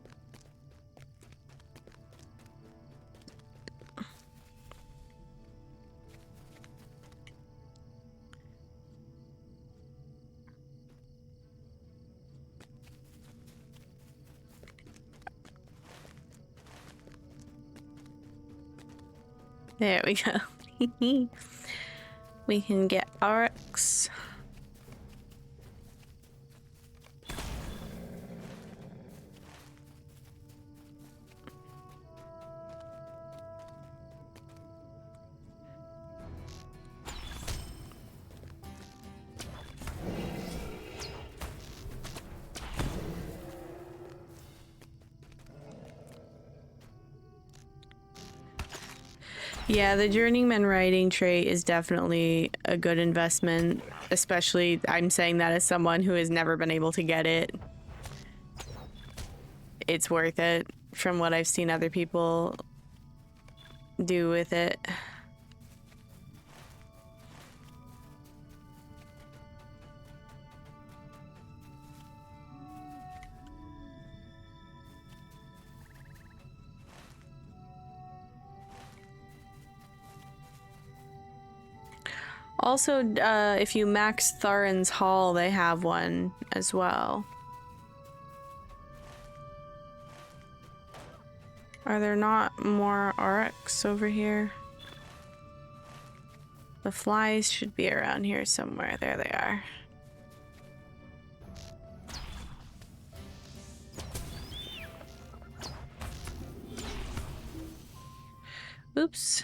B: There we go. We can get Arx. Yeah, the journeyman writing trait is definitely a good investment, especially I'm saying that as someone who has never been able to get it. It's worth it from what I've seen other people do with it. Also, if you max Tharen's Hall, they have one as well. Are there not more oryx over here? The flies should be around here somewhere. There they are. Oops.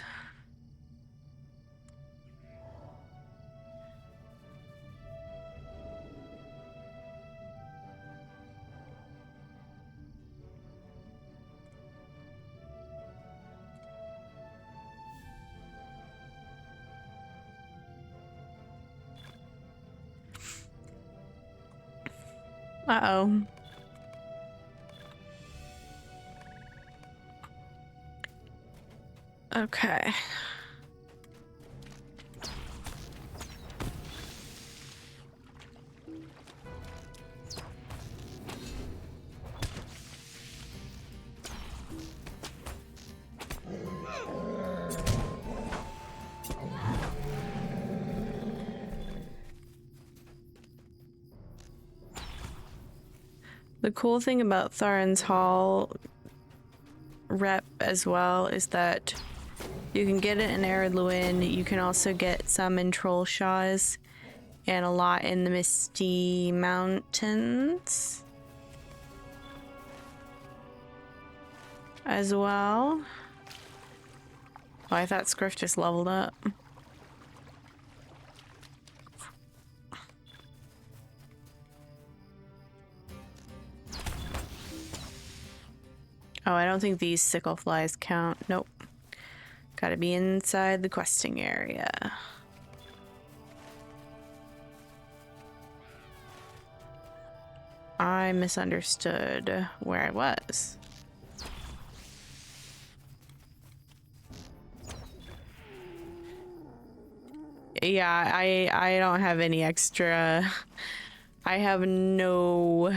B: Uh-oh. Okay. The cool thing about Tharen's Hall rep as well is that you can get it in Eredluin, you can also get some in Trollshaws, and a lot in the Misty Mountains as well. Oh, I thought Scriff just leveled up. Oh, I don't think these sickle flies count. Nope. Gotta be inside the questing area. I misunderstood where I was. Yeah, I don't have any extra. I have no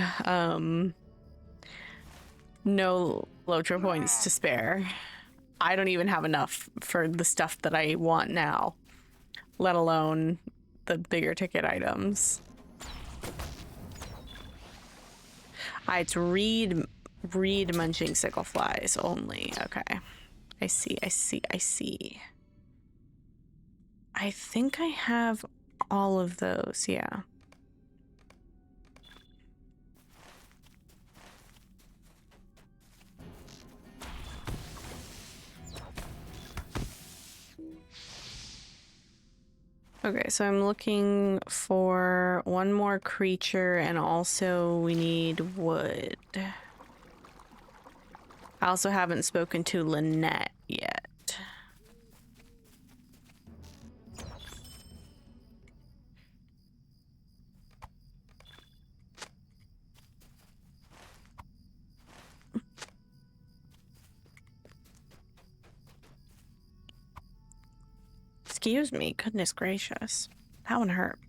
B: Lotra points to spare. I don't even have enough for the stuff that I want now, let alone the bigger ticket items. It's reed munching sickle flies only. Okay. I see. I think I have all of those, yeah. Okay, so I'm looking for one more creature, and also we need wood. I also haven't spoken to Lynette yet. Excuse me, goodness gracious. That one hurt.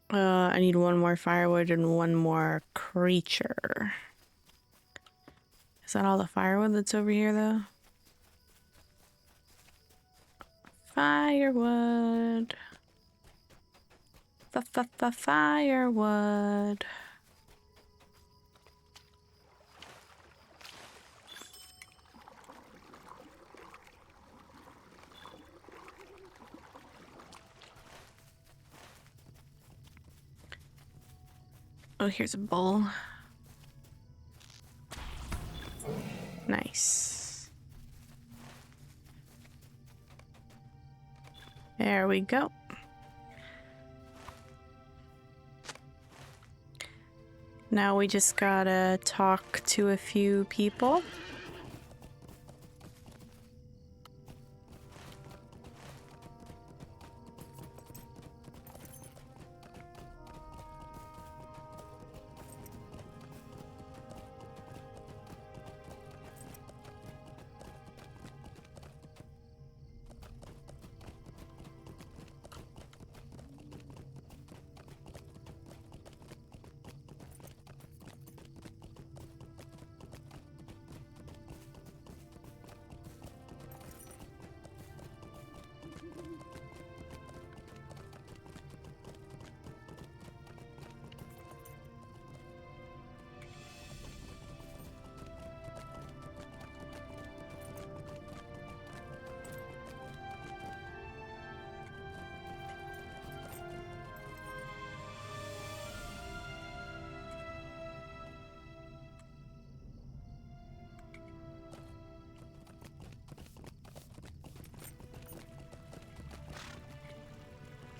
B: I need one more firewood and one more creature. Is that all the firewood that's over here, though? Firewood. Firewood. Oh, here's a bowl. Nice. There we go. Now we just gotta talk to a few people.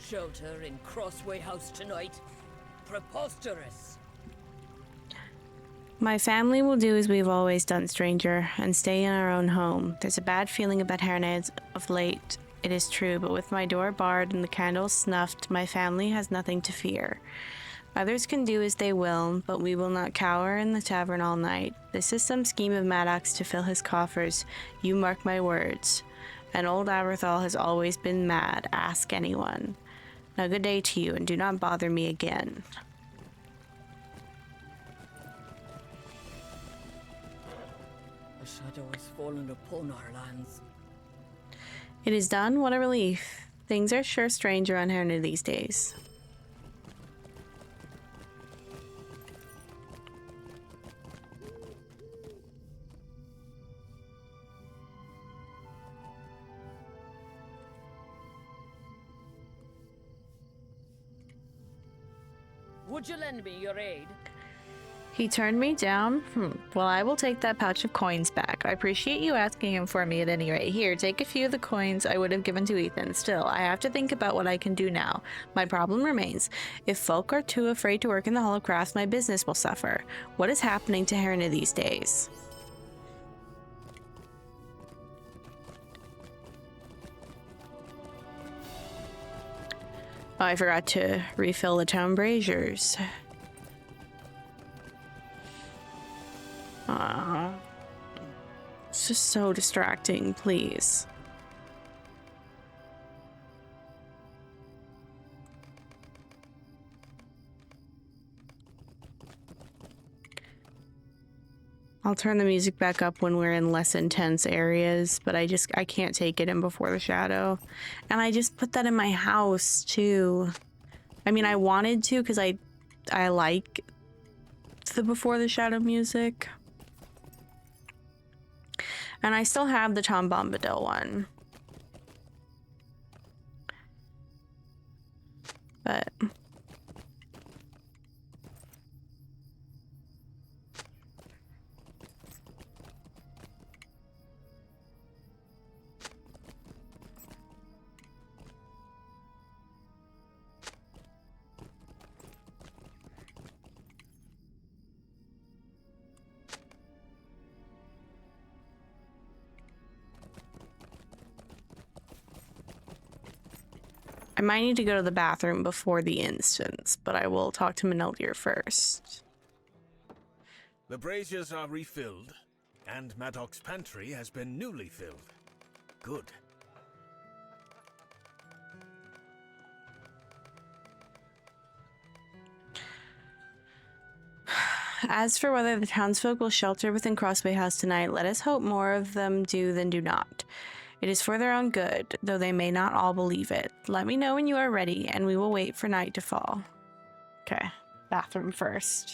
E: Shelter in Crossway House tonight? Preposterous!
B: My family will do as we've always done, stranger, and stay in our own home. There's a bad feeling about Herned of late, it is true, but with my door barred and the candles snuffed, my family has nothing to fear. Others can do as they will, but we will not cower in the tavern all night. This is some scheme of Maddox to fill his coffers. You mark my words. And old Aberthal has always been mad. Ask anyone. Now good day to you, and do not bother me again.
E: A shadow has fallen upon our lands.
B: It is done? What a relief. Things are sure strange around here these days.
E: Would you lend me your aid?
B: He turned me down? Well, I will take that pouch of coins back. I appreciate you asking him for me at any rate. Here, take a few of the coins I would have given to Ethan. Still, I have to think about what I can do now. My problem remains. If folk are too afraid to work in the Hall of Crafts, my business will suffer. What is happening to Herna these days? Oh, I forgot to refill the town braziers. It's just so distracting, please. I'll turn the music back up when we're in less intense areas, but I can't take it in Before the Shadow. And I just put that in my house too. I mean, I wanted to because I like the Before the Shadow music. And I still have the Tom Bombadil one. But I might need to go to the bathroom before the instance, but I will talk to Manildir first.
H: The braziers are refilled, and Maddox's pantry has been newly filled. Good.
B: As for whether the townsfolk will shelter within Crossway House tonight, let us hope more of them do than do not. It is for their own good, though they may not all believe it. Let me know when you are ready, and we will wait for night to fall. Okay, bathroom first.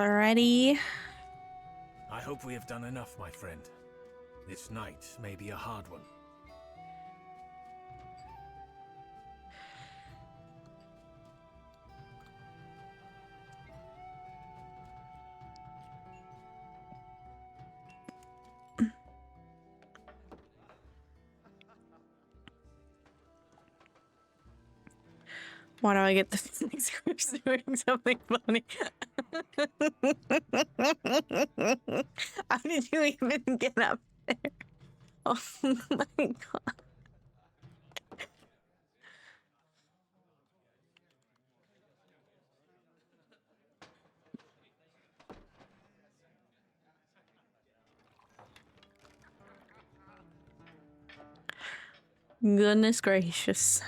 B: Alrighty.
H: I hope we have done enough, my friend. This night may be a hard one.
B: Why do I get the feeling Script's doing something funny? How did you even get up there? Oh my god. Goodness gracious.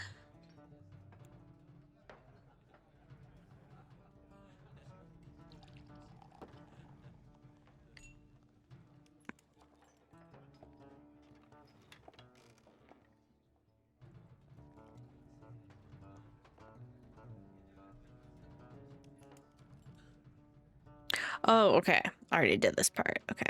B: Oh, okay. I already did this part. Okay.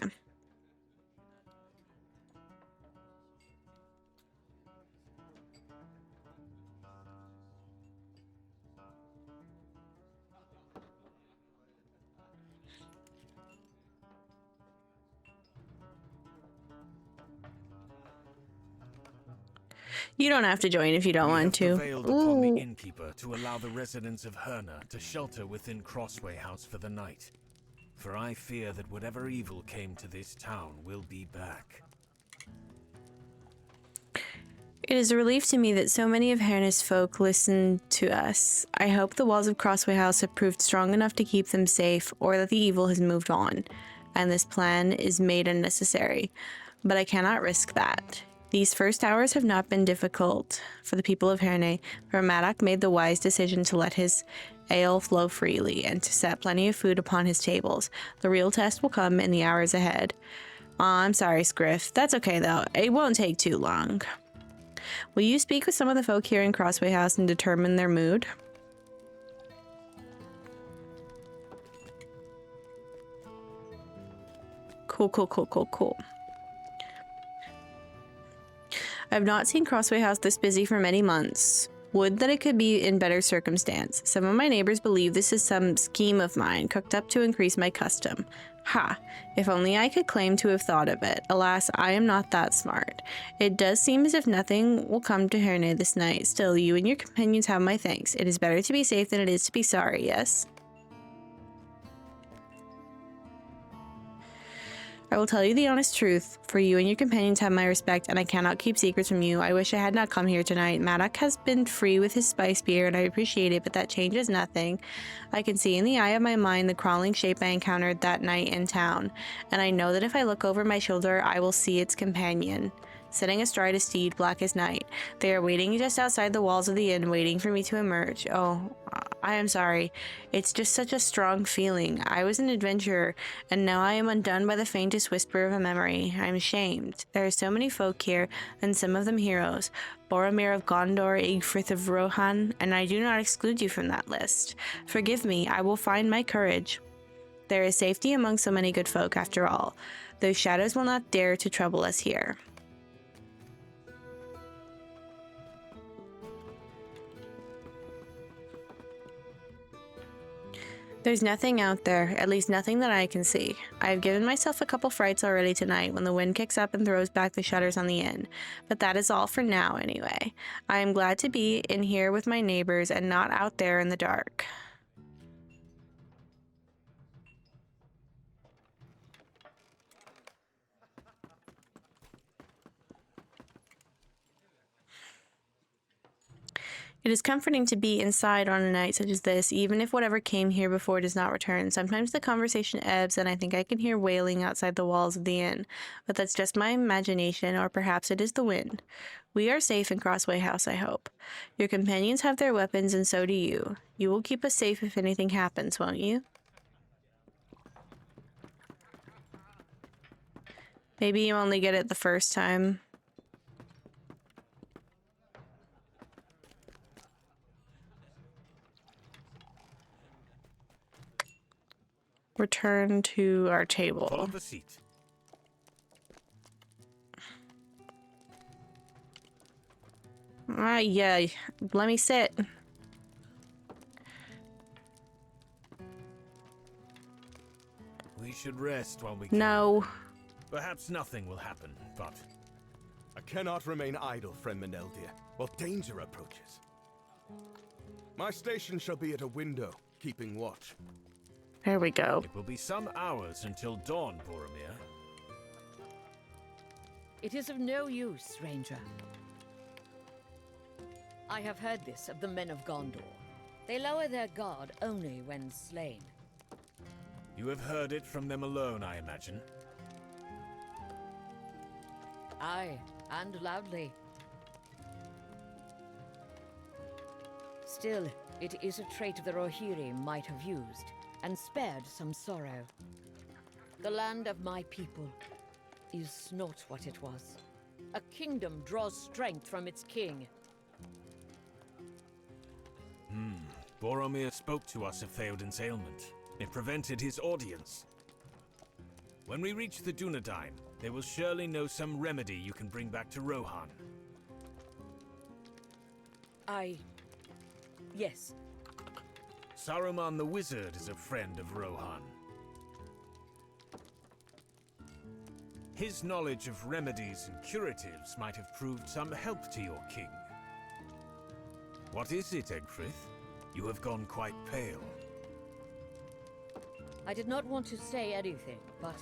B: You don't have to join if you don't want to.
H: Prevailed upon the innkeeper to allow the residents of Herna to shelter within Crossway House for the night. For I fear that whatever evil came to this town will be back.
B: It is a relief to me that so many of Herna's folk listen to us. I hope the walls of Crossway House have proved strong enough to keep them safe, or that the evil has moved on, and this plan is made unnecessary. But I cannot risk that. These first hours have not been difficult for the people of Herne, for Maddox made the wise decision to let his ale flow freely and to set plenty of food upon his tables. The real test will come in the hours ahead. I'm sorry, Scriff. That's okay, though. It won't take too long. Will you speak with some of the folk here in Crossway House and determine their mood? Cool. I have not seen Crossway House this busy for many months. Would that it could be in better circumstance. Some of my neighbors believe this is some scheme of mine, cooked up to increase my custom. Ha! If only I could claim to have thought of it. Alas, I am not that smart. It does seem as if nothing will come to Herne this night. Still, you and your companions have my thanks. It is better to be safe than it is to be sorry, yes? I will tell you the honest truth, for you and your companions have my respect, and I cannot keep secrets from you. I wish I had not come here tonight. Maddox has been free with his spice beer, and I appreciate it, but that changes nothing. I can see in the eye of my mind the crawling shape I encountered that night in town, and I know that if I look over my shoulder, I will see its companion, sitting astride a steed black as night. They are waiting just outside the walls of the inn, waiting for me to emerge. Oh, I am sorry. It's just such a strong feeling. I was an adventurer, and now I am undone by the faintest whisper of a memory. I am ashamed. There are so many folk here, and some of them heroes. Boromir of Gondor, Igfrith of Rohan, and I do not exclude you from that list. Forgive me, I will find my courage. There is safety among so many good folk, after all. Those shadows will not dare to trouble us here. There's nothing out there, at least nothing that I can see. I have given myself a couple frights already tonight when the wind kicks up and throws back the shutters on the inn. But that is all for now, anyway. I am glad to be in here with my neighbors and not out there in the dark. It is comforting to be inside on a night such as this, even if whatever came here before does not return. Sometimes the conversation ebbs, and I think I can hear wailing outside the walls of the inn. But that's just my imagination, or perhaps it is the wind. We are safe in Crossway House, I hope. Your companions have their weapons, and so do you. You will keep us safe if anything happens, won't you? Maybe you only get it the first time. return to our
H: Follow
B: table.
H: the seat.
B: Ah, yeah. Let me sit.
H: We should rest while we can.
B: No.
H: Perhaps nothing will happen, but
I: I cannot remain idle, friend Meneldia, while danger approaches. My station shall be at a window, keeping watch.
B: There we go.
H: it will be some hours until dawn, Boromir.
E: It is of no use, Ranger. I have heard this of the men of Gondor. They lower their guard only when slain.
H: You have heard it from them alone, I imagine.
E: Aye, and loudly. Still, it is a trait the Rohirrim might have used, and spared some sorrow. The land of my people is not what it was. A kingdom draws strength from its king.
H: Boromir spoke to us of Theoden's ailment. It prevented his audience. When we reach the Dunedain, they will surely know some remedy you can bring back to Rohan.
E: Yes.
H: Saruman the Wizard is a friend of Rohan. His knowledge of remedies and curatives might have proved some help to your king. What is it, Egfrith? You have gone quite pale.
E: I did not want to say anything, but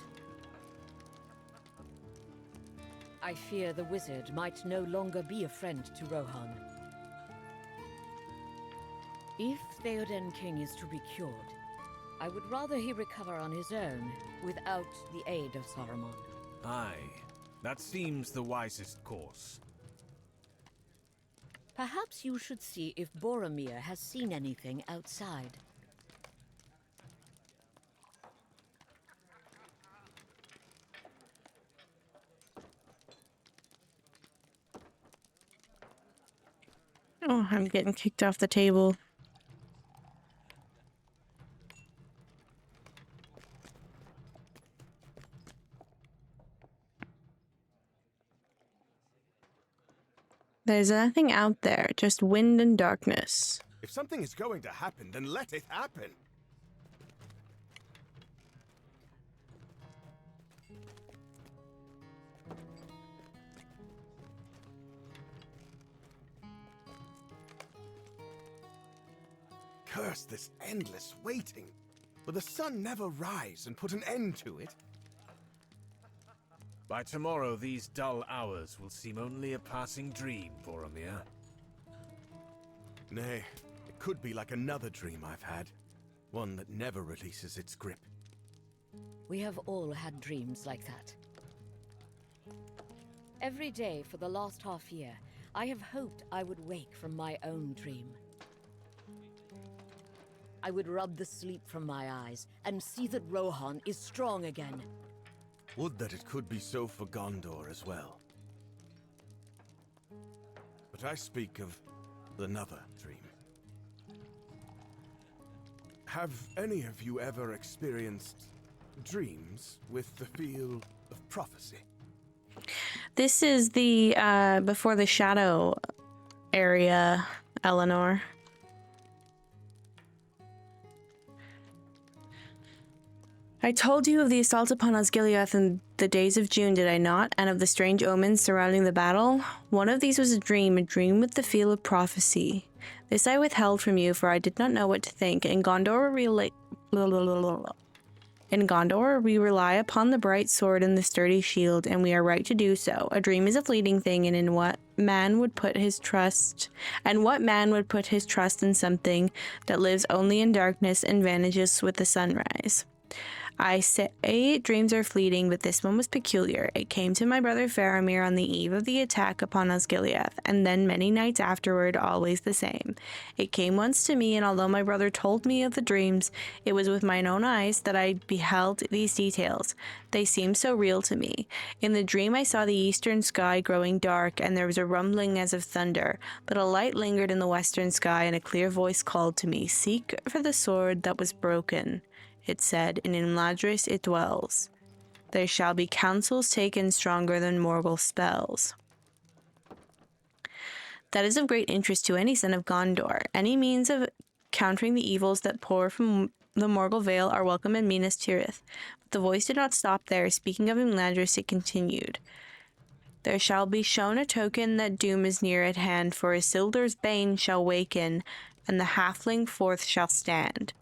E: I fear the wizard might no longer be a friend to Rohan. If Theoden King is to be cured, I would rather he recover on his own, without the aid of Saruman.
H: Aye, that seems the wisest course.
E: Perhaps you should see if Boromir has seen anything outside.
B: Oh, I'm getting kicked off the table. There's nothing out there, just wind and darkness.
I: If something is going to happen, then let it happen. Curse this endless waiting. Will the sun never rise and put an end to it?
H: By tomorrow, these dull hours will seem only a passing dream, Boromir.
I: Nay, it could be like another dream I've had. One that never releases its grip.
E: We have all had dreams like that. Every day for the last half year, I have hoped I would wake from my own dream. I would rub the sleep from my eyes and see that Rohan is strong again.
I: Would that it could be so for Gondor as well. But I speak of another dream. Have any of you ever experienced dreams with the feel of prophecy?
B: This is the before the shadow area, Eleanor. I told you of the assault upon Osgiliath in the days of June, did I not? And of the strange omens surrounding the battle? One of these was a dream with the feel of prophecy. This I withheld from you, for I did not know what to think. In Gondor, we rely upon the bright sword and the sturdy shield, and we are right to do so. A dream is a fleeting thing, and in what man would put his trust in something that lives only in darkness and vanishes with the sunrise? I say dreams are fleeting, but this one was peculiar. It came to my brother Faramir on the eve of the attack upon Osgiliath, and then many nights afterward, always the same. It came once to me, and although my brother told me of the dreams, it was with mine own eyes that I beheld these details. They seemed so real to me. In the dream I saw the eastern sky growing dark, and there was a rumbling as of thunder, but a light lingered in the western sky, and a clear voice called to me, "Seek for the sword that was broken." it said, and in Imladris it dwells. There shall be counsels taken stronger than Morgul spells. That is of great interest to any son of Gondor. Any means of countering the evils that pour from the Morgul Vale are welcome in Minas Tirith. But the voice did not stop there. Speaking of Imladris, it continued. There shall be shown a token that doom is near at hand, for Isildur's bane shall waken, and the halfling forth shall stand.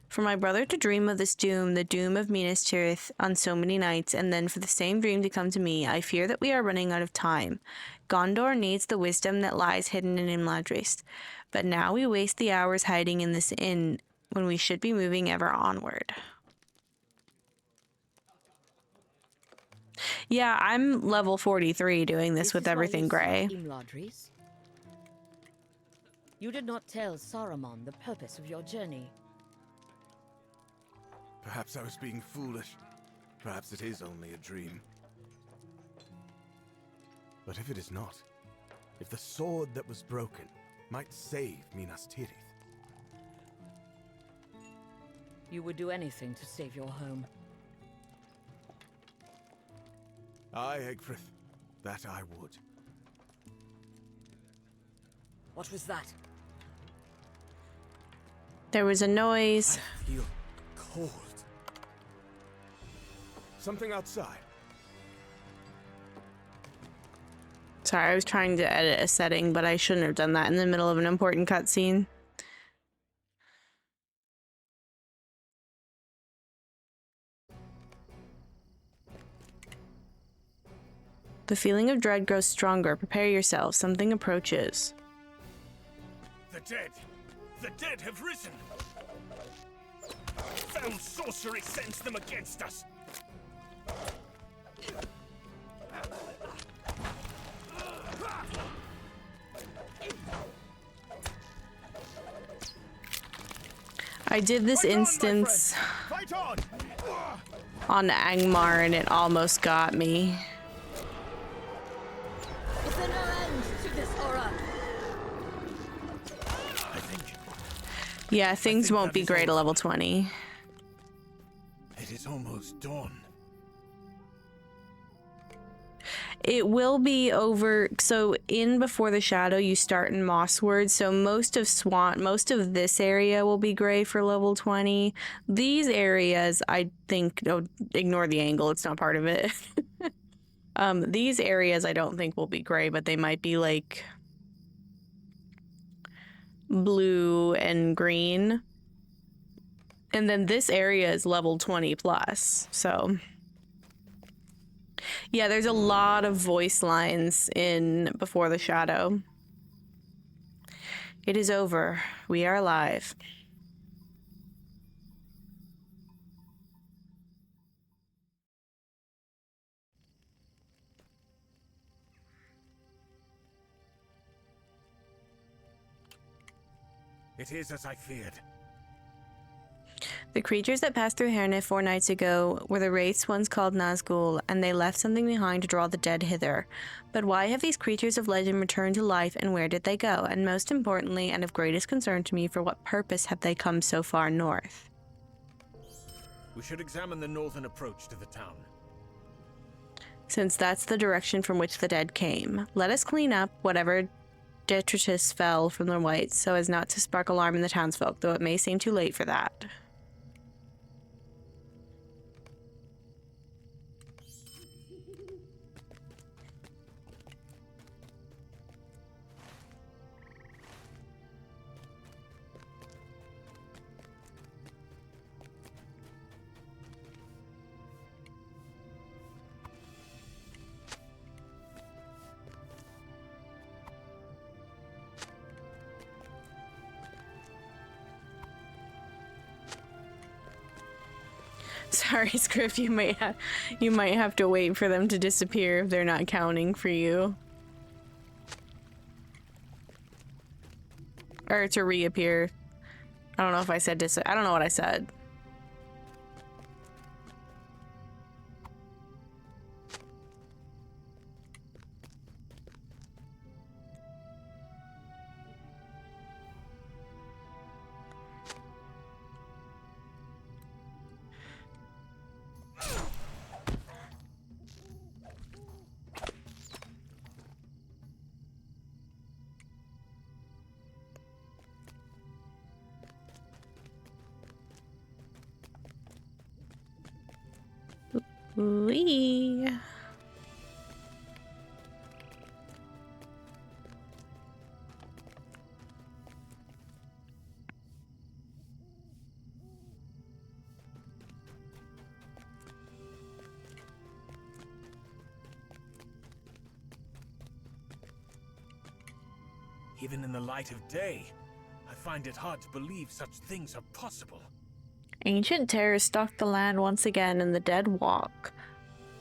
B: For my brother to dream of this doom, the doom of Minas Tirith, on so many nights, and then for the same dream to come to me, I fear that we are running out of time. Gondor needs the wisdom that lies hidden in Imladris, but now we waste the hours hiding in this inn when we should be moving ever onward. Yeah, I'm level 43 doing this with everything gray.
E: Imladris? You did not tell Saruman the purpose of your journey.
I: Perhaps I was being foolish. Perhaps it is only a dream. But if it is not, if the sword that was broken might save Minas Tirith.
E: You would do anything to save your home.
I: Aye, Egfrith. That I would.
E: What was that?
B: There was a noise.
G: I feel cold.
I: Something outside.
B: Sorry, I was trying to edit a setting, but I shouldn't have done that in the middle of an important cutscene. The feeling of dread grows stronger. Prepare yourself. Something approaches.
H: The dead have risen! Foul sorcery sends them against us!
B: I did this instance on Angmar and it almost got me.
E: Is there no end to this horror?
B: Yeah, things won't be great at level 20.
H: It is almost dawn.
B: It will be over. So in Before the Shadow, you start in Mossward. So most of this area will be gray for level 20. These areas, I think, ignore the angle. It's not part of it. These areas I don't think will be gray, but they might be like blue and green. And then this area is level 20 plus. So yeah, there's a lot of voice lines in Before the Shadow. It is over. We are alive.
H: It is as I feared.
B: The creatures that passed through Herne 4 nights ago were the wraiths once called Nazgul, and they left something behind to draw the dead hither. But why have these creatures of legend returned to life, and where did they go? And most importantly, and of greatest concern to me, for what purpose have they come so far north?
H: We should examine the northern approach to the town.
B: Since that's the direction from which the dead came, let us clean up whatever detritus fell from the whites, so as not to spark alarm in the townsfolk, though it may seem too late for that. Sorry, Scriff, you might have to wait for them to disappear if they're not counting for you. Or to reappear. I don't know if I said I don't know what I said. Wee.
H: Even in the light of day, I find it hard to believe such things are possible.
B: Ancient terrors stalked the land once again in the dead walk.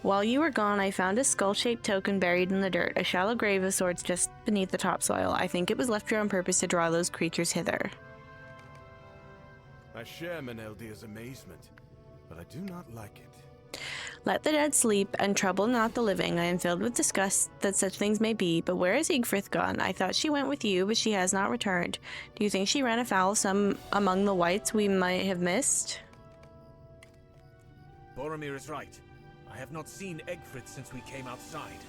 B: While you were gone, I found a skull-shaped token buried in the dirt, a shallow grave of sorts just beneath the topsoil. I think it was left here on purpose to draw those creatures hither.
I: I share Meneldia's amazement, but I do not like it.
B: Let the dead sleep, and trouble not the living. I am filled with disgust that such things may be, but where is Ygfrith gone? I thought she went with you, but she has not returned. Do you think she ran afoul of some among the wights we might have missed?
H: Boromir is right. I have not seen Ygfrith since we came outside.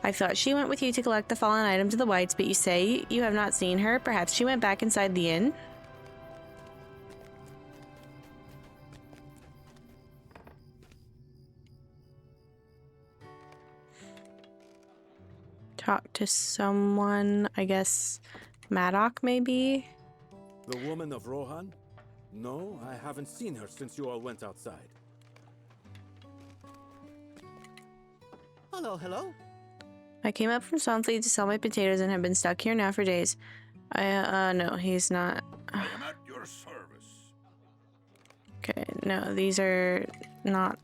B: I thought she went with you to collect the fallen items of the wights, but you say you have not seen her. Perhaps she went back inside the inn? Talk to someone, I guess Maddock maybe?
G: The woman of Rohan? No, I haven't seen her since you all went outside.
F: Hello, hello.
B: I came up from Swampfleet to sell my potatoes and have been stuck here now for days. No, he's not.
A: I am at your service.
B: Okay, no, these are not.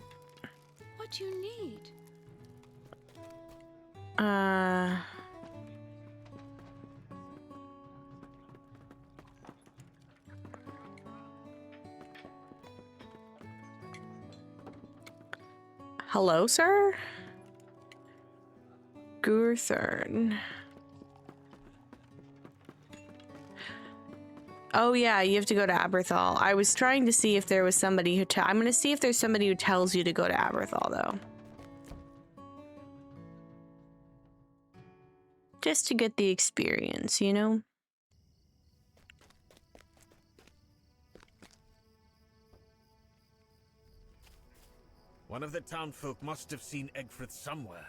C: What do you need?
B: Hello, sir? Gurthern. Oh yeah, you have to go to Aberthal. I was trying to see if there was somebody who I'm gonna see if there's somebody who tells you to go to Aberthal, though. Just to get the experience, you know?
H: One of the townfolk must have seen Ygfrith somewhere.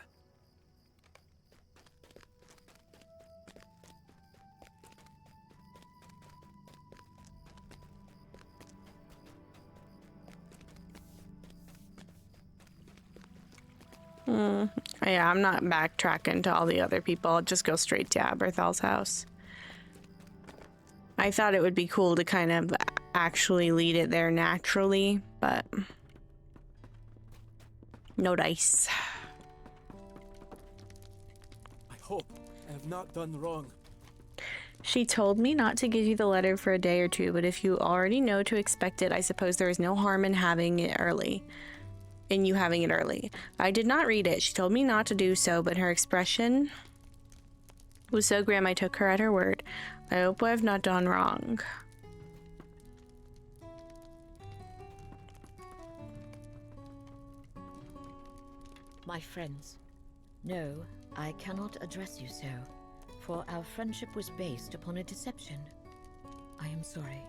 B: Yeah, I'm not backtracking to all the other people. I'll just go straight to Aberthal's house. I thought it would be cool to kind of actually lead it there naturally, but no dice.
G: I hope I have not done wrong.
B: She told me not to give you the letter for a day or two, but if you already know to expect it, I suppose there is no harm in having it early. I did not read it. She told me not to do so, but her expression was so grim I took her at her word. I hope I have not done wrong.
E: My friends, no, I cannot address you so, for our friendship was based upon a deception. I am sorry.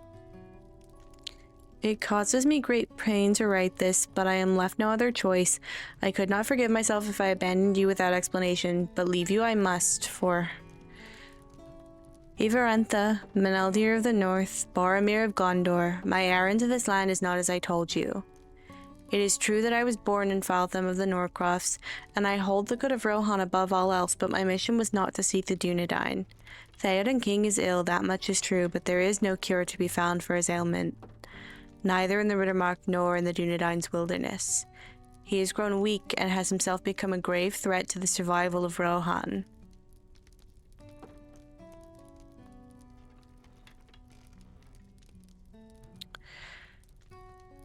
B: It causes me great pain to write this, but I am left no other choice. I could not forgive myself if I abandoned you without explanation, but leave you I must, for Ivarantha, Meneldir of the North, Boromir of Gondor, my errand to this land is not as I told you. It is true that I was born in Faltham of the Norcrofts, and I hold the good of Rohan above all else, but my mission was not to seek the Dunedain. Theoden King is ill, that much is true, but there is no cure to be found for his ailment. Neither in the Riddermark nor in the Dunedain's wilderness. He has grown weak and has himself become a grave threat to the survival of Rohan.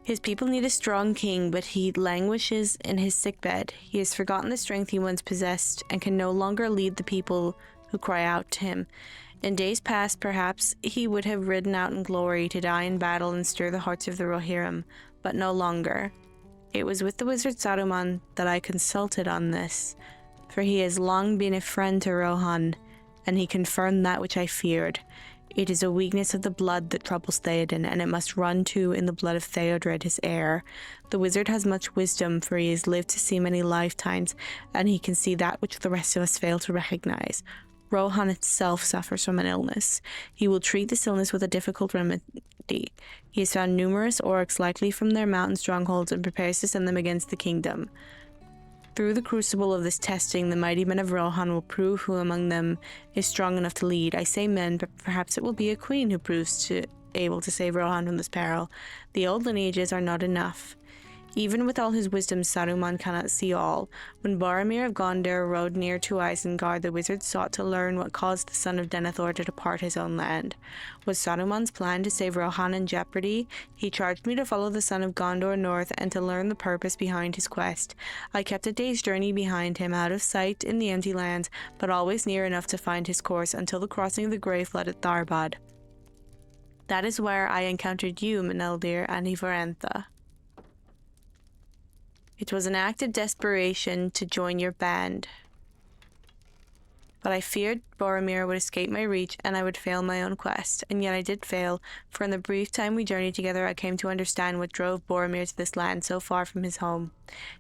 B: His people need a strong king, but he languishes in his sickbed. He has forgotten the strength he once possessed and can no longer lead the people who cry out to him. In days past, perhaps, he would have ridden out in glory to die in battle and stir the hearts of the Rohirrim, but no longer. It was with the wizard Saruman that I consulted on this, for he has long been a friend to Rohan, and he confirmed that which I feared. It is a weakness of the blood that troubles Theoden, and it must run too in the blood of Theodred, his heir. The wizard has much wisdom, for he has lived to see many lifetimes, and he can see that which the rest of us fail to recognize. Rohan itself suffers from an illness. He will treat this illness with a difficult remedy. He has found numerous orcs likely from their mountain strongholds and prepares to send them against the kingdom. Through the crucible of this testing, the mighty men of Rohan will prove who among them is strong enough to lead. I say men, but perhaps it will be a queen who proves able to save Rohan from this peril. The old lineages are not enough. Even with all his wisdom, Saruman cannot see all. When Boromir of Gondor rode near to Isengard, the wizard sought to learn what caused the son of Denethor to depart his own land. Was Saruman's plan to save Rohan in jeopardy? He charged me to follow the son of Gondor north and to learn the purpose behind his quest. I kept a day's journey behind him, out of sight in the empty lands, but always near enough to find his course until the crossing of the Grey Flood at Tharbad. That is where I encountered you, Meneldir, and Ivarantha. It was an act of desperation to join your band, but I feared Boromir would escape my reach and I would fail my own quest, and yet I did fail, for in the brief time we journeyed together I came to understand what drove Boromir to this land so far from his home.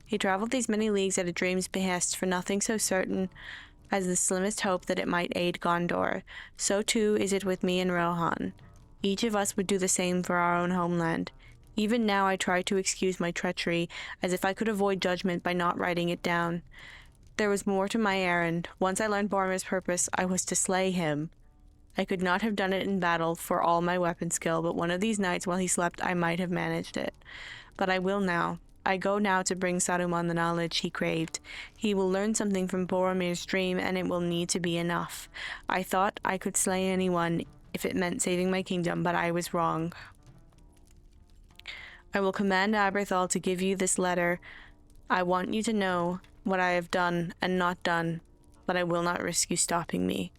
B: He travelled these many leagues at a dream's behest for nothing so certain as the slimmest hope that it might aid Gondor. So too is it with me and Rohan. Each of us would do the same for our own homeland. Even now I try to excuse my treachery, as if I could avoid judgment by not writing it down. There was more to my errand. Once I learned Boromir's purpose, I was to slay him. I could not have done it in battle for all my weapon skill, but one of these nights while he slept I might have managed it. But I will now. I go now to bring Saruman the knowledge he craved. He will learn something from Boromir's dream, and it will need to be enough. I thought I could slay anyone if it meant saving my kingdom, but I was wrong. I will command Aberthal to give you this letter. I want you to know what I have done and not done, but I will not risk you stopping me.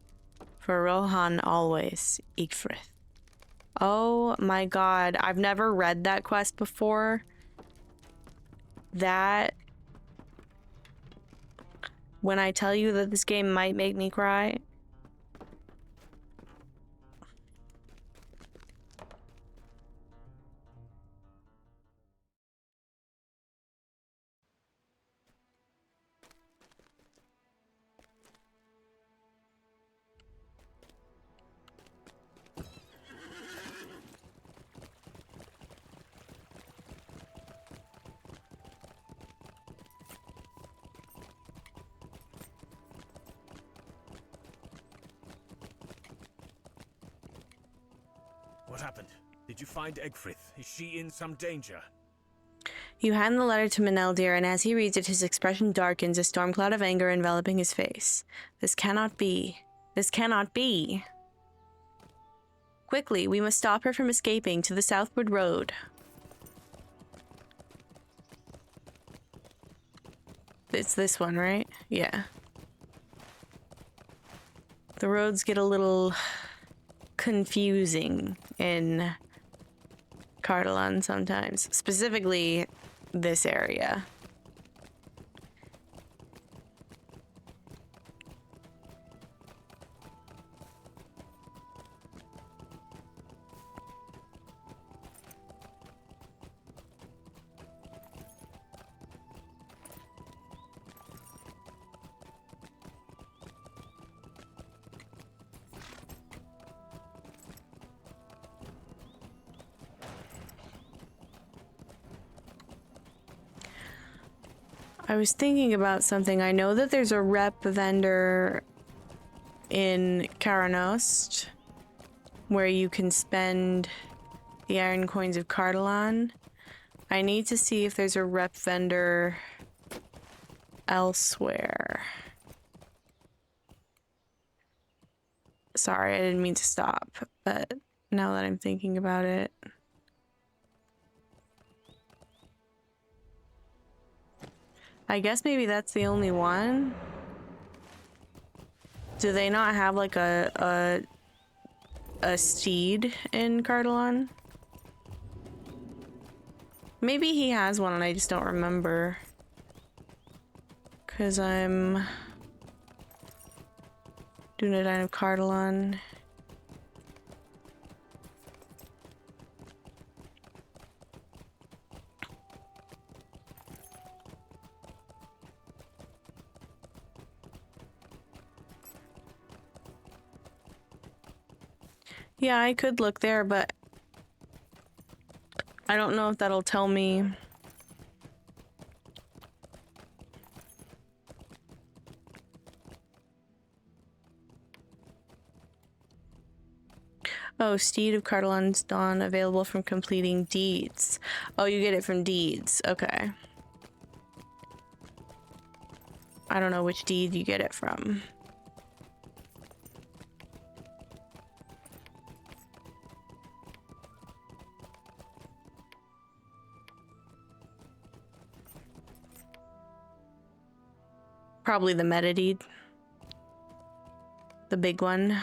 B: For Rohan always, Ygfrith. Oh my god, I've never read that quest before. That... When I tell you that this game might make me cry...
H: What happened? Did you find Ygfrith? Is she in some danger?
B: You hand the letter to Meneldir, and as he reads it, his expression darkens, a storm cloud of anger enveloping his face. This cannot be. This cannot be. Quickly, we must stop her from escaping to the southward road. It's this one, right? Yeah. The roads get a little confusing in Cardolan sometimes, specifically this area. I was thinking about something. I know that there's a rep vendor in Karanost where you can spend the iron coins of Cardolan. I need to see if there's a rep vendor elsewhere. Sorry, I didn't mean to stop, but now that I'm thinking about it. I guess maybe that's the only one. Do they not have like a steed in Cardolan? Maybe he has one and I just don't remember. 'Cause I'm doing a Dine of Cardolan. Yeah, I could look there, but I don't know if that'll tell me. Oh, Steed of Cardolan's Dawn available from completing deeds. Oh, you get it from deeds. Okay. I don't know which deed you get it from. Probably the meta deed. The big one.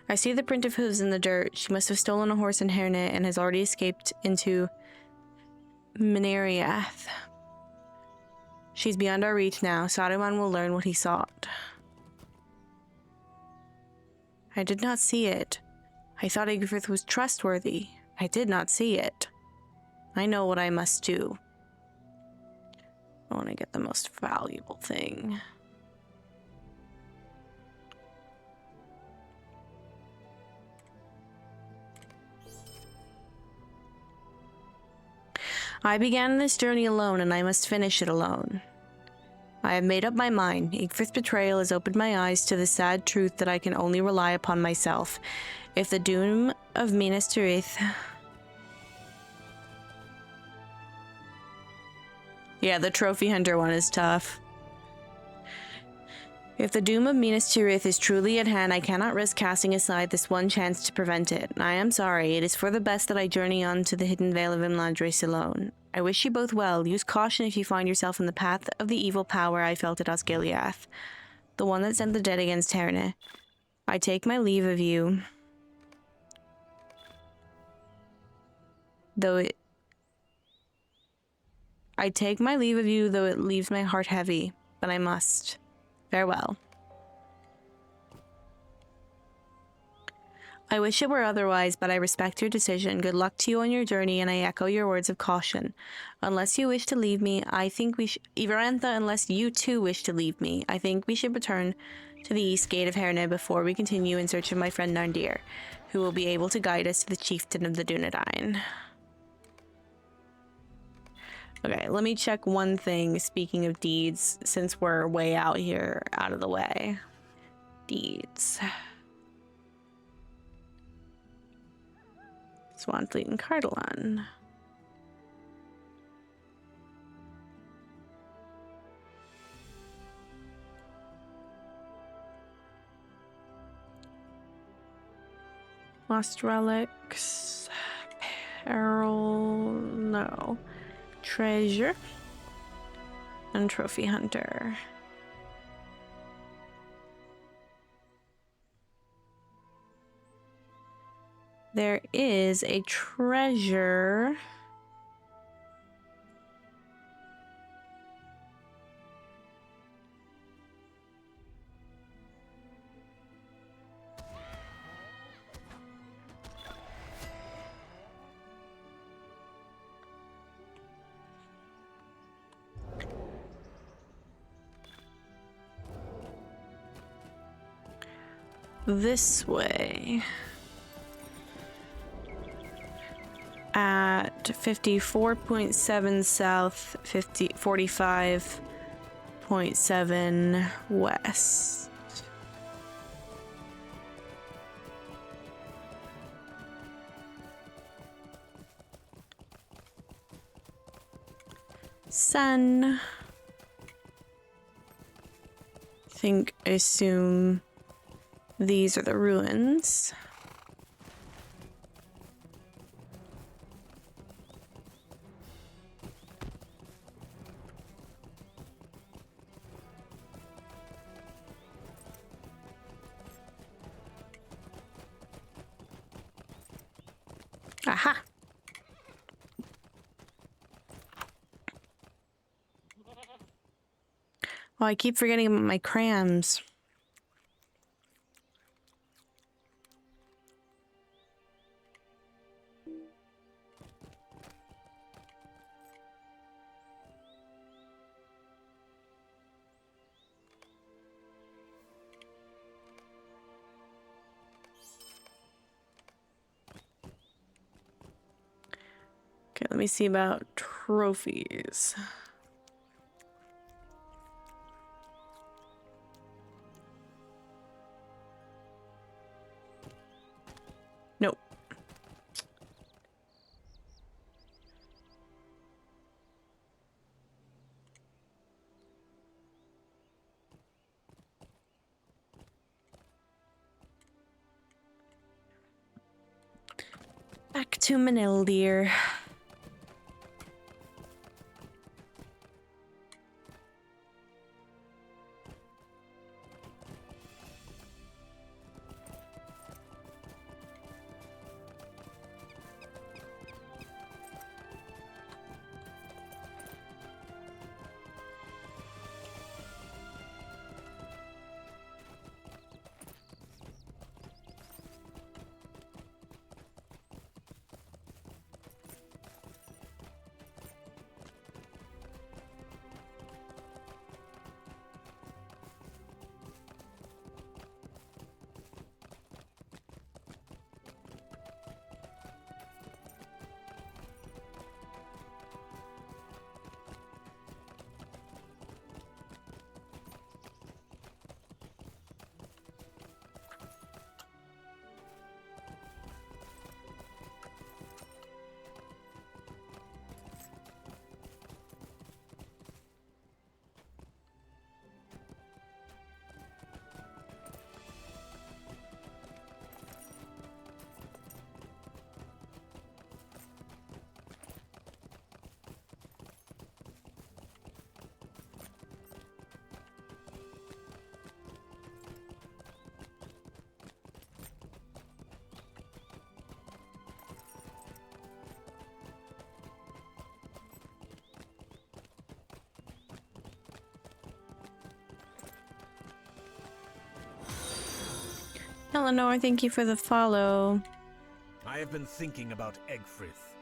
B: I see the print of hooves in the dirt. She must have stolen a horse in Hairnet and has already escaped into Minariath. She's beyond our reach now. Saruman will learn what he sought. I did not see it. I thought Igrith was trustworthy. I did not see it. I know what I must do. I want to get the most valuable thing. I began this journey alone, and I must finish it alone. I have made up my mind. Igrith's betrayal has opened my eyes to the sad truth that I can only rely upon myself. If the doom of Minas Tirith... Yeah, the trophy hunter one is tough. If the doom of Minas Tirith is truly at hand, I cannot risk casting aside this one chance to prevent it. I am sorry. It is for the best that I journey on to the hidden vale of Imladris alone. I wish you both well. Use caution if you find yourself in the path of the evil power I felt at Osgiliath, the one that sent the dead against Terne. I take my leave of you, though it leaves my heart heavy, but I must. Farewell. I wish it were otherwise, but I respect your decision. Good luck to you on your journey, and I echo your words of caution. Unless you wish to leave me, I think we should... Ivarantha, unless you too wish to leave me, I think we should return to the east gate of Herne before we continue in search of my friend Narndir, who will be able to guide us to the chieftain of the Dunedain. Okay, let me check one thing, speaking of deeds, since we're way out here, out of the way. Deeds. Swanfleet and Cardolan. Lost relics. Peril. No. Treasure. And trophy hunter. There is a treasure. This way. At 54.7 south, 45.7 west. Sun. Assume these are the ruins. Aha! Oh, I keep forgetting about my crayons. Okay, let me see about trophies. Nope. Back to Manildir. Eleanor, thank you for the follow.
H: I have been thinking about Egfrith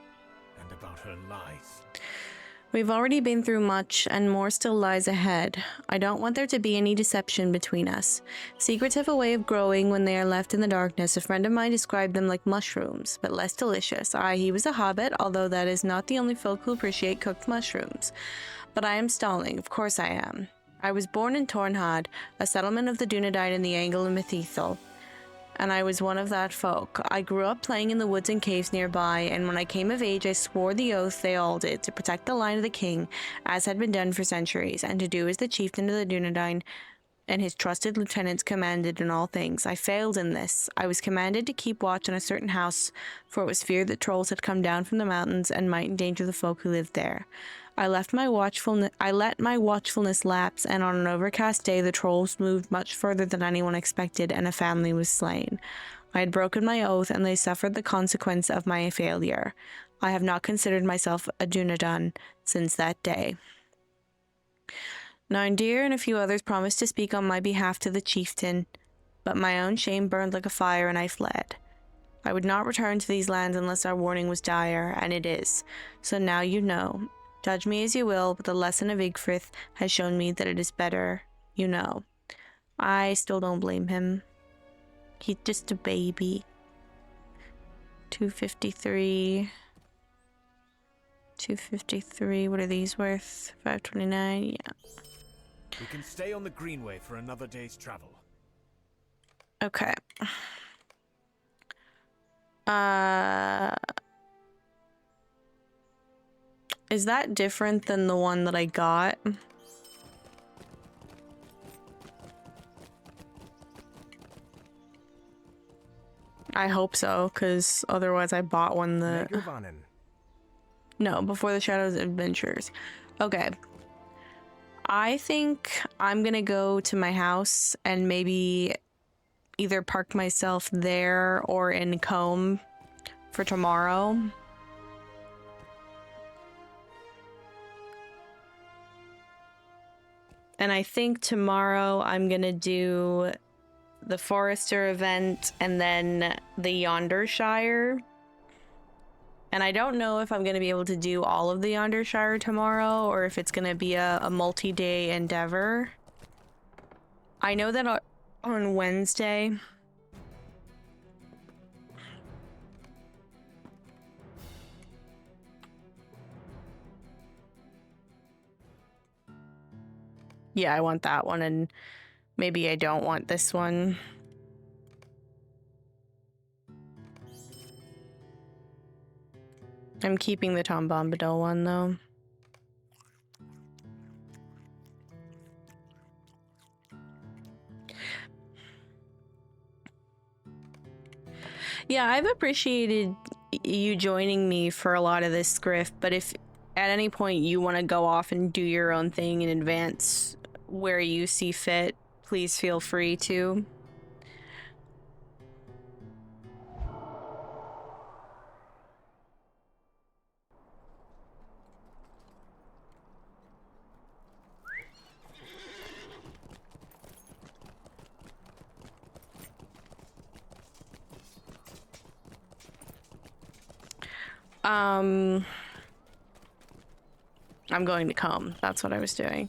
H: and about her lies.
B: We've already been through much, and more still lies ahead. I don't want there to be any deception between us. Secrets have a way of growing when they are left in the darkness. A friend of mine described them like mushrooms, but less delicious. Aye, he was a hobbit, although that is not the only folk who appreciate cooked mushrooms. But I am stalling, of course I am. I was born in Tornhad, a settlement of the Dunedain in the Angle of Methethel, and I was one of that folk. I grew up playing in the woods and caves nearby, and when I came of age I swore the oath they all did, to protect the line of the king, as had been done for centuries, and to do as the chieftain of the Dunedain and his trusted lieutenants commanded in all things. I failed in this. I was commanded to keep watch on a certain house, for it was feared that trolls had come down from the mountains and might endanger the folk who lived there. I let my watchfulness lapse, and on an overcast day the trolls moved much further than anyone expected, and a family was slain. I had broken my oath, and they suffered the consequence of my failure. I have not considered myself a Dunedain since that day. Naindir and a few others promised to speak on my behalf to the chieftain, but my own shame burned like a fire, and I fled. I would not return to these lands unless our warning was dire, and it is. So now you know. Judge me as you will, but the lesson of Egfrith has shown me that it is better, you know. I still don't blame him. He's just a baby. 253. 253. What are these worth? 529. Yeah.
H: We can stay on the Greenway for another day's travel.
B: Okay. Is that different than the one that I got? I hope so, because otherwise I bought one that... No, Before the Shadows Adventures. Okay. I think I'm gonna go to my house and maybe either park myself there or in Combe for tomorrow. And I think tomorrow I'm gonna do the Forester event and then the Yonder Shire. And I don't know if I'm gonna be able to do all of the Yonder Shire tomorrow or if it's gonna be a multi-day endeavor. I know that on Wednesday Yeah, I want that one, and maybe I don't want this one. I'm keeping the Tom Bombadil one, though. Yeah, I've appreciated you joining me for a lot of this, Griff, but if at any point you want to go off and do your own thing in advance where you see fit, please feel free to. I'm going to come. That's what I was doing.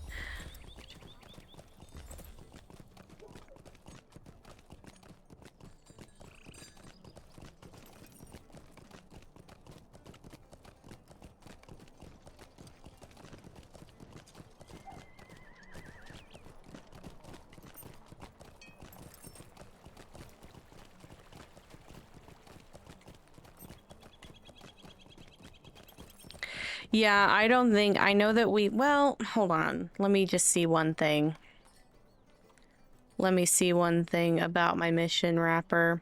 B: Yeah, I don't think... I know that we... Well, hold on. Let me just see one thing. Let me see one thing about my mission wrapper.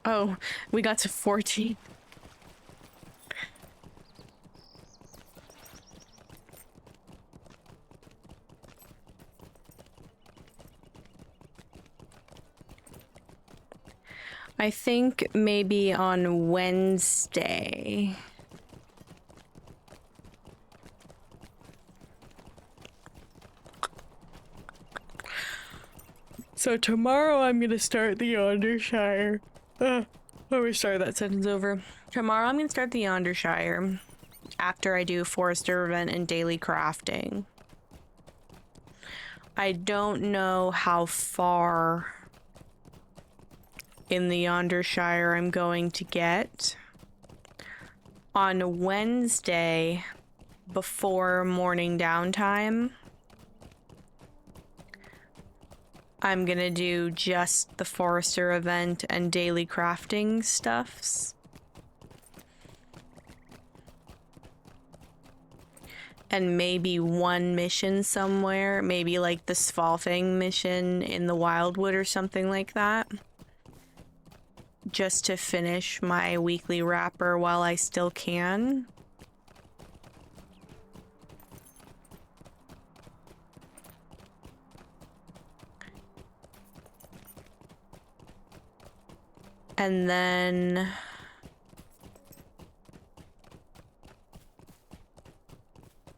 B: Oh, we got to 14. I think maybe on Wednesday. So tomorrow I'm gonna start the Yondershire. Let me start that sentence over. Tomorrow I'm gonna start the Yondershire after I do Forester event and daily crafting. I don't know how far in the Yondershire I'm going to get. On Wednesday, before morning downtime, I'm gonna do just the Forester event and daily crafting stuffs. And maybe one mission somewhere, maybe like the Svalfang mission in the Wildwood or something like that. Just to finish my weekly wrapper while I still can. And then...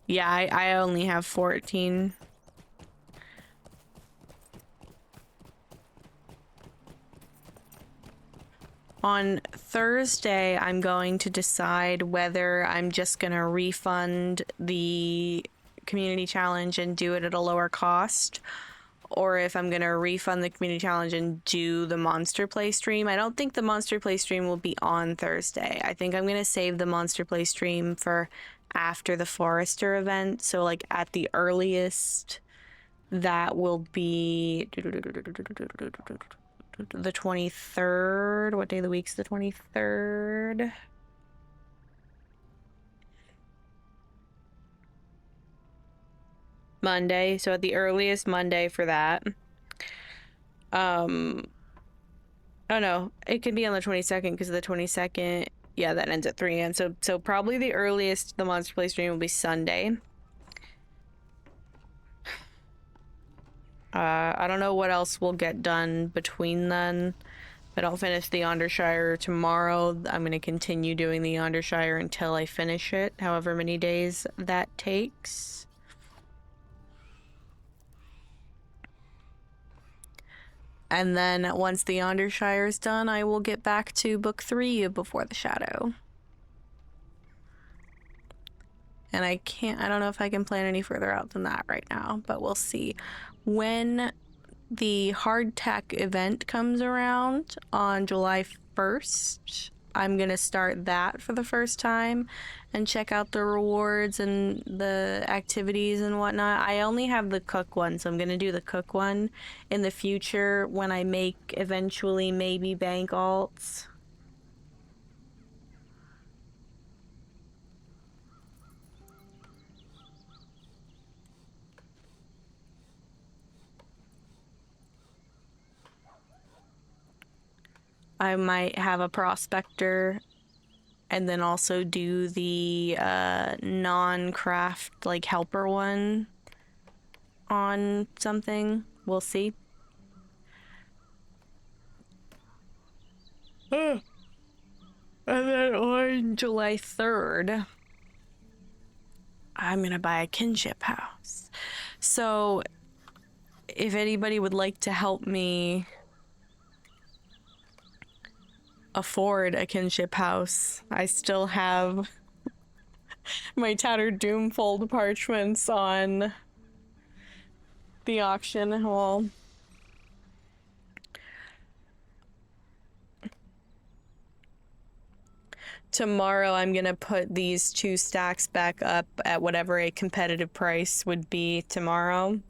B: yeah, I only have 14. On Thursday, I'm going to decide whether I'm just going to refund the community challenge and do it at a lower cost, or if I'm going to refund the community challenge and do the Monster Play stream. I don't think the Monster Play stream will be on Thursday. I think I'm going to save the Monster Play stream for after the Forester event. So, like, at the earliest, that will be the 23rd. What day of the week's the 23rd? Monday. So at the earliest, Monday for that. Oh no, it could be on the 22nd because the 22nd, yeah, that ends at 3 a.m. So probably the earliest the Monster Play stream will be Sunday. I don't know what else will get done between then. But I'll finish the Yondershire tomorrow. I'm going to continue doing the Yondershire until I finish it, however many days that takes. And then once the Yondershire is done, I will get back to book 3 of Before the Shadow. And I don't know if I can plan any further out than that right now, but we'll see. When the hardtack event comes around on July 1st, I'm gonna start that for the first time and check out the rewards and the activities and whatnot. I only have the cook one, so I'm gonna do the cook one in the future when I make eventually maybe bank alts. I might have a prospector and then also do the non-craft like helper one on something. We'll see. And then on July 3rd, I'm gonna buy a kinship house. So if anybody would like to help me afford a kinship house, I still have my tattered doomfold parchments on the auction wall. Tomorrow I'm gonna put these 2 stacks back up at whatever a competitive price would be tomorrow.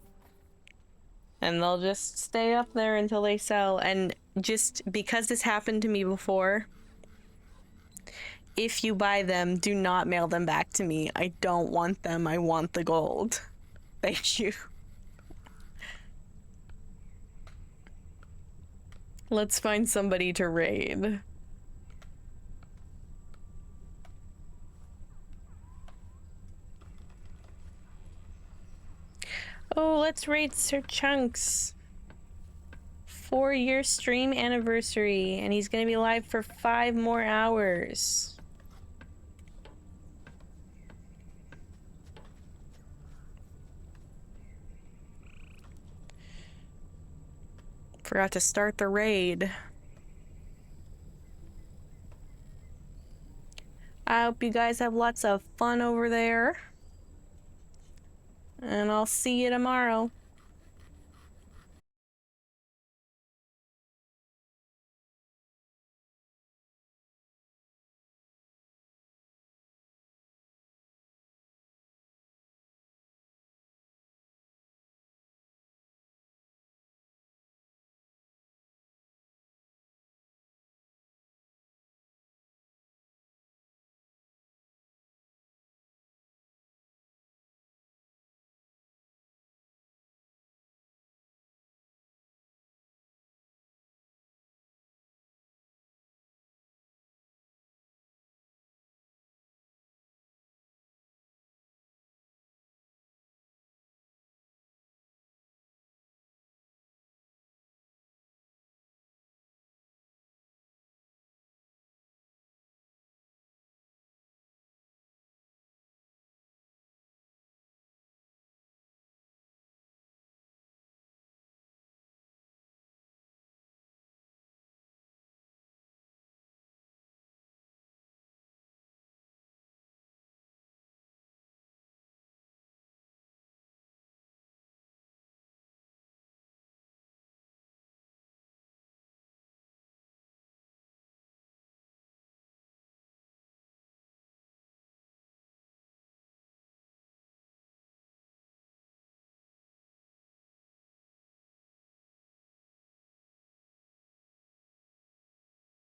B: And they'll just stay up there until they sell. And just because this happened to me before, if you buy them, do not mail them back to me. I don't want them. I want the gold. Thank you. Let's find somebody to raid. Oh, let's raid Sir Chunks. 4-year stream anniversary, and he's gonna be live for 5 more hours. Forgot to start the raid. I hope you guys have lots of fun over there. And I'll see you tomorrow.